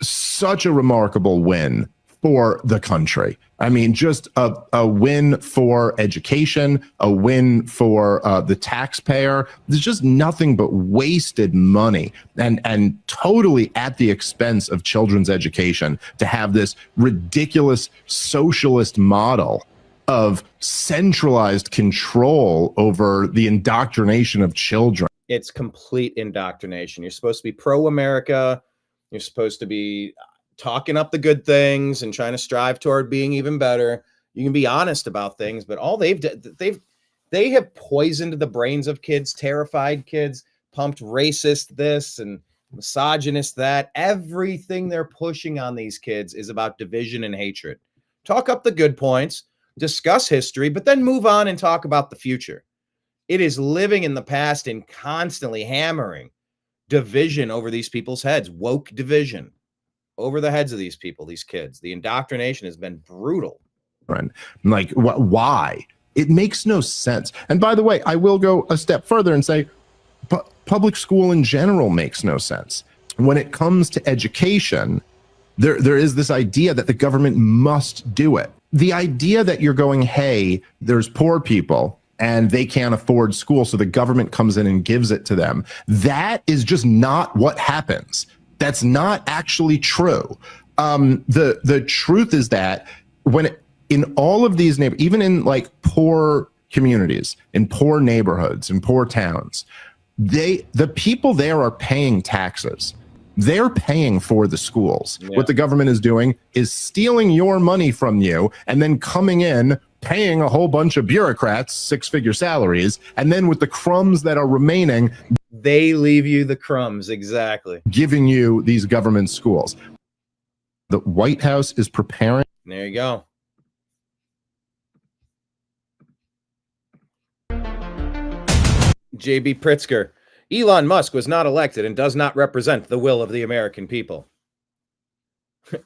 such a remarkable win for the country. I mean, just a win for education, a win for the taxpayer. There's just nothing but wasted money and totally at the expense of children's education to have this ridiculous socialist model of centralized control over the indoctrination of children. It's complete indoctrination. You're supposed to be pro-America. You're supposed to be talking up the good things and trying to strive toward being even better. You can be honest about things, but all they have poisoned the brains of kids, terrified kids, pumped racist this and misogynist that. Everything they're pushing on these kids is about division and hatred. Talk up the good points, discuss history, but then move on and talk about the future. It is living in the past and constantly hammering division over these people's heads, woke division over the heads of these people, these kids. The indoctrination has been brutal. Like, why? It makes no sense. And by the way, I will go a step further and say public school in general makes no sense. When it comes to education, there is this idea that the government must do it. The idea that you're going, hey, there's poor people and they can't afford school, so the government comes in and gives it to them. That is just not what happens. That's not actually true. The truth is that in all of these even in like poor communities, in poor neighborhoods, in poor towns, the people there are paying taxes. They're paying for the schools. Yeah. What the government is doing is stealing your money from you and then coming in, paying a whole bunch of bureaucrats six-figure salaries, and then with the crumbs that are remaining, they leave you the crumbs, exactly. Giving you these government schools. The White House is preparing. There you go. JB Pritzker. Elon Musk was not elected and does not represent the will of the American people.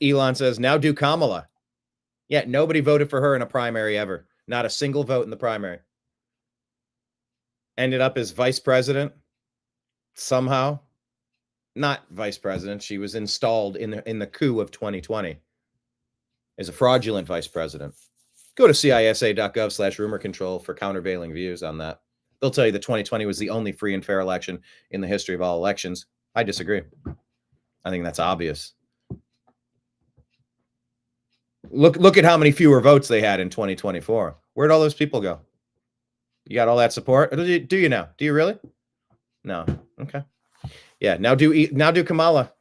Elon says, now do Kamala. Yeah, nobody voted for her in a primary ever. Not a single vote in the primary. Ended up as vice president. Somehow. Not vice president. She was installed in the coup of 2020 as a fraudulent vice president. Go to cisa.gov/rumor control for countervailing views on that. They'll tell you that 2020 was the only free and fair election in the history of all elections. I disagree. I think that's obvious. Look at how many fewer votes they had in 2024. Where'd all those people go? You got all that support? Or do you now? Do you really? No. Okay. Yeah. Now do Kamala.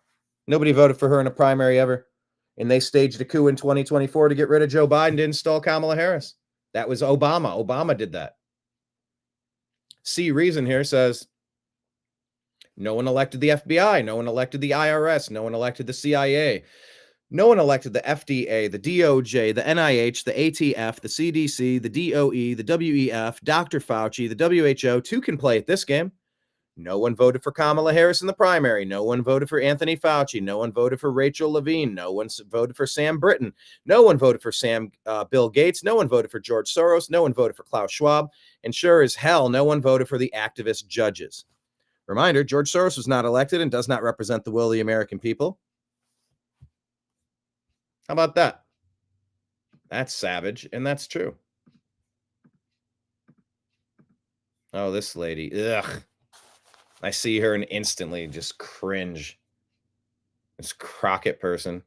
Nobody voted for her in a primary ever. And they staged a coup in 2024 to get rid of Joe Biden to install Kamala Harris. That was Obama. Obama did that. C Reason here says, no one elected the FBI. No one elected the IRS. No one elected the CIA. No one elected the FDA, the DOJ, the NIH, the ATF, the CDC, the DOE, the WEF, Dr. Fauci, the WHO. Two can play at this game. No one voted for Kamala Harris in the primary. No one voted for Anthony Fauci. No one voted for Rachel Levine. No one voted for Sam Britton. No one voted for Bill Gates. No one voted for George Soros. No one voted for Klaus Schwab. And sure as hell, no one voted for the activist judges. Reminder, George Soros was not elected and does not represent the will of the American people. How about that? That's savage, and that's true. Oh, this lady. Ugh. I see her and instantly just cringe. This Crockett person.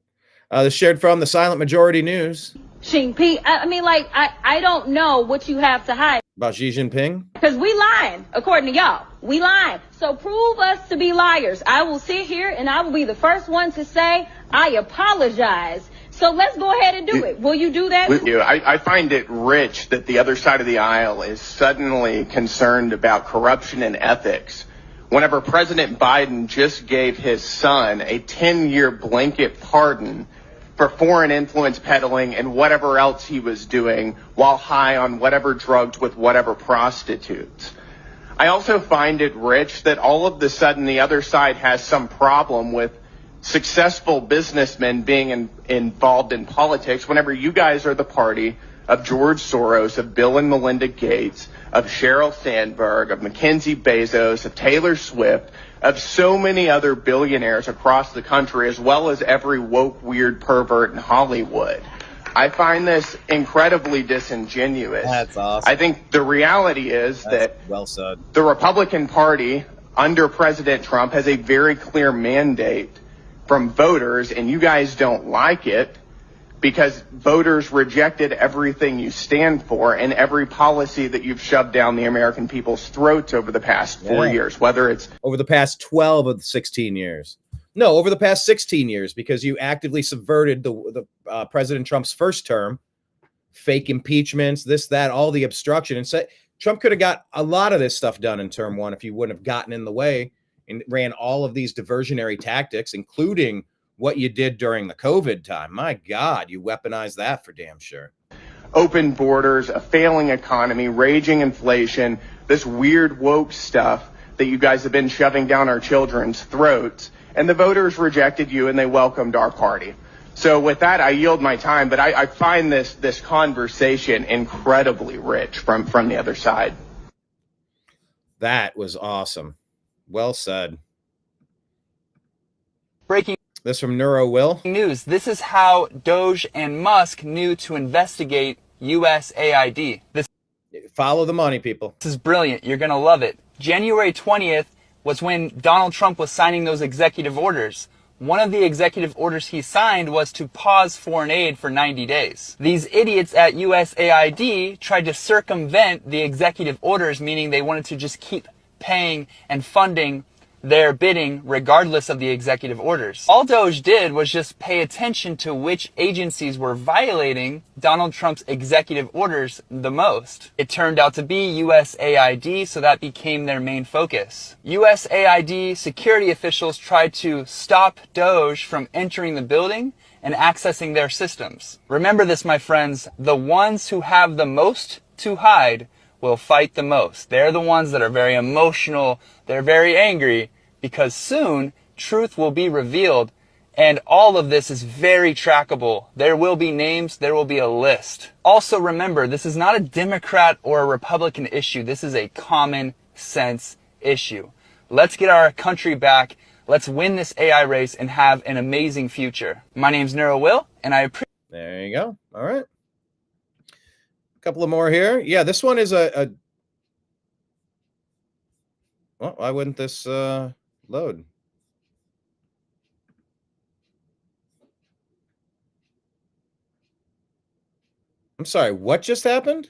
This shared from the Silent Majority News. Xi Jinping, I mean, like, I don't know what you have to hide. About Xi Jinping? Because we lying, according to y'all. We lying. So prove us to be liars. I will sit here and I will be the first one to say, I apologize. So let's go ahead and do it. Will you do that? I find it rich that the other side of the aisle is suddenly concerned about corruption and ethics. Whenever President Biden just gave his son a 10-year blanket pardon for foreign influence peddling and whatever else he was doing while high on whatever drugs with whatever prostitutes. I also find it rich that all of the sudden the other side has some problem with successful businessmen being involved in politics whenever you guys are the party of George Soros, of Bill and Melinda Gates, of Sheryl Sandberg, of Mackenzie Bezos, of Taylor Swift, of so many other billionaires across the country, as well as every woke, weird pervert in Hollywood. I find this incredibly disingenuous. That's awesome. I think the reality is that well said. The Republican Party under President Trump has a very clear mandate from voters, and you guys don't like it because voters rejected everything you stand for and every policy that you've shoved down the American people's throats over the past 4 years, whether it's over the past 12 of the 16 years. No, over the past 16 years, because you actively subverted the President Trump's first term, fake impeachments, this, that, all the obstruction. And so Trump could have got a lot of this stuff done in term one if you wouldn't have gotten in the way and ran all of these diversionary tactics, including what you did during the COVID time. My God, you weaponized that for damn sure. Open borders, a failing economy, raging inflation, this weird woke stuff that you guys have been shoving down our children's throats. And the voters rejected you and they welcomed our party. So with that, I yield my time, but I find this conversation incredibly rich from the other side. That was awesome. Well said. Breaking this from Neuro Will news. This is how DOGE and Musk knew to investigate USAID. Follow the money, people. This is brilliant. You're going to love it. January 20th was when Donald Trump was signing those executive orders. One of the executive orders he signed was to pause foreign aid for 90 days. These idiots at USAID tried to circumvent the executive orders, meaning they wanted to just keep paying and funding their bidding regardless of the executive orders. All DOGE did was just pay attention to which agencies were violating Donald Trump's executive orders the most. It turned out to be USAID, so that became their main focus. USAID security officials tried to stop DOGE from entering the building and accessing their systems. Remember this, my friends, the ones who have the most to hide will fight the most. They're the ones that are very emotional, they're very angry, because soon truth will be revealed, and all of this is very trackable. There will be names, there will be a list. Also remember, this is not a Democrat or a Republican issue, this is a common sense issue. Let's get our country back, let's win this AI race and have an amazing future. My name's Neuro Will, and I appreciate. There you go. All right. Couple of more here. Yeah, this one is a well, why wouldn't this load? I'm sorry, what just happened?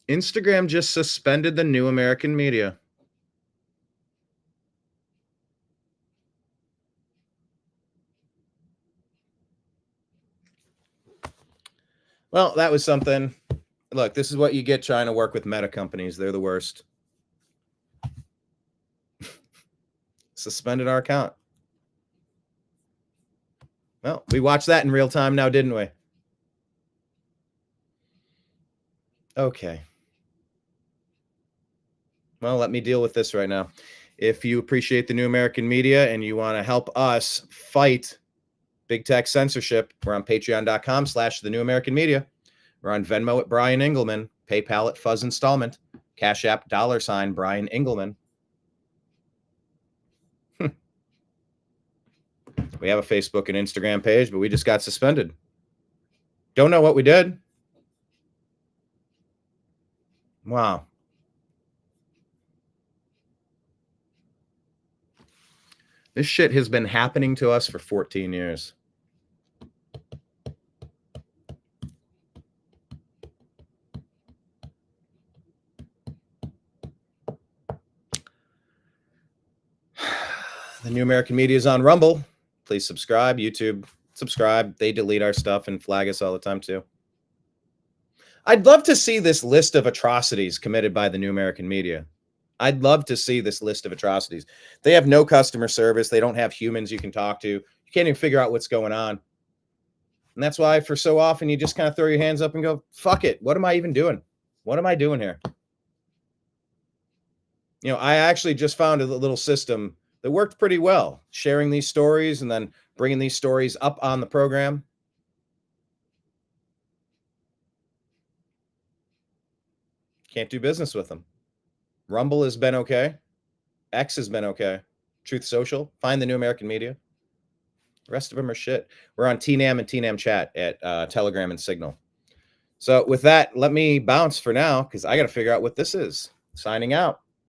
Instagram just suspended the New American Media. Well, that was something. Look, this is what you get trying to work with meta companies. They're the worst. Suspended our account. Well, we watched that in real time now, didn't we? Okay. Well, let me deal with this right now. If you appreciate the New American Media and you want to help us fight big tech censorship, we're on patreon.com/the New American Media. We're on Venmo at Brian Engelman, PayPal at Fuzz Installment, Cash App $ Brian Engelman. We have a Facebook and Instagram page, but we just got suspended. Don't know what we did. Wow. This shit has been happening to us for 14 years. The New American Media is on Rumble. Please subscribe. YouTube, subscribe. They delete our stuff and flag us all the time, too. I'd love to see this list of atrocities committed by the New American Media. I'd love to see this list of atrocities. They have no customer service. They don't have humans you can talk to. You can't even figure out what's going on. And that's why for so often you just kind of throw your hands up and go, fuck it. What am I even doing? What am I doing here? You know, I actually just found a little system that worked pretty well, sharing these stories and then bringing these stories up on the program. Can't do business with them. Rumble has been okay. X has been okay. Truth Social. Find the New American Media. The rest of them are shit. We're on TNAM and TNAM chat at Telegram and Signal. So with that, let me bounce for now because I got to figure out what this is. Signing out.